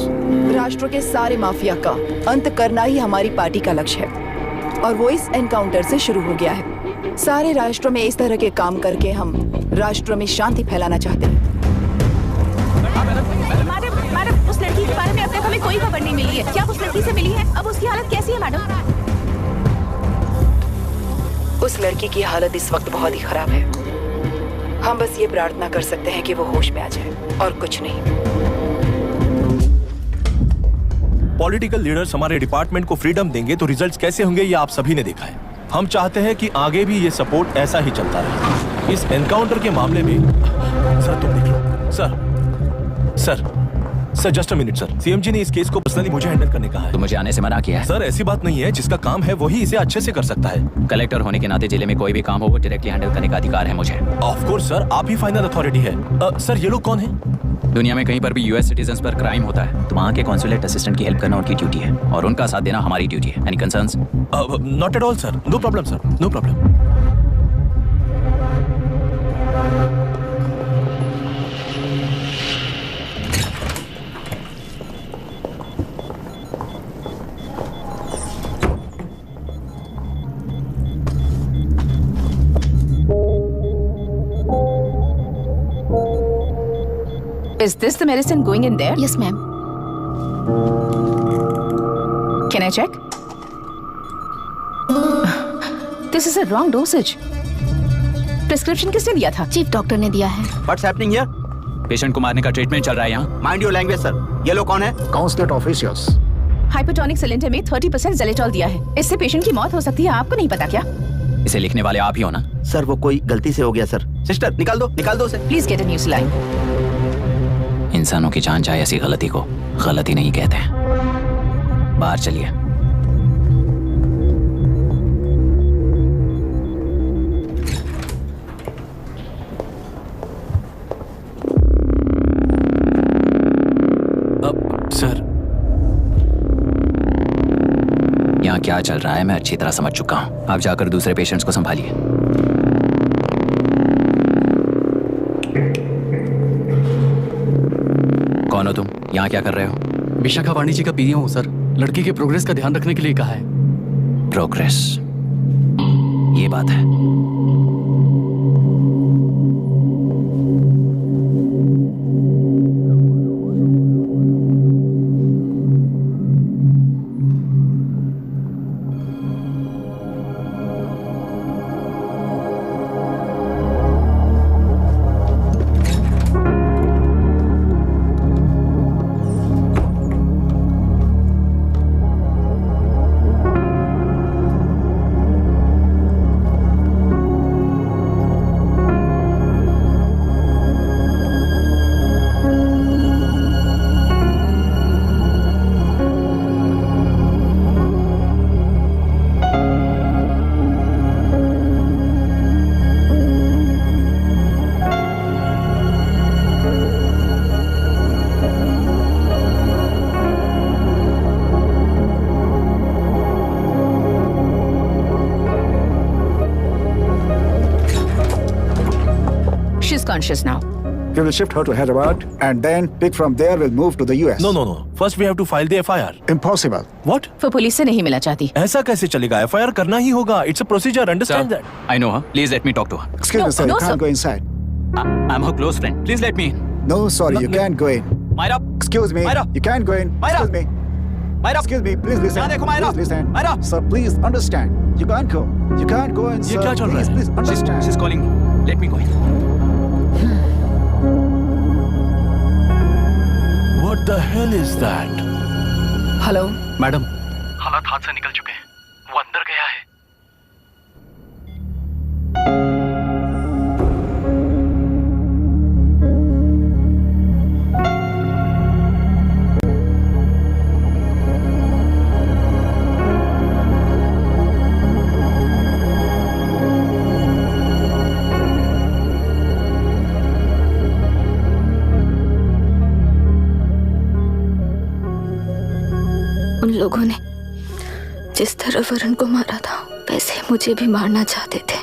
राष्ट्र के सारे माफिया का अंत करना ही हमारी पार्टी का लक्ष्य है और वो इस एनकाउंटर से शुरू हो गया है। सारे राष्ट्रों में इस तरह के काम करके हम राष्ट्र में शांति फैलाना चाहते हैं।
मैडम, उस लड़की के बारे में अब तक हमें कोई खबर नहीं मिली है। क्या उस लड़की से मिली है? अब उसकी हालत कैसी है मैडम?
उस लड़की की हालत इस वक्त बहुत ही खराब है। हम बस ये प्रार्थना कर सकते हैं कि वो होश में आ जाए और कुछ नहीं।
पॉलिटिकल लीडर्स हमारे डिपार्टमेंट को फ्रीडम देंगे तो रिजल्ट्स कैसे होंगे ये आप सभी ने देखा है। हम चाहते हैं कि आगे भी ये सपोर्ट ऐसा ही चलता रहे। इस एनकाउंटर के मामले में सर तुम देख लो। Sir just a minute sir. CM ji ने इस केस को पर्सनली मुझे हैंडल करने कहा है।
तो मुझे आने से मना किया है।
सर ऐसी बात नहीं है, जिसका काम है वही इसे अच्छे से कर सकता है।
कलेक्टर होने के नाते जिले में कोई भी काम हो वो डायरेक्टली हैंडल करने का अधिकार है मुझे।
ऑफ कोर्स सर, आप ही फाइनल अथॉरिटी है। सर ये लोग कौन हैं?
दुनिया में कहीं पर भी यूएस सिटीजन्स पर क्राइम होता है तो वहाँ के कॉन्सुलेट असिस्टेंट की हेल्प करना उनकी ड्यूटी है और उनका साथ देना हमारी ड्यूटी है। Any concerns?
Not at all sir, no problem sir, no problem.
Is this the medicine going in there?
Yes, ma'am.
Can I check? This is a wrong dosage. Prescription किसने दिया था?
चीफ डॉक्टर ने दिया है।
What's happening here?
Patient को मारने का treatment चल रहा है यहाँ।
Mind your language, sir. ये लोग कौन है?
Consulate officials.
हाइपोटोनिक सिलेंडर में 30% ज़ेलेटॉल दिया है। इससे पेशेंट की मौत हो सकती है, आपको नहीं पता क्या?
इसे लिखने वाले आप ही हो ना?
सर वो कोई गलती से हो गया सर। सिस्टर निकाल दो उसे।
Please get a new saline.
इंसानों की जान चाहे ऐसी गलती को गलती नहीं कहते हैं। बाहर चलिए।
सर
यहाँ क्या चल रहा है मैं अच्छी तरह समझ चुका हूँ। आप जाकर दूसरे पेशेंट्स को संभालिए। कौन हो तुम? यहाँ क्या कर रहे हो?
विशाखा वाणी जी का पीएम हूँ सर। लड़की के प्रोग्रेस का ध्यान रखने के लिए कहा है।
प्रोग्रेस, ये बात है।
She's conscious now.
We will shift her to Hyderabad and then pick from there. We'll move to the US.
No. First we have to file the FIR.
Impossible.
What?
वो पुलिस से नहीं मिला चाहती।
ऐसा कैसे चलेगा? FIR करना ही होगा. It's a procedure. Understand that?
I know her. Please let me talk to her.
Excuse me, sir. You can't go inside.
I'm her close friend. Please let me in.
No, sorry, you can't go in.
Myra.
Excuse me.
Myra.
You can't go in.
Myra.
Excuse me.
Myra.
Excuse me. Please listen.
यहाँ देखो Myra.
Please listen.
Myra.
Sir, please understand. You can't go. You can't go in, sir.
ये क्या चल रहा है?
Please understand.
She's calling me. Let me go in.
What the hell is that?
Hello
madam, हालात हाथ से निकल चुके हैं। वो अंदर गया है।
उन लोगों ने जिस तरह वरुण को मारा था वैसे मुझे भी मारना चाहते थे।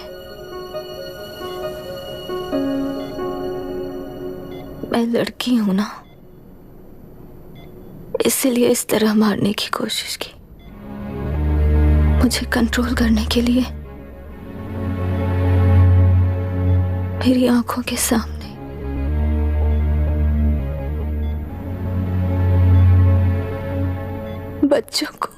मैं लड़की हूं ना, इसलिए इस तरह मारने की कोशिश की। मुझे कंट्रोल करने के लिए मेरी आंखों के सामने बच्चों को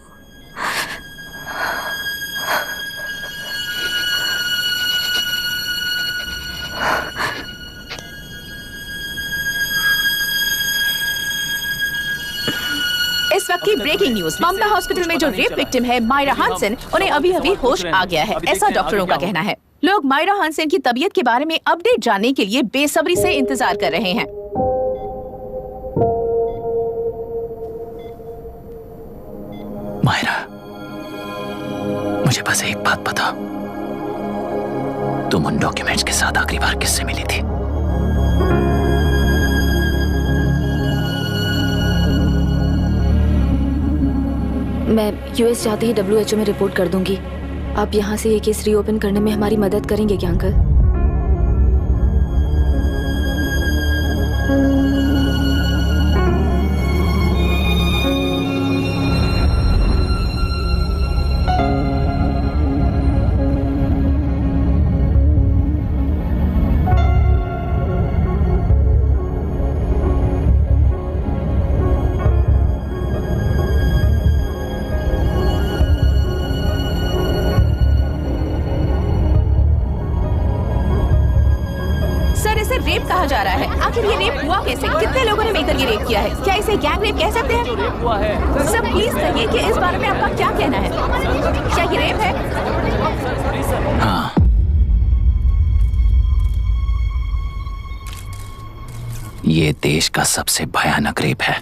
इस वक्त की ब्रेकिंग न्यूज। ममता हॉस्पिटल में जो रेप विक्टिम है मायरा हानसन, उन्हें अभी अभी होश आ गया है, ऐसा डॉक्टरों का कहना है। लोग मायरा हानसन की तबीयत के बारे में अपडेट जानने के लिए बेसब्री से इंतजार कर रहे हैं।
मायरा, मुझे बस एक बात बता, तुम उन डॉक्यूमेंट्स के साथ आखिरी बार किससे मिली थी?
मैं यूएस जाते ही WHO में रिपोर्ट कर दूंगी। आप यहाँ से ये केस रीओपन करने में हमारी मदद करेंगे क्या अंकल?
रेप कहा जा रहा है। आखिर ये रेप हुआ कैसे? कितने लोगों ने मिलकर ये रेप किया है? क्या इसे गैंग रेप कह सकते हैं? सर प्लीज कहिए कि इस बारे में आपका क्या कहना है? क्या ये रेप है?
हाँ, ये देश का सबसे भयानक रेप है।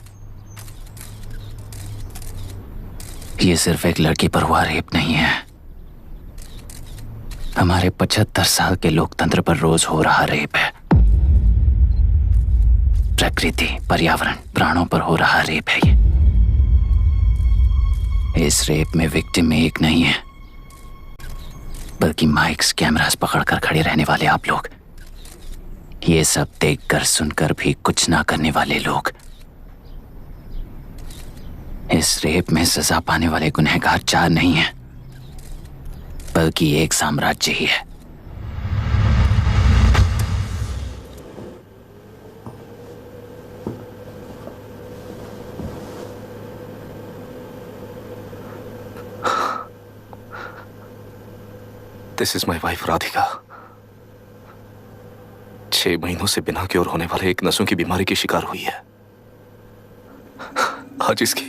ये सिर्फ एक लड़की पर हुआ रेप नहीं है, हमारे 75 साल के लोकतंत्र पर रोज हो रहा रेप है। प्रकृति, पर्यावरण, प्राणों पर हो रहा रेप है ये। इस रेप में विक्टिम एक नहीं है, बल्कि माइक्स, कैमरास पकड़कर खड़े रहने वाले आप लोग, ये सब देखकर सुनकर भी कुछ ना करने वाले लोग। इस रेप में सजा पाने वाले गुनहगार 4 नहीं हैं, बल्कि एक साम्राज्य ही है।
This is my wife Radhika. 6 महीनों से बिना क्योर होने वाले एक नसों की बीमारी की शिकार हुई है। आज इसकी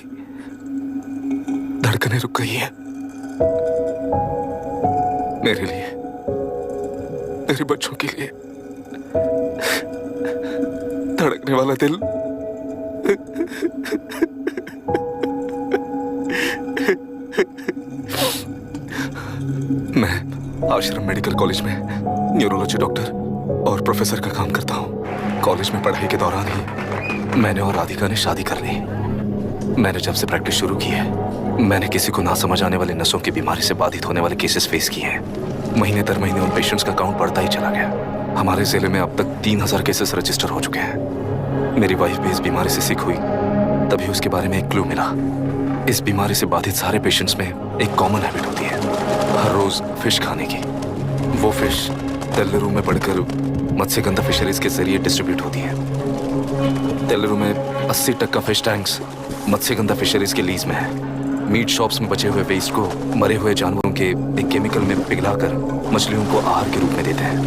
धड़कनें रुक गई है। मेरे लिए, मेरे बच्चों के लिए धड़कने वाला दिल मैं आश्रम मेडिकल कॉलेज में न्यूरोलॉजी डॉक्टर और प्रोफेसर का काम करता हूँ। कॉलेज में पढ़ाई के दौरान ही मैंने और राधिका ने शादी कर ली। मैंने जब से प्रैक्टिस शुरू की है, मैंने किसी को ना समझ आने वाली नसों की बीमारी से बाधित होने वाले केसेस फेस किए हैं। महीने दर महीने उन पेशेंट्स का काउंट बढ़ता ही चला गया। हमारे जिले में अब तक 3000 केसेस रजिस्टर हो चुके हैं। मेरी वाइफ भी इस बीमारी से सिक हुई, तभी उसके बारे में एक क्लू मिला। इस बीमारी से बाधित सारे पेशेंट्स में एक कॉमन हैबिट होती है, हर रोज फिश खाने की। वो फिश तेलुरु में बढ़कर मत्स्यगंधा फिशरीज के जरिए डिस्ट्रीब्यूट होती है। तेलुरु में 80% फिश टैंक्स मत्स्यगंधा फिशरीज के लीज में है। मीट शॉप्स में बचे हुए वेस्ट को मरे हुए जानवरों के एक केमिकल में पिघलाकर मछलियों को आहार के रूप में देते हैं।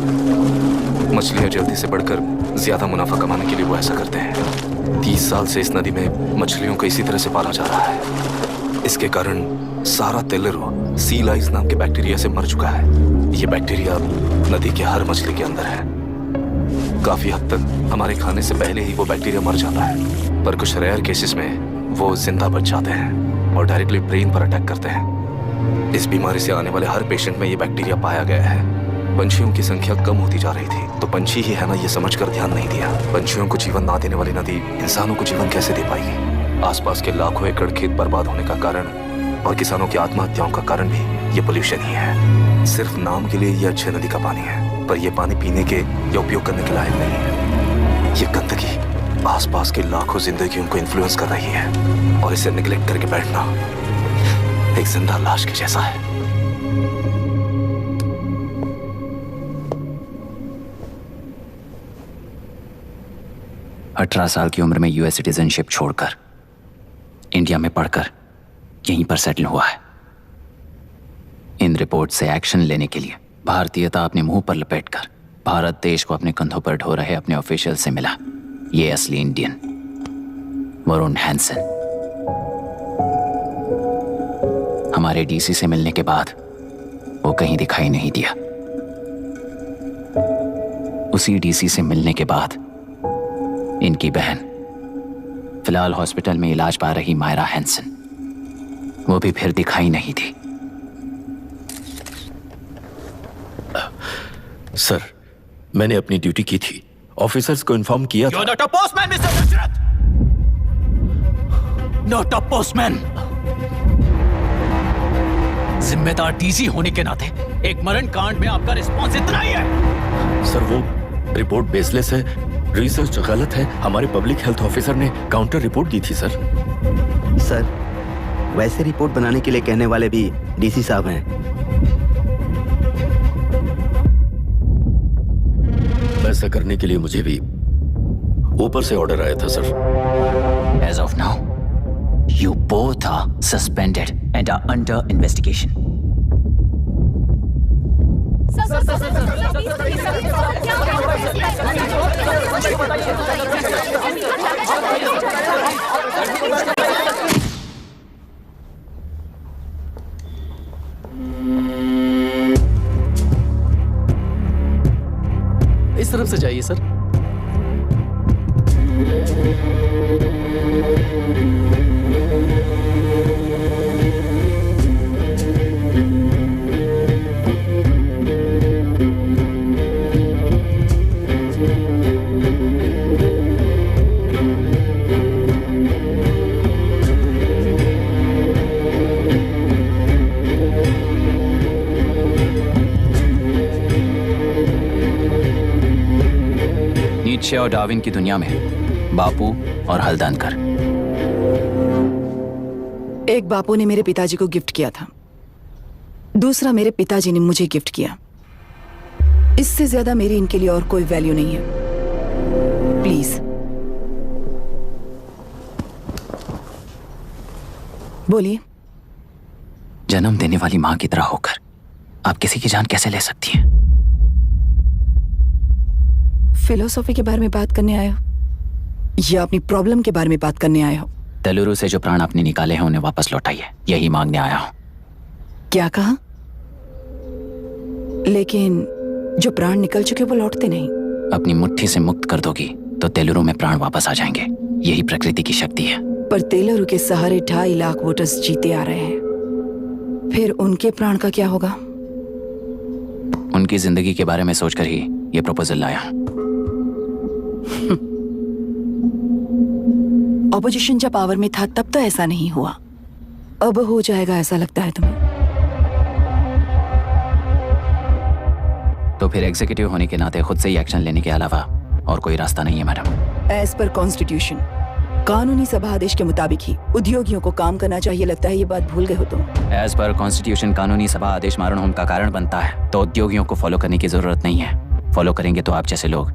मछलियां जल्दी से बढ़कर ज्यादा मुनाफा कमाने के लिए वो ऐसा करते हैं। 30 साल से इस नदी में मछलियों को इसी तरह से पाला जा रहा है। इसके कारण सारा तेलुरु सी लाइस नाम के बैक्टीरिया से मर चुका है। ये बैक्टीरिया नदी के हर मछली के अंदर है। काफी हद तक हमारे खाने से पहले ही वो बैक्टीरिया मर जाता है, पर कुछ रेयर केसेस में वो जिंदा बच जाते हैं और डायरेक्टली ब्रेन पर अटैक करते हैं। इस बीमारी से आने वाले हर पेशेंट में ये बैक्टीरिया पाया गया है। पंछियों की संख्या कम होती जा रही थी, तो पंछी ही है ना, ये समझकर ध्यान नहीं दिया। पंछियों को जीवन ना देने वाली नदी इंसानों को जीवन कैसे दे पाएगी? आसपास के लाखों एकड़ खेत बर्बाद होने का कारण और किसानों की आत्महत्याओं का कारण भी ये पोल्यूशन ही है। सिर्फ नाम के लिए ये अच्छे नदी का पानी है, पर ये पानी पीने के या उपयोग करने के लायक नहीं है। ये गंदगी आसपास के लाखों जिंदगियों को इन्फ्लुएंस कर रही है और इसे निगलेक्ट करके बैठना एक जिंदा लाश के जैसा है।
अठारह साल की उम्र में यूएस सिटीजनशिप छोड़कर इंडिया में पढ़कर यहीं पर सेटल हुआ है। इन रिपोर्ट से एक्शन लेने के लिए भारतीयता अपने मुंह पर लपेटकर भारत देश को अपने कंधों पर ढो रहे अपने ऑफिशियल से मिला ये असली इंडियन वरुण हैंसन। हमारे डीसी से मिलने के बाद वो कहीं दिखाई नहीं दिया। उसी डीसी से मिलने के बाद इनकी बहन फिलहाल हॉस्पिटल में इलाज पा रही मायरा हैंसन, वो भी फिर दिखाई नहीं दी।
सर, मैंने अपनी ड्यूटी की थी, ऑफिसर्स को इन्फॉर्म किया था।
You're not a postman, Mr. Dashrath! Not a postman! जिम्मेदार डीसी होने के नाते एक मरण कांड में आपका रिस्पॉन्स इतना ही है।
सर, वो रिपोर्ट बेसलेस है, रिसर्च गलत है। हमारे पब्लिक हेल्थ ऑफिसर ने काउंटर रिपोर्ट दी थी सर।
सर, वैसे रिपोर्ट बनाने के लिए कहने वाले भी डीसी साहब हैं।
ऐसा करने के लिए मुझे भी ऊपर से ऑर्डर आया था sir.
As of now, you both are suspended and are under investigation.
इस तरफ से जाइए सर।
नीत्शे और डार्विन की दुनिया में बापू और हल्दनकर।
एक बापू ने मेरे पिताजी को गिफ्ट किया था, दूसरा मेरे पिताजी ने मुझे गिफ्ट किया। इससे ज्यादा मेरी इनके लिए और कोई वैल्यू नहीं है। प्लीज बोलिए।
जन्म देने वाली मां की तरह होकर आप किसी की जान कैसे ले सकती हैं?
फिलोसॉफी के बारे में बात करने आए हो या अपनी प्रॉब्लम के बारे में बात करने आए हो?
तेलुरु से जो प्राण आपने निकाले हैं उन्हें वापस लौटाइए, यही मांगने आया हूं।
क्या कहा? लेकिन जो प्राण निकल चुके वो लौटते नहीं।
अपनी मुट्ठी से मुक्त कर दोगी तो तेलुरु में प्राण वापस आ जाएंगे, यही प्रकृति की शक्ति है।
पर तेलुरु के सहारे 2.5 लाख वोटर्स जीते आ रहे हैं, फिर उनके प्राण का क्या होगा?
उनकी जिंदगी के बारे में सोचकर ही ये प्रपोजल लाया।
ऑपोजिशन जब पावर में था तब तो ऐसा नहीं हुआ, अब हो जाएगा ऐसा लगता है तुम्हें?
तो फिर एग्जीक्यूटिव होने के नाते खुद से ही एक्शन लेने के अलावा और कोई रास्ता नहीं है मैडम।
एज पर कॉन्स्टिट्यूशन कानूनी सभा आदेश के मुताबिक ही उद्योगियों को काम करना चाहिए। लगता है ये बात भूल गए हो तुम।
एज पर कॉन्स्टिट्यूशन कानूनी सभा आदेश मारण होम का कारण बनता है, तो उद्योगियों को फॉलो करने की जरूरत नहीं है। फॉलो करेंगे तो आप जैसे लोग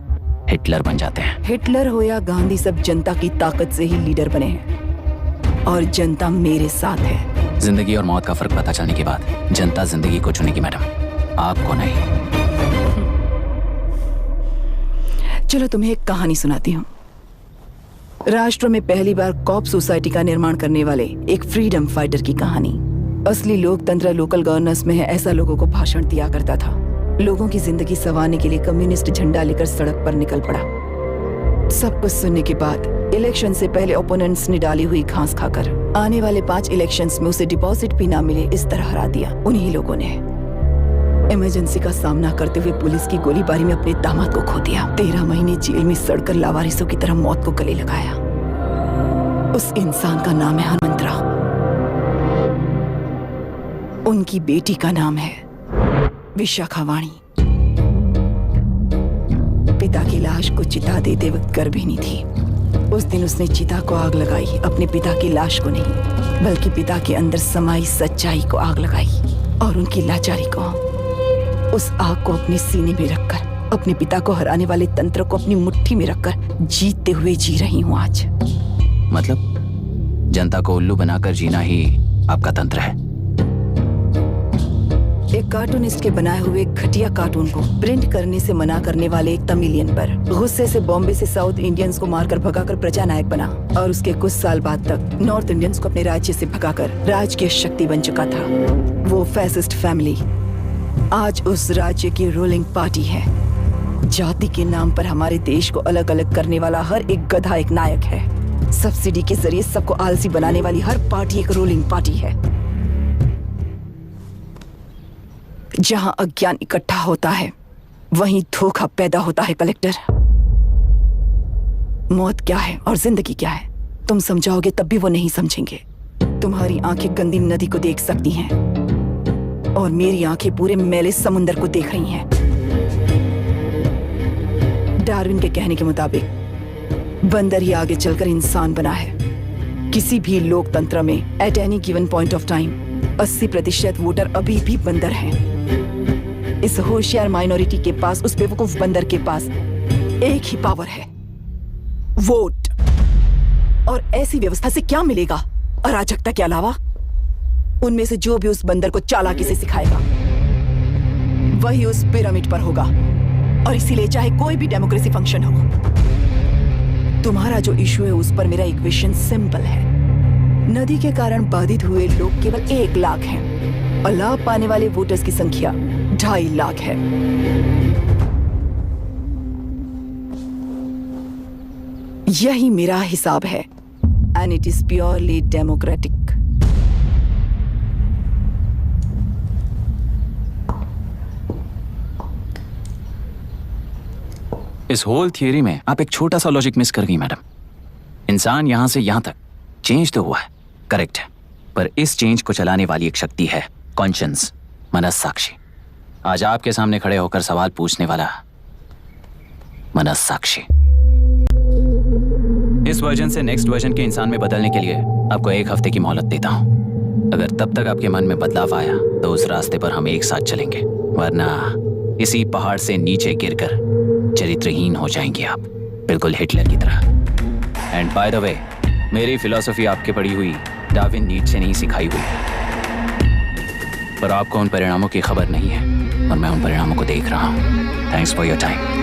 हिटलर बन जाते हैं।
हिटलर हो या गांधी, सब जनता की ताकत से ही लीडर बने हैं और जनता मेरे साथ है।
जिंदगी और मौत का फर्क पता चलने के बाद जनता जिंदगी को चुनेगी मैडम, आपको नहीं।
चलो तुम्हें एक कहानी सुनाती हूँ। राष्ट्र में पहली बार कॉप सोसाइटी का निर्माण करने वाले एक फ्रीडम फाइटर की कहानी। असली लोकतंत्र लोकल गवर्नेंस में है, ऐसा लोगों को भाषण दिया करता था। लोगों की जिंदगी संवारने के लिए कम्युनिस्ट झंडा लेकर सड़क पर निकल पड़ा। सब कुछ सुनने के बाद इलेक्शन से पहले ओपोनेंट्स ने डाली हुई घास खाकर आने वाले 5 इलेक्शंस में उसे डिपॉजिट भी ना मिले इस तरह हरा दिया। उन्हीं लोगों ने इमरजेंसी का सामना करते हुए पुलिस की गोलीबारी में अपने दामाद को खो दिया। 13 महीने जेल में सड़कर लावारिसों की तरह मौत को गले लगाया। उस इंसान का नाम है हनुमंतराव। उनकी बेटी का नाम है विशाखावाणी। पिता की लाश को चिता देते वक्त गर्भिणी थी। उस दिन उसने चिता को आग लगाई, अपने पिता की लाश को नहीं, बल्कि पिता के अंदर समाई सच्चाई को आग लगाई और उनकी लाचारी को। उस आग को अपने सीने में रखकर, अपने पिता को हराने वाले तंत्र को अपनी मुट्ठी में रखकर जीतते हुए जी रही हूँ आज।
मतलब जनता को उल्लू बनाकर जीना ही आपका तंत्र है?
एक कार्टूनिस्ट के बनाए हुए घटिया कार्टून को प्रिंट करने से मना करने वाले एक तमिलियन पर गुस्से से बॉम्बे से साउथ इंडियंस को मारकर भगाकर प्रजा नायक बना और उसके कुछ साल बाद तक नॉर्थ इंडियंस को अपने राज्य से भगाकर राजकीय शक्ति बन चुका था। वो फैसिस्ट फैमिली आज उस राज्य की रूलिंग पार्टी है। जाति के नाम पर हमारे देश को अलग अलग करने वाला हर एक गधा एक नायक है। सब्सिडी के जरिए सबको आलसी बनाने वाली हर पार्टी एक रूलिंग पार्टी है। जहां अज्ञान इकट्ठा होता है वहीं धोखा पैदा होता है। कलेक्टर, मौत क्या है और जिंदगी क्या है तुम समझाओगे तब भी वो नहीं समझेंगे। तुम्हारी आंखें गंदी नदी को देख सकती हैं और मेरी आंखें पूरे मैले समुंदर को देख रही हैं। डार्विन के कहने के मुताबिक बंदर ही आगे चलकर इंसान बना है। किसी भी लोकतंत्र में at any given point of time 80% voter अभी भी बंदर हैं। इस होशियार माइनॉरिटी के पास, उस बेवकूफ बंदर के पास एक ही पावर है, वोट। और ऐसी व्यवस्था से क्या मिलेगा अराजकता के अलावा? उनमें से जो भी उस बंदर को चालाकी से सिखाएगा वही उस पिरामिड पर होगा। और इसीलिए चाहे कोई भी डेमोक्रेसी फंक्शन हो, तुम्हारा जो इशू है उस पर मेरा इक्वेशन सिंपल है। नदी के कारण बाधित हुए लोग केवल 1 लाख हैं और लाभ पाने वाले वोटर्स की संख्या 2.5 लाख है। यही मेरा हिसाब है and it is purely democratic.
इस होल थियरी में आप एक छोटा सा लॉजिक मिस कर गई मैडम। इंसान यहां से यहां तक चेंज तो हुआ है, करेक्ट है, पर इस चेंज को चलाने वाली एक शक्ति है कॉन्शियंस, मनस्साक्षी। आज आपके सामने खड़े होकर सवाल पूछने वाला मनस्साक्षी। इस वर्जन से नेक्स्ट वर्जन के इंसान में बदलने के लिए आपको 1 हफ्ते की मोहलत देता हूं। अगर तब तक आपके मन में बदलाव आया तो उस रास्ते पर हम एक साथ चलेंगे, वरना इसी पहाड़ से नीचे गिरकर चरित्रहीन हो जाएंगे आप, बिल्कुल हिटलर की तरह। एंड बाय द वे, मेरी फिलॉसफी आपके पढ़ी हुई डार्विन नीचे नहीं सिखाई हुई, पर आपको उन परिणामों की खबर नहीं है और मैं उन परिणामों को देख रहा हूं। Thanks for your time.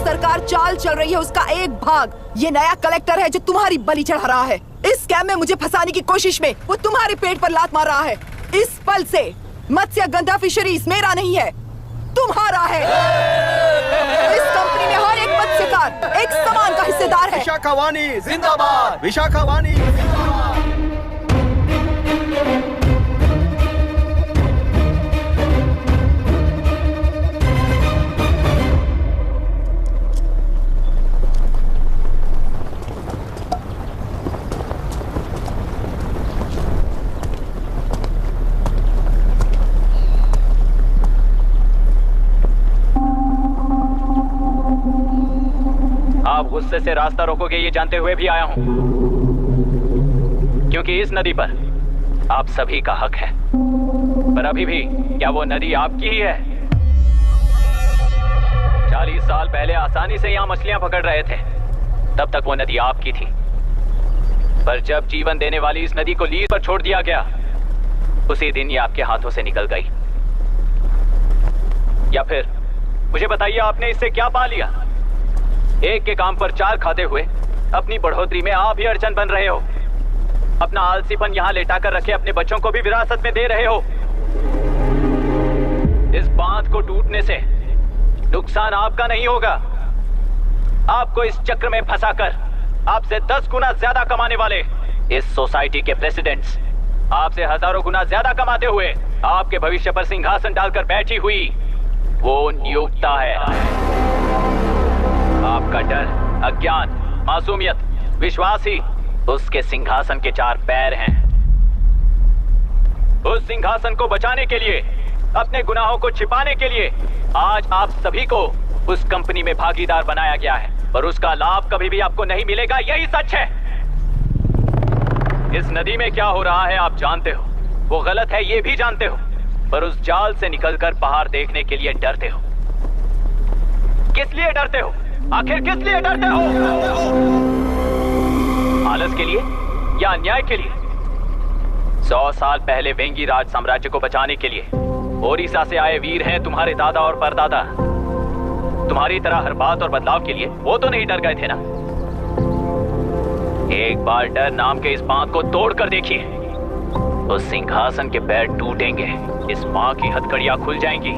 सरकार चाल चल रही है उसका एक भाग ये नया कलेक्टर है जो तुम्हारी बलि चढ़ा रहा है। इस स्कैम में मुझे फंसाने की कोशिश में वो तुम्हारे पेट पर लात मार रहा है। इस पल से मत्स्य गंधा फिशरीज मेरा नहीं है, तुम्हारा है। इस कंपनी में हर एक मत्स्यकार एक समान का हिस्सेदार है।
विशाखावाणी जिंदाबाद, विशाखावाणी जिंदाबाद।
आप गुस्से से रास्ता रोकोगे ये जानते हुए भी आया हूं, क्योंकि इस नदी पर आप सभी का हक है। पर अभी भी क्या वो नदी आपकी ही है? 40 साल पहले आसानी से यहां मछलियां पकड़ रहे थे, तब तक वो नदी आपकी थी। पर जब जीवन देने वाली इस नदी को लीज पर छोड़ दिया गया, उसी दिन ये आपके हाथों से निकल गई। या फिर मुझे बताइए, आपने इससे क्या पा लिया? एक के काम पर चार खाते हुए अपनी बढ़ोतरी में आप ही अड़चन बन रहे हो। अपना आलसीपन यहाँ लेटा कर रखे अपने बच्चों को भी विरासत में दे रहे हो। इस बांध को टूटने से नुकसान आपका नहीं होगा। आपको इस चक्र में फंसाकर आपसे 10 गुना ज्यादा कमाने वाले इस सोसाइटी के प्रेसिडेंट्स आपसे हजारों गुना ज्यादा कमाते हुए आपके भविष्य पर सिंहासन डालकर बैठी हुई वो नियोक्ता है। आपका डर, अज्ञान, मासूमियत, विश्वास ही उसके सिंहासन के 4 पैर हैं। उस सिंहासन को बचाने के लिए, अपने गुनाहों को छिपाने के लिए आज आप सभी को उस कंपनी में भागीदार बनाया गया है, पर उसका लाभ कभी भी आपको नहीं मिलेगा। यही सच है। इस नदी में क्या हो रहा है आप जानते हो, वो गलत है ये भी जानते हो, पर उस जाल से निकलकर बाहर देखने के लिए डरते हो। किस लिए डरते हो? आखिर किस लिए डरते हो? आलस के लिए या अन्याय के लिए? 100 साल पहले वेंगी राज साम्राज्य को बचाने के लिए ओडिशा से आए वीर हैं तुम्हारे दादा और परदादा। तुम्हारी तरह हर बात और बदलाव के लिए वो तो नहीं डर गए थे ना। एक बार डर नाम के इस बांध को तोड़ कर देखिए, उस सिंहासन के पैर टूटेंगे, इस मां की हथकड़ियां खुल जाएंगी।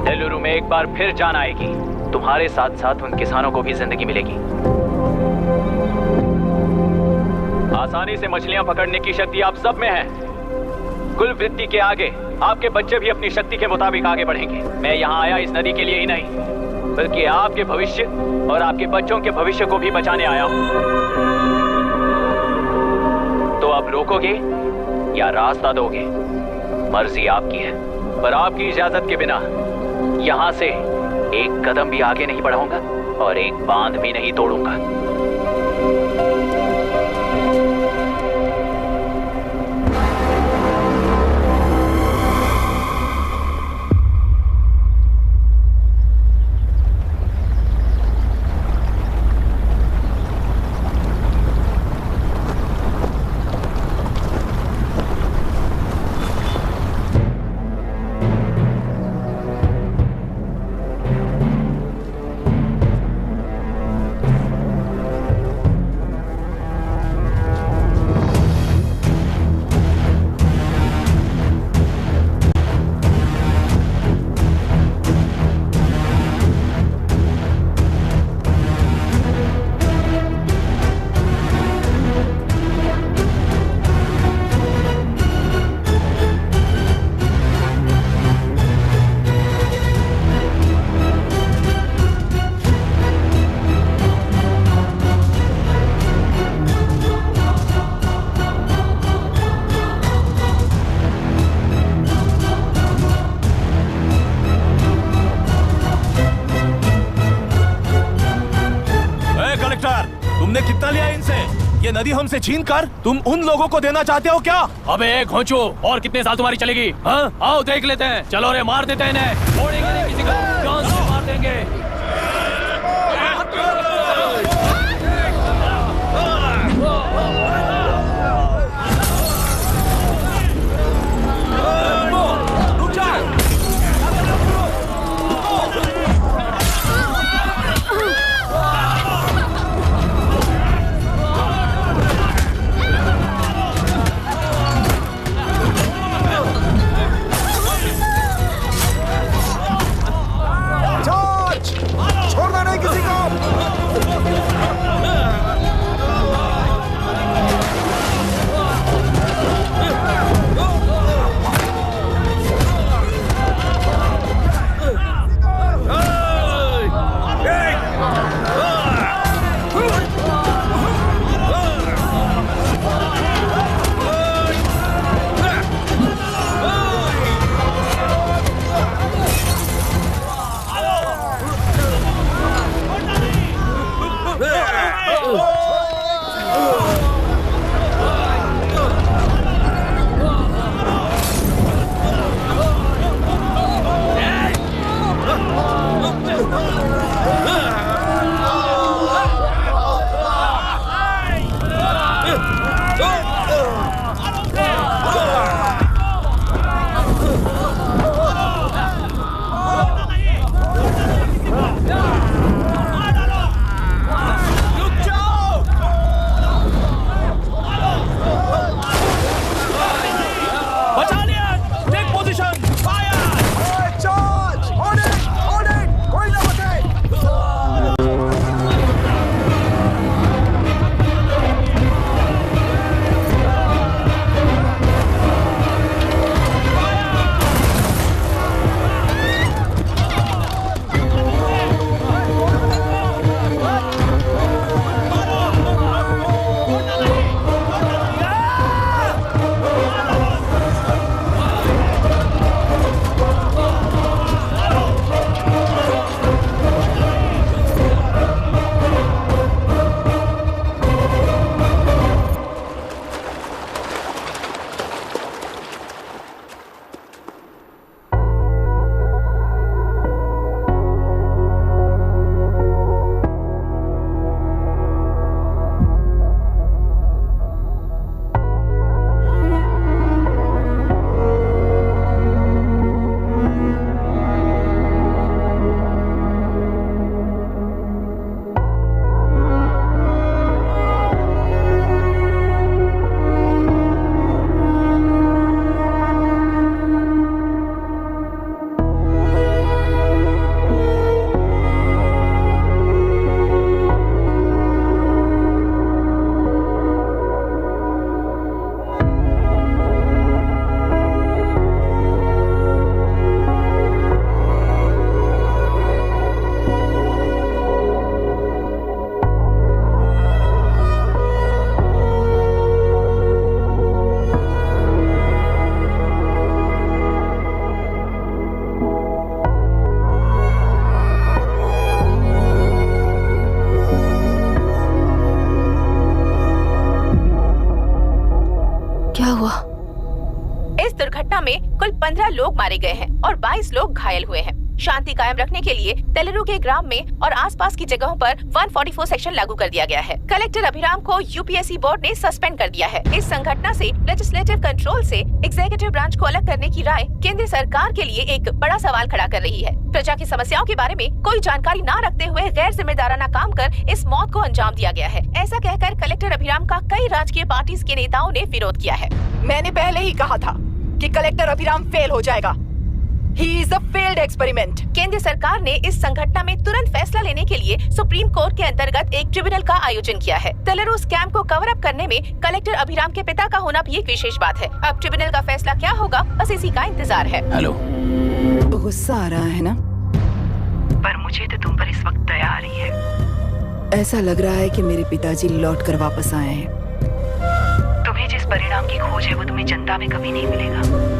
बेलुरु में एक बार फिर जान आएगी, तुम्हारे साथ साथ उन किसानों को भी जिंदगी मिलेगी। आसानी से मछलियां पकड़ने की शक्ति आप सब में है। कुल वृत्ति के आगे आपके बच्चे भी अपनी शक्ति के मुताबिक आगे बढ़ेंगे। मैं यहाँ आया इस नदी के लिए ही नहीं, बल्कि आपके भविष्य और आपके बच्चों के भविष्य को भी बचाने आया हूँ। तो अब रोकोगे या रास्ता दोगे, मर्जी आपकी है, पर आपकी इजाजत के बिना यहाँ से एक कदम भी आगे नहीं बढ़ाऊंगा और एक बांध भी नहीं तोड़ूंगा।
तुमने कितना लिया इनसे? ये नदी हमसे छीन कर तुम उन लोगों को देना चाहते हो क्या?
अबे घोंचो, और कितने साल तुम्हारी चलेगी? हाँ, आओ देख लेते हैं। चलो रे, मार देते हैं इन्हें। छोड़ेंगे नहीं किसी को, जान से मार देंगे।
रुक जा।
दुर्घटना में कुल 15 लोग मारे गए हैं और 22 लोग घायल हुए हैं। शांति कायम रखने के लिए तेलुरु के ग्राम में और आसपास की जगहों पर 144 सेक्शन लागू कर दिया गया है। कलेक्टर अभिराम को यूपीएससी बोर्ड ने सस्पेंड कर दिया है। इस संघटना से लेजिस्लेटिव कंट्रोल से एग्जीक्यूटिव ब्रांच को अलग करने की राय केंद्र सरकार के लिए एक बड़ा सवाल खड़ा कर रही है। प्रजा की समस्याओं के बारे में कोई जानकारी न रखते हुए गैर जिम्मेदाराना काम कर इस मौत को अंजाम दिया गया है। ऐसा कहकर कलेक्टर अभिराम का कई राजकीय पार्टी के नेताओं ने विरोध किया है। मैंने पहले ही कहा था कि कलेक्टर अभिराम फेल हो जाएगा। He is a failed experiment। केंद्र सरकार ने इस संघटना में तुरंत फैसला लेने के लिए सुप्रीम कोर्ट के अंतर्गत एक ट्रिब्यूनल का आयोजन किया है। तेलुरु स्कैम को कवर अप करने में कलेक्टर अभिराम के पिता का होना भी एक विशेष बात है। अब ट्रिब्यूनल का फैसला क्या होगा, बस इसी का इंतजार है।
हेलो,
गुस्सा आ रहा है ना?
पर मुझे तो तुम पर इस वक्त दया आ रही है।
ऐसा लग रहा है कि मेरे पिताजी लौट कर वापस आए हैं।
तुम्हें जिस परिणाम की खोज है वो तुम्हें जनता में कभी नहीं मिलेगा।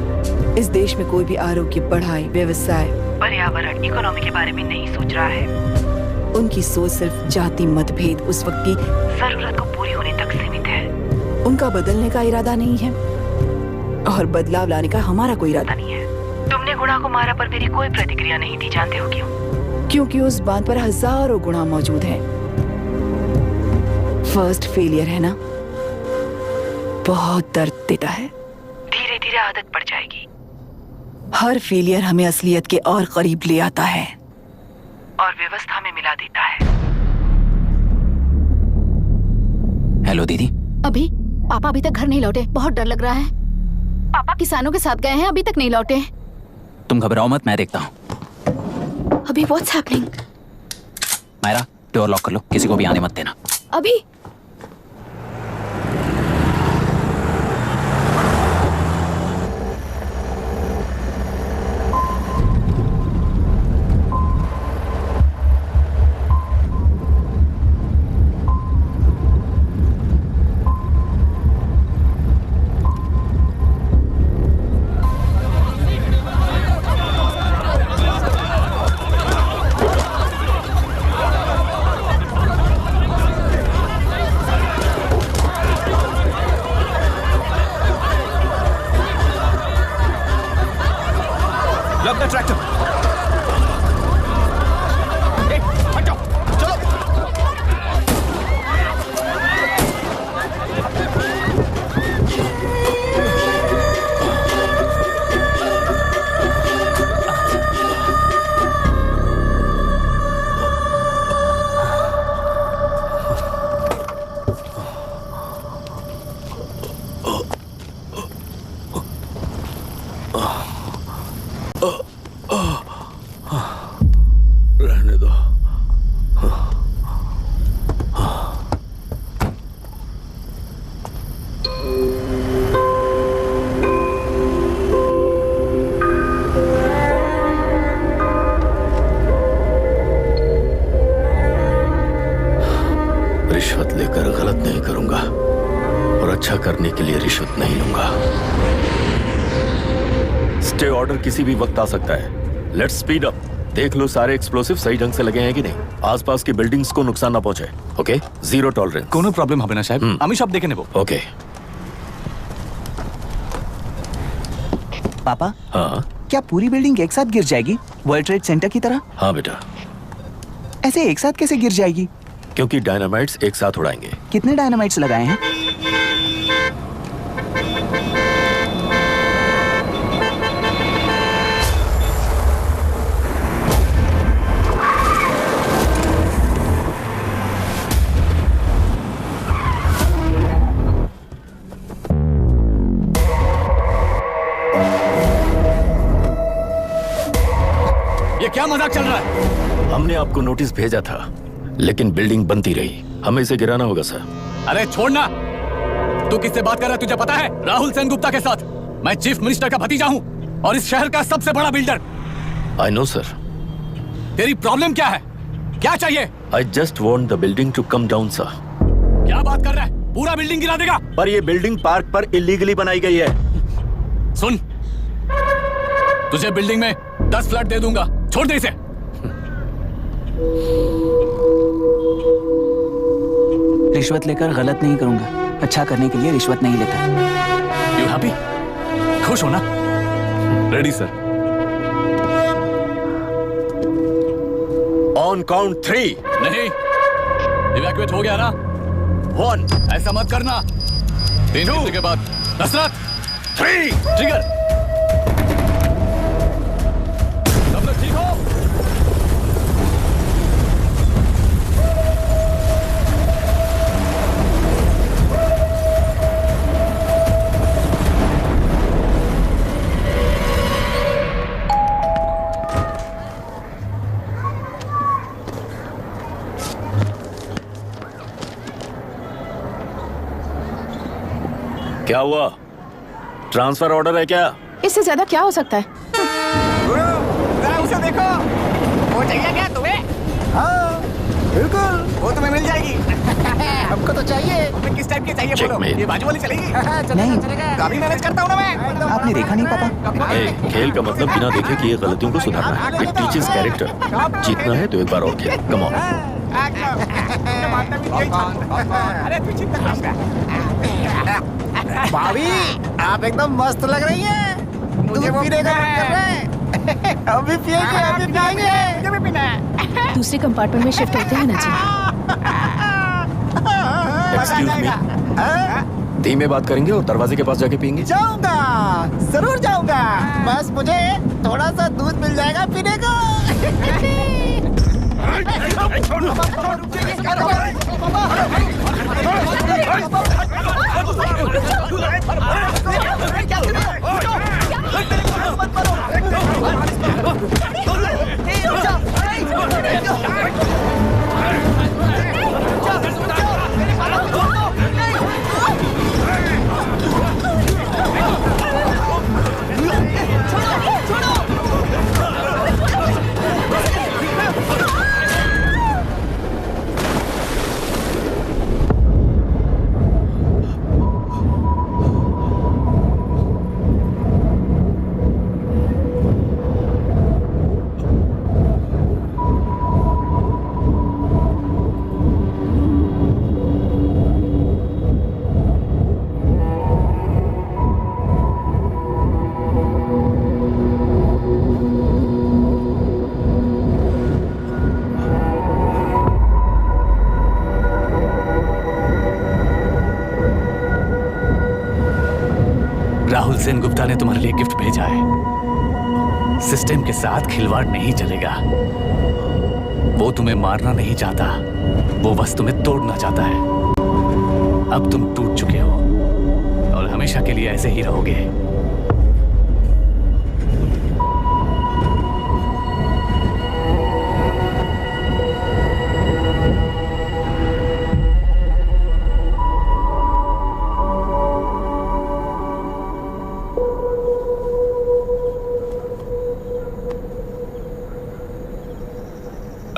इस देश में कोई भी आरोग्य, पढ़ाई, व्यवसाय,
पर्यावरण, इकोनॉमी के बारे में नहीं सोच रहा है।
उनकी सोच सिर्फ जाति मतभेद उस वक्त की
जरूरत को पूरी होने तक सीमित है।
उनका बदलने का इरादा नहीं है और बदलाव लाने का हमारा कोई इरादा नहीं है।
तुमने गुणा को मारा पर मेरी कोई प्रतिक्रिया नहीं दी, जानते हो क्यों?
क्योंकि उस बात पर हजारों गुणा मौजूद है। फर्स्ट फेलियर है ना, बहुत दर्द देता है।
धीरे धीरे आदत पड़ जाएगी।
हर फेलियर हमें असलियत के और करीब ले आता है
और व्यवस्था में मिला देता है।
हेलो दीदी।
अभी पापा अभी तक घर नहीं लौटे, बहुत डर लग रहा है। पापा किसानों के साथ गए हैं, अभी तक नहीं लौटे।
तुम घबराओ मत, मैं देखता हूँ।
अभी what's happening?
Myra, door lock कर लो, किसी को भी आने मत देना।
अभी
रिश्वत लेकर गलत नहीं करूंगा और अच्छा करने के लिए रिश्वत नहीं लूंगा। स्टे ऑर्डर किसी भी वक्त आ सकता है। Let's speed up. देख लो सारे एक्सप्लोसिव सही ढंग से लगे हैं कि नहीं, आसपास की बिल्डिंग्स को नुकसान ना पहुंचे। Okay, zero tolerance.
কোনো প্রবলেম হবে না সাহেব, আমি সব দেখে নেব।
ओके।
पापा,
हाँ
क्या पूरी बिल्डिंग एक साथ गिर जाएगी वर्ल्ड ट्रेड सेंटर की तरह?
हाँ बेटा,
ऐसे एक साथ कैसे गिर जाएगी?
क्योंकि डायनामाइट्स एक साथ उड़ाएंगे।
कितने डायनामाइट्स लगाए हैं?
ये क्या मजाक चल रहा है?
हमने आपको नोटिस भेजा था, लेकिन बिल्डिंग बनती रही। हमें इसे गिराना होगा सर।
अरे छोड़ना। तू किससे बात कर रहा है तुझे पता है? राहुल सेनगुप्ता के साथ। मैं चीफ मिनिस्टर का भतीजा हूँ और इस शहर का सबसे बड़ा बिल्डर।
I know sir.
तेरी प्रॉब्लम क्या है? क्या चाहिए?
I just want the building to come down sir.
क्या बात कर रहा है? पूरा बिल्डिंग गिरा देगा?
पर ये बिल्डिंग पार्क पर इलीगली बनाई गई है।
सुन, तुझे बिल्डिंग में 10 फ्लैट दे दूंगा, छोड़ दे इसे।
रिश्वत लेकर गलत नहीं करूंगा, अच्छा करने के लिए रिश्वत नहीं लेता।
You happy? खुश हो ना? Ready sir.
On count 3।
नहीं, इवैक्यूएट हो गया ना?
1।
ऐसा मत करना। 3 मिनट के बाद दशरथ
3
ट्रिगर। सब लोग ठीक हो?
क्या हुआ? ट्रांसफर ऑर्डर है क्या?
इससे ज्यादा क्या हो सकता है?
जरा उसे देखो। वो चाहिए क्या तुम्हें?
हाँ बिल्कुल,
वो तुम्हें मिल जाएगी।
हमको तो चाहिए।
तुम्हें किस टाइप की चाहिए बोलो?
Checkmate।
ये बाजू वाली चलेगी?
नहीं,
काफी मैनेज करता हूँ ना मैं।
आपने देखा नहीं पापा?
खेल का मतलब बिना देखे कि ये गलतियों को सुधारना है। It teaches character. जीतना है तो एक बार और खेल। Come on.
अरे तू चिंता मत कर।
भाभी आप एकदम मस्त लग रही हैं। मुझे पीने का मन कर रहा है। अभी पिएंगे, अभी पिएंगे।
मुझे भी पीना है।
दूसरे कंपार्टमेंट में शिफ्ट होते हैं ना जी।
एक्सक्यूज मी, धीमे बात करेंगे और दरवाजे के पास जाके पियेंगे।
जाऊंगा, जरूर जाऊंगा। बस मुझे थोड़ा सा दूध मिल जाएगा पीने को।
राहुल सेनगुप्ता ने तुम्हारे लिए गिफ्ट भेजा है। सिस्टम के साथ खिलवाड़ नहीं चलेगा। वो तुम्हें मारना नहीं चाहता, वो बस तुम्हें तोड़ना चाहता है। अब तुम टूट चुके हो और हमेशा के लिए ऐसे ही रहोगे।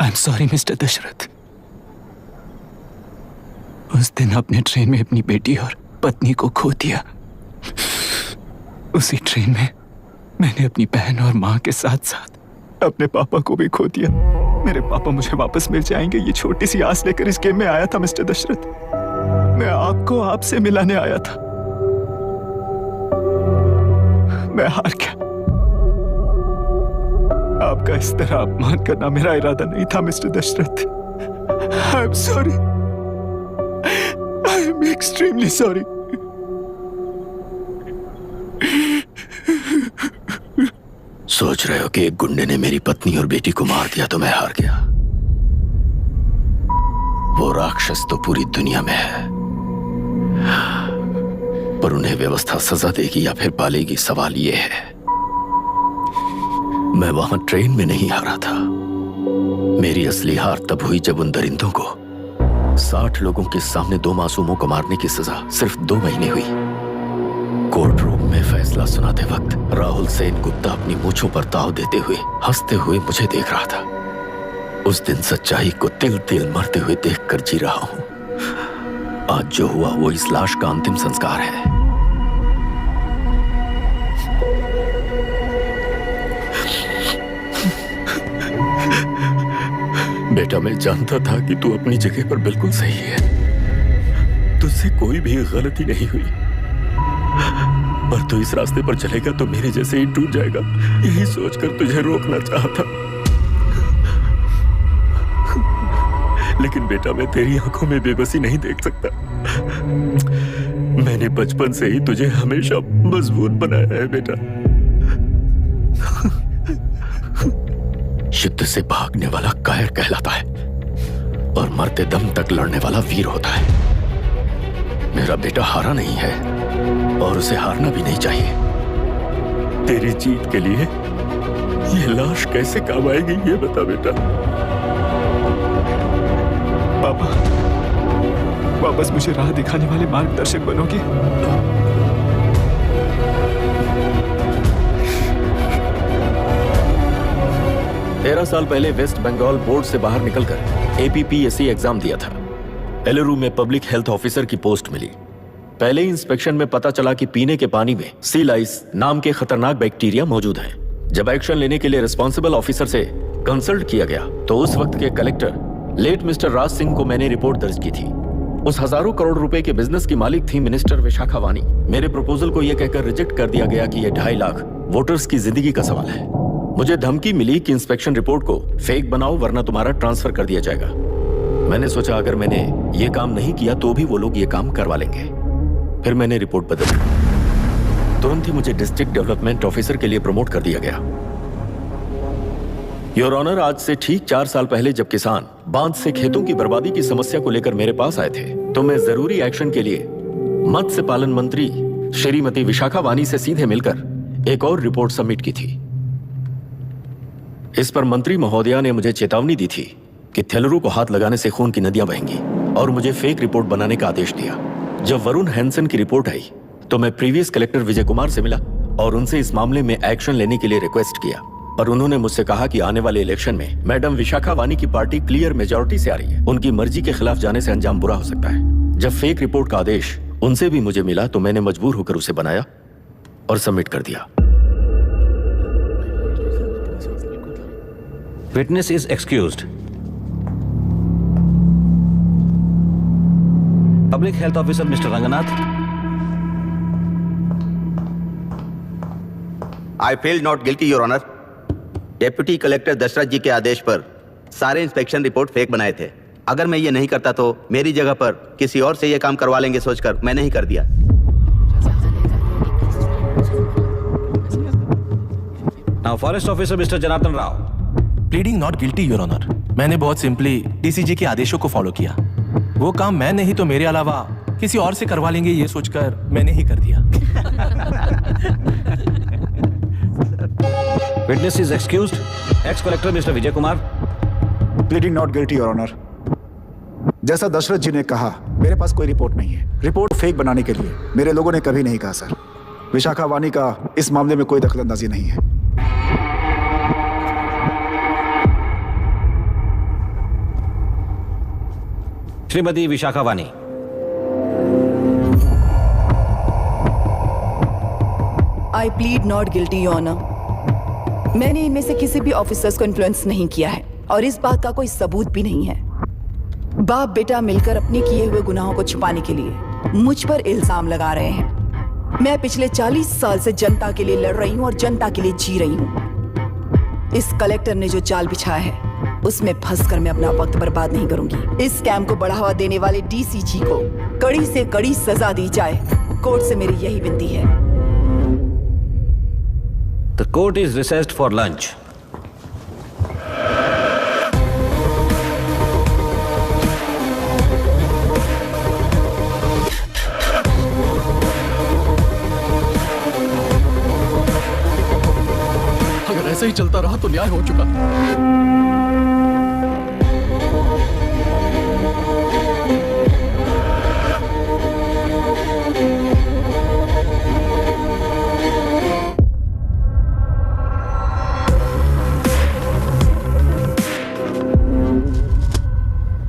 I am sorry mister Dasharath.
उस दिन अपने ट्रेन में अपनी बेटी और पत्नी को खो दिया। उसी ट्रेन में मैंने अपनी बहन और माँ के साथ साथ अपने पापा को भी खो दिया। मेरे पापा मुझे वापस मिल जाएंगे, ये छोटी सी आस लेकर इस गेम में आया था मिस्टर दशरथ। मैं आपको आपसे मिलाने आया था, मैं हार गया। आपका इस तरह अपमान करना मेरा इरादा नहीं था mister Dasharath. I am sorry, I am extremely sorry.
सोच रहे हो कि एक गुंडे ने मेरी पत्नी और बेटी को मार दिया तो मैं हार गया? वो राक्षस तो पूरी दुनिया में है, पर उन्हें व्यवस्था सजा देगी या फिर पालेगी, सवाल ये है। मैं वहां ट्रेन में नहीं हारा था। मेरी असली हार तब हुई जब उन दरिंदों को 60 लोगों के सामने 2 मासूमों को मारने की सजा सिर्फ 2 महीने हुई। कोर्ट रूम में फैसला सुनाते वक्त राहुल सेन गुप्ता अपनी मूंछों पर ताव देते हुए हंसते हुए मुझे देख रहा था। उस दिन सच्चाई को तिल तिल मरते हुए देखकर जी रहा हूं। आज जो हुआ वो इस लाश का अंतिम संस्कार है। बेटा, मैं जानता था कि तू अपनी जगह पर बिल्कुल सही है। तुझसे कोई भी गलती नहीं हुई, पर तू इस रास्ते पर चलेगा तो मेरे जैसे ही टूट जाएगा, यही सोचकर तुझे रोकना चाहता। लेकिन बेटा, मैं तेरी आंखों में बेबसी नहीं देख सकता। मैंने बचपन से ही तुझे हमेशा मजबूत बनाया है बेटा। युद्ध से भागने वाला कायर कहलाता है और मरते दम तक लड़ने वाला वीर होता है। मेरा बेटा हारा नहीं है और उसे हारना भी नहीं चाहिए। तेरी जीत के लिए ये लाश कैसे काम आएगी, ये बता बेटा।
पापा, वापस मुझे राह दिखाने वाले मार्गदर्शक बनोगे?
13 साल पहले वेस्ट बंगाल बोर्ड से बाहर निकलकर APPSC एग्जाम दिया था। एलरू में पब्लिक हेल्थ ऑफिसर की पोस्ट मिली। पहले इंस्पेक्शन में पता चला कि पीने के पानी में सी लाइस नाम के खतरनाक बैक्टीरिया मौजूद हैं। जब एक्शन लेने के लिए रिस्पॉन्सिबल ऑफिसर से कंसल्ट किया गया तो उस वक्त के collector late mister Raj Singh को मैंने रिपोर्ट दर्ज की थी। उस हजारों करोड़ रुपए के बिजनेस की मालिक थी मिनिस्टर विशाखा वानी। मेरे प्रपोजल को यह कहकर रिजेक्ट कर दिया गया कि यह 2.5 लाख वोटर्स की जिंदगी का सवाल है। मुझे धमकी मिली कि इंस्पेक्शन रिपोर्ट को फेक बनाओ वरना तुम्हारा ट्रांसफर कर दिया जाएगा। मैंने सोचा अगर मैंने ये काम नहीं किया तो भी वो लोग ये काम करवा लेंगे। फिर मैंने रिपोर्ट बदली। तुरंत ही मुझे डिस्ट्रिक्ट डेवलपमेंट ऑफिसर के लिए प्रमोट कर दिया गया। योर ऑनर, आज से ठीक 4 साल पहले जब किसान बांध से खेतों की बर्बादी की समस्या को लेकर मेरे पास आए थे तो मैं जरूरी एक्शन के लिए मत्स्य पालन मंत्री श्रीमती विशाखा वानी से सीधे मिलकर एक और रिपोर्ट सबमिट की थी। इस पर मंत्री महोदया ने मुझे चेतावनी दी थी कि थेलरू को हाथ लगाने से खून की नदियां बहेंगी और मुझे फेक रिपोर्ट बनाने का आदेश दिया। जब वरुण हैंसन की रिपोर्ट आई तो मैं प्रीवियस कलेक्टर विजय कुमार से मिला और उनसे इस मामले में एक्शन लेने के लिए रिक्वेस्ट किया। और उन्होंने मुझसे कहा कि आने वाले इलेक्शन में मैडम विशाखा वानी की पार्टी क्लियर मेजॉरिटी से आ रही है। उनकी मर्जी के खिलाफ जाने से अंजाम बुरा हो सकता है। जब फेक रिपोर्ट का आदेश उनसे भी मुझे मिला तो मैंने मजबूर होकर उसे बनाया और सबमिट कर दिया।
Witness is excused. Public health officer mister Ranganath.
I feel not guilty your honour. Deputy collector Dashrath ji के आदेश पर सारे इंस्पेक्शन रिपोर्ट फेक बनाए थे। अगर मैं ये नहीं करता तो मेरी जगह पर किसी और से ये काम करवा लेंगे सोचकर मैं नहीं कर दिया।
Now forest officer mister Janardhan Rao.
Pleading not guilty your honour. मैंने बहुत सिंपली डीसीजी के आदेशों को फॉलो किया। वो काम मैं नहीं तो मेरे अलावा किसी और से करवा लेंगे ये सोचकर मैंने ही कर दिया।
Witness is excused. Ex collector mister Vijay Kumar.
Pleading not guilty your honour. जैसा दशरथ जी ने कहा मेरे पास कोई रिपोर्ट नहीं है। रिपोर्ट फेक बनाने के लिए मेरे लोगों ने कभी नहीं कहा सर। विशाखा वानी का इस मामले में कोई दखलंदाजी नहीं है।
Shrimati Vishakha Vani,
I plead not guilty your honour. मैंने इनमें से किसी भी ऑफिसर्स को इन्फ्लुएंस नहीं किया है और इस बात का कोई सबूत भी नहीं है। बाप बेटा मिलकर अपने किए हुए गुनाहों को छुपाने के लिए मुझ पर इल्जाम लगा रहे हैं। मैं पिछले 40 साल से जनता के लिए लड़ रही हूँ और जनता के लिए जी रही हूँ। इस कलेक्टर ने जो जाल बिछाया है उसमें फंसकर मैं अपना वक्त बर्बाद नहीं करूंगी। इस स्कैम को बढ़ावा देने वाले डीसीजी को कड़ी से कड़ी सजा दी जाए, कोर्ट से मेरी यही विनती है।
The court is recessed for lunch.
अगर ऐसे ही चलता रहा तो न्याय हो चुका।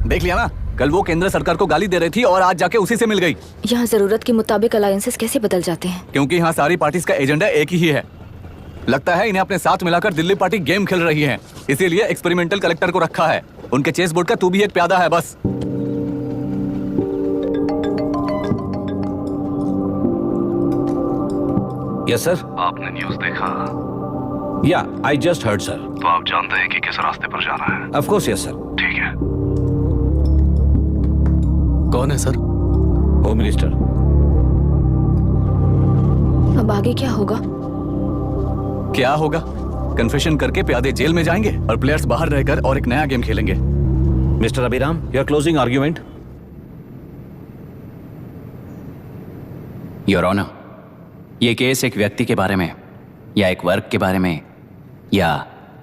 देख लिया ना, कल वो केंद्र सरकार को गाली दे रही थी और आज जाके उसी से मिल गई।
यहाँ जरूरत के मुताबिक अलायंसेस कैसे बदल जाते हैं?
क्योंकि यहाँ सारी पार्टीज का एजेंडा एक ही है। लगता है इन्हें अपने साथ मिलाकर दिल्ली पार्टी गेम खेल रही है, इसीलिए एक्सपेरिमेंटल कलेक्टर को रखा है। उनके चेस बोर्ड का तू भी एक प्यादा है बस।
Yes sir.
आपने न्यूज़ देखा?
या आई जस्ट हर्ड सर।
तो आप जानते हैं कि किस रास्ते पर जाना है?
Of course yes sir.
ठीक है।
कौन है सर?
Home minister.
अब आगे क्या होगा?
क्या होगा? कन्फेशन करके प्यादे जेल में जाएंगे और प्लेयर्स बाहर रहकर और एक नया गेम खेलेंगे।
Mister Abhiram, your closing argument.
Your honour, ये केस एक व्यक्ति के बारे में या एक वर्ग के बारे में या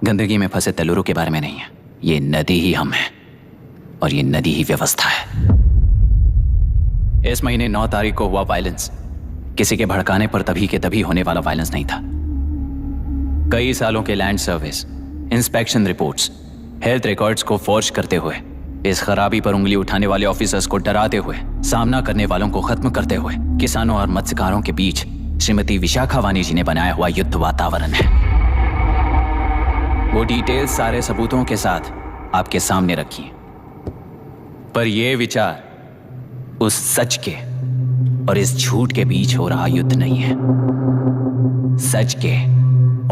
गंदगी में फंसे तेलुरु के बारे में नहीं है। ये नदी ही हम हैं और ये नदी ही व्यवस्था है। इस महीने 9 तारीख को हुआ वायलेंस किसी के भड़काने पर तभी के तभी होने वाला वायलेंस नहीं था। कई सालों के land service, inspection reports, health records को फॉर्ज करते हुए, इस खराबी पर उंगली उठाने वाले ऑफिसर्स को डराते हुए, सामना करने वालों को खत्म करते हुए किसानों और मत्स्यकारों के बीच श्रीमती विशाखा वानी जी ने बनाया हुआ युद्ध वातावरण है। वो डिटेल्स सारे सबूतों के साथ आपके सामने रखी हैं। पर यह विचार उस सच के और इस झूठ के बीच हो रहा युद्ध नहीं है, सच के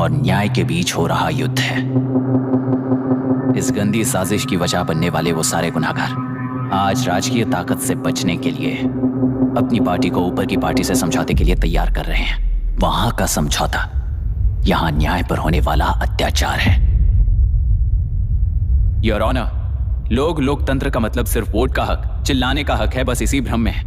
और न्याय के बीच हो रहा युद्ध है। इस गंदी साजिश की वजह बनने वाले वो सारे गुनाहगार आज राजकीय ताकत से बचने के लिए अपनी पार्टी को ऊपर की पार्टी से समझौते के लिए तैयार कर रहे हैं। वहां का समझौता यहां न्याय पर होने वाला अत्याचार है। योर ऑनर, लोग लोकतंत्र का मतलब सिर्फ वोट का हक, चिल्लाने का हक है, बस इसी भ्रम में है।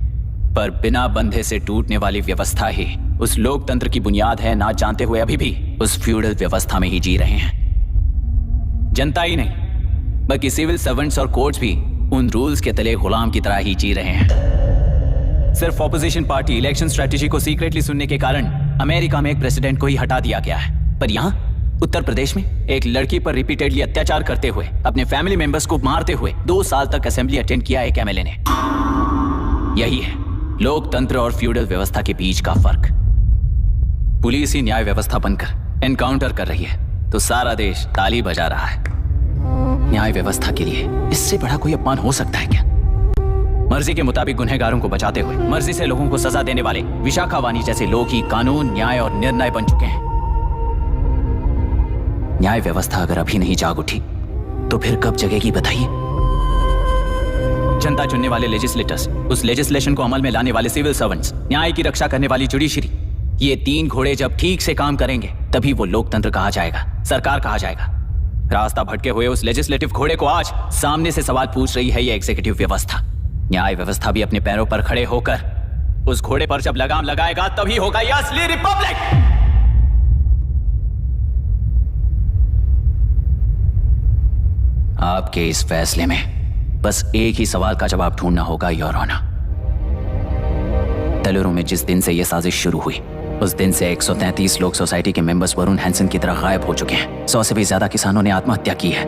पर बिना बंधे से टूटने वाली व्यवस्था ही उस लोकतंत्र की बुनियाद है, ना जानते हुए अभी भी उस फ्यूडल व्यवस्था में ही जी रहे हैं। जनता ही नहीं बल्कि सिविल सर्वेंट्स और कोर्ट्स भी उन रूल्स के तले गुलाम की तरह ही जी रहे हैं। सिर्फ ऑपोजिशन पार्टी इलेक्शन स्ट्रेटेजी को सीक्रेटली सुनने के कारण अमेरिका में एक प्रेसिडेंट को ही हटा दिया गया है, पर यहाँ उत्तर प्रदेश में एक लड़की पर रिपीटेडली अत्याचार करते हुए, अपने फैमिली मेंबर्स को मारते हुए 2 साल तक असेंबली अटेंड किया एक एमएलए ने। यही है लोकतंत्र और फ्यूडल व्यवस्था के बीच का फर्क। पुलिस ही न्याय व्यवस्था बनकर एनकाउंटर कर रही है तो सारा देश ताली बजा रहा है। न्याय व्यवस्था के लिए इससे बड़ा कोई अपमान हो सकता है क्या? मर्जी के मुताबिक गुनहगारों को बचाते हुए मर्जी से लोगों को सजा देने वाले विशाखा वानी जैसे लोग ही कानून, न्याय और निर्णय बन चुके हैं। न्याय व्यवस्था अगर अभी नहीं जाग उठी तो फिर कब जगेगी बताइए? जनता चुनने वाले लेजिस्लेटर्स, उस लेजिस्लेशन को अमल में लाने वाले सिविल सर्वेंट्स, न्याय की रक्षा करने वाली जुडिशरी, ये 3 घोड़े जब ठीक से काम करेंगे तभी वो लोकतंत्र कहा जाएगा, सरकार कहा जाएगा। रास्ता भटके हुए उस लेजिस्लेटिव घोड़े को आज सामने से सवाल पूछ रही है ये एग्जीक्यूटिव व्यवस्था। न्याय व्यवस्था भी अपने पैरों पर खड़े होकर उस घोड़े पर जब लगाम लगाएगा तभी होगा ये असली रिपब्लिक। आपके इस फैसले में बस एक ही सवाल का जवाब ढूंढना होगा योर ऑनर। तेलुरु में जिस दिन से यह साजिश शुरू हुई उस दिन से 133 लोग सोसाइटी के मेंबर्स वरुण हैंसन की तरह गायब हो चुके हैं। 100 से भी ज्यादा किसानों ने आत्महत्या की है।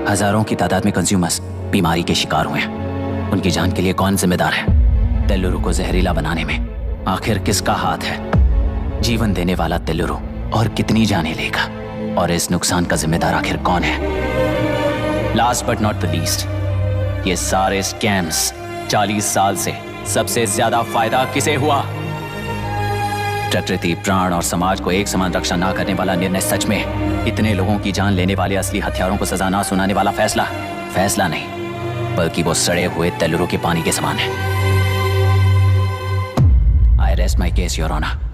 हजारों की तादाद में कंज्यूमर्स बीमारी के शिकार हुए हैं। उनकी जान के लिए कौन जिम्मेदार है? तेलुरु को जहरीला बनाने में आखिर किसका हाथ है? जीवन देने वाला तेलुरु और कितनी जाने लेगा, और इस नुकसान का जिम्मेदार आखिर कौन है? Last but not the least, ये सारे स्कैम्स 40 साल से सबसे ज्यादा फायदा किसे हुआ? प्रकृति, प्राण और समाज को एक समान रक्षा ना करने वाला निर्णय, सच में इतने लोगों की जान लेने वाले असली हथियारों को सजा ना सुनाने वाला फैसला नहीं, बल्कि वो सड़े हुए तेलुरु के पानी के समान है। I rest my case your honour.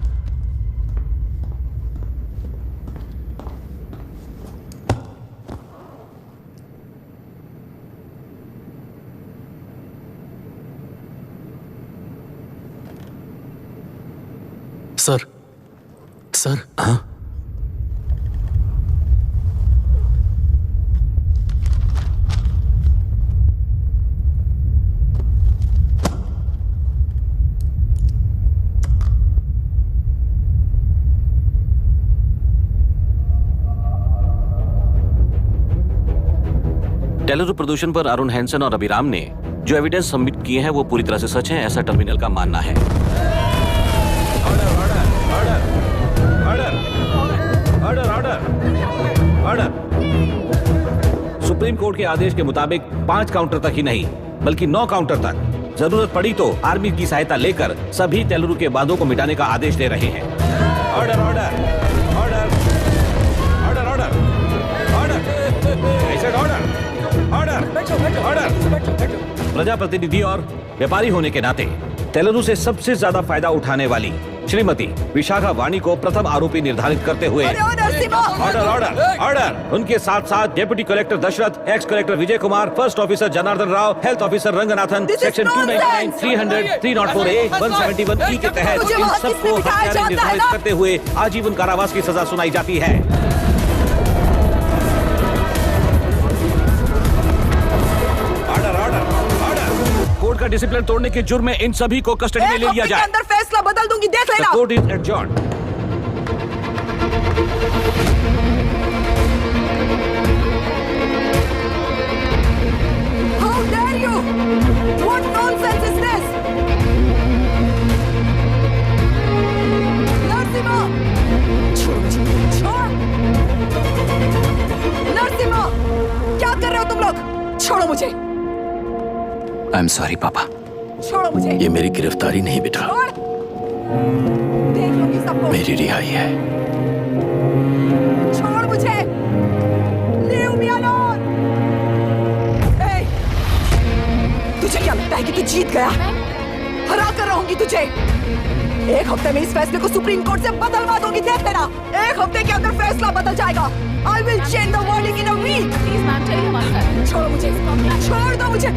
Sir
हाँ? तेलुरु प्रदूषण पर अरुण हैंसन और अभिराम ने जो एविडेंस सबमिट किए हैं वो पूरी तरह से सच है, ऐसा टर्मिनल का मानना है। सुप्रीम कोर्ट के आदेश के मुताबिक 5 काउंटर तक ही नहीं बल्कि 9 काउंटर तक जरूरत पड़ी तो आर्मी की सहायता लेकर सभी तेलुरु के बांधों को मिटाने का आदेश दे रहे हैं। Order order order order order order order. प्रजाप्रतिनिधि और व्यापारी होने के नाते तेलुरु से सबसे ज्यादा फायदा उठाने वाली श्रीमती विशाखा वाणी को प्रथम आरोपी निर्धारित करते हुए ऑर्डर ऑर्डर ऑर्डर। उनके साथ साथ deputy collector Dashrath, ex collector Vijay Kumar, first officer Janardhan Rao, health officer Ranganathan, section 299, 300, 304A, 171E के तहत इन सबको हत्यारे निर्धारित करते हुए आजीवन कारावास की सजा सुनाई जाती है। कोर्ट का डिसिप्लिन तोड़ने के जुर्म में इन सभी को कस्टडी में ले लिया जाए।
अंदर फैसला बदल दूंगी, देख लेना।
Court is adjourned.
How dare you? What nonsense is this? Narasimha, छोड़। नरसिम्हा, क्या कर रहे हो तुम लोग? छोड़ो मुझे।
आई एम सॉरी पापा।
छोड़ो मुझे।
ये मेरी गिरफ्तारी नहीं बेटा,
देख लूंगी सबको।
मेरी रिहाई है।
छोड़ मुझे। Leave me alone. Hey, तुझे क्या लगता है कि तू जीत गया? हरा कर रहूंगी तुझे। एक हफ्ते में इस फैसले को सुप्रीम कोर्ट से बदलवा दूंगी, देख लेना। एक हफ्ते के अंदर फैसला बदल जाएगा। I will change the verdict in a week.
Please ma'am, चलिए हमारे साथ।
छोड़ो मुझे, छोड़ दो मुझे।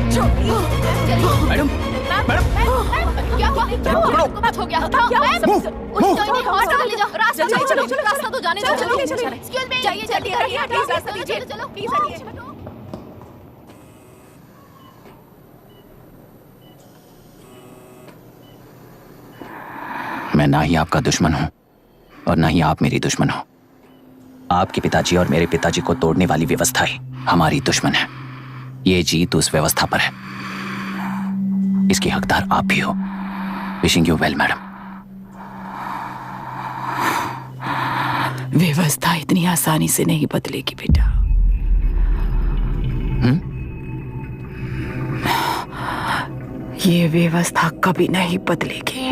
मैडम
क्या हुआ? कुछ हो गया? रास्ता तो जाने दो। एक्सक्यूज मी, जाइए जल्दी, रास्ता दीजिए। चलो प्लीज हटिए।
मैं ना ही आपका दुश्मन हूं और ना ही आप मेरी दुश्मन हो। आपके पिताजी और मेरे पिताजी को तोड़ने वाली व्यवस्था ही हमारी दुश्मन है। ये जीत उस व्यवस्था पर है, इसकी हकदार आप भी हो। Wishing you well madam.
व्यवस्था इतनी आसानी से नहीं बदलेगी बेटा। ये व्यवस्था कभी नहीं बदलेगी।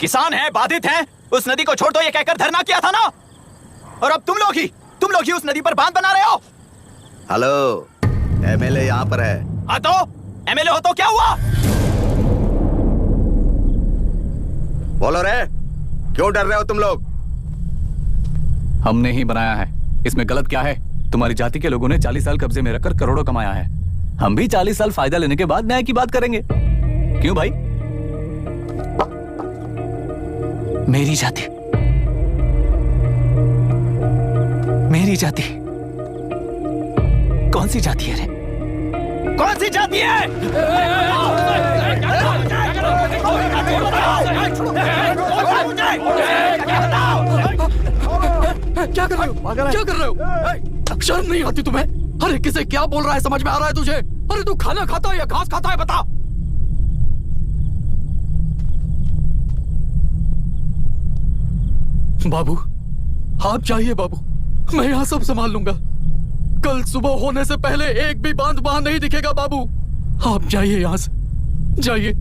किसान हैं, बाधित हैं, उस नदी को छोड़ दो ये कहकर धरना किया था ना। और अब तुम लोग ही उस नदी पर बांध बना रहे हो।
हेलो, एमएलए यहाँ पर है।
हाँ तो एमएलए हो तो क्या हुआ?
बोलो रे, क्यों डर रहे हो तुम लोग?
हमने ही बनाया है, इसमें गलत क्या है? तुम्हारी जाति के लोगों ने 40 साल कब्जे में रखकर करोड़ों कमाया है। हम भी 40 साल फायदा लेने के बाद न्याय की बात करेंगे। क्यों भाई?
मेरी जाति कौन सी जाति है रे? कौन सी जाति है?
क्या कर रहे हो? क्या कर रहे हो? शर्म नहीं आती तुम्हें? अरे किसे क्या बोल रहा है समझ में आ रहा है तुझे? अरे तू खाना खाता है या घास खाता है बता। बाबू आप जाइए बाबू, मैं यहाँ सब संभाल लूंगा। कल सुबह होने से पहले एक भी बांध वहां नहीं दिखेगा बाबू। आप जाइए यहाँ से, जाइए।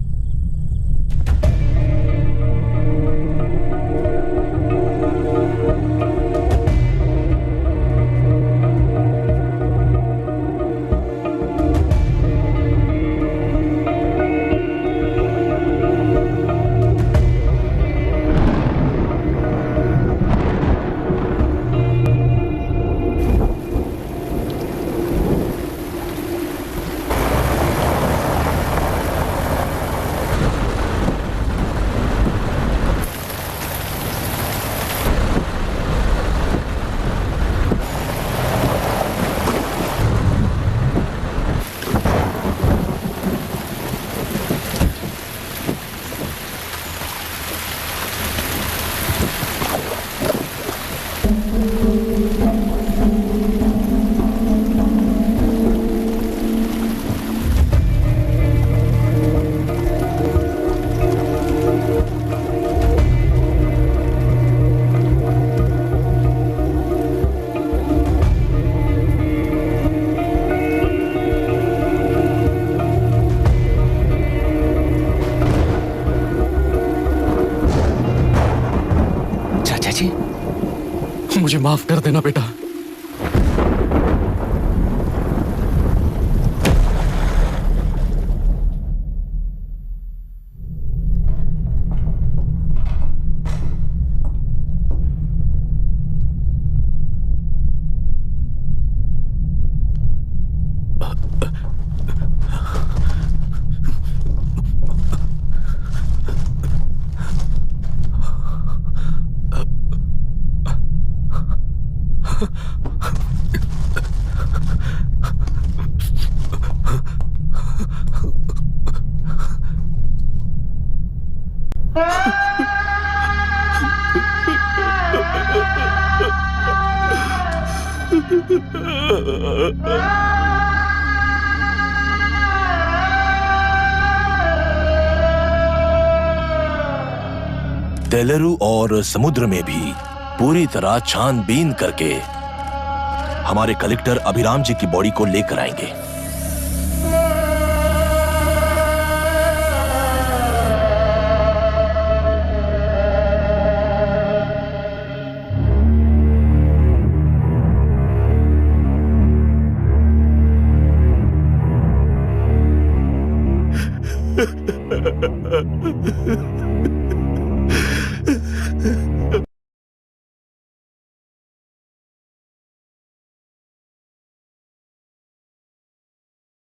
मुझे माफ कर देना बेटा।
तेलुरु और समुद्र में भी पूरी तरह छानबीन करके हमारे कलेक्टर अभिराम जी की बॉडी को लेकर आएंगे।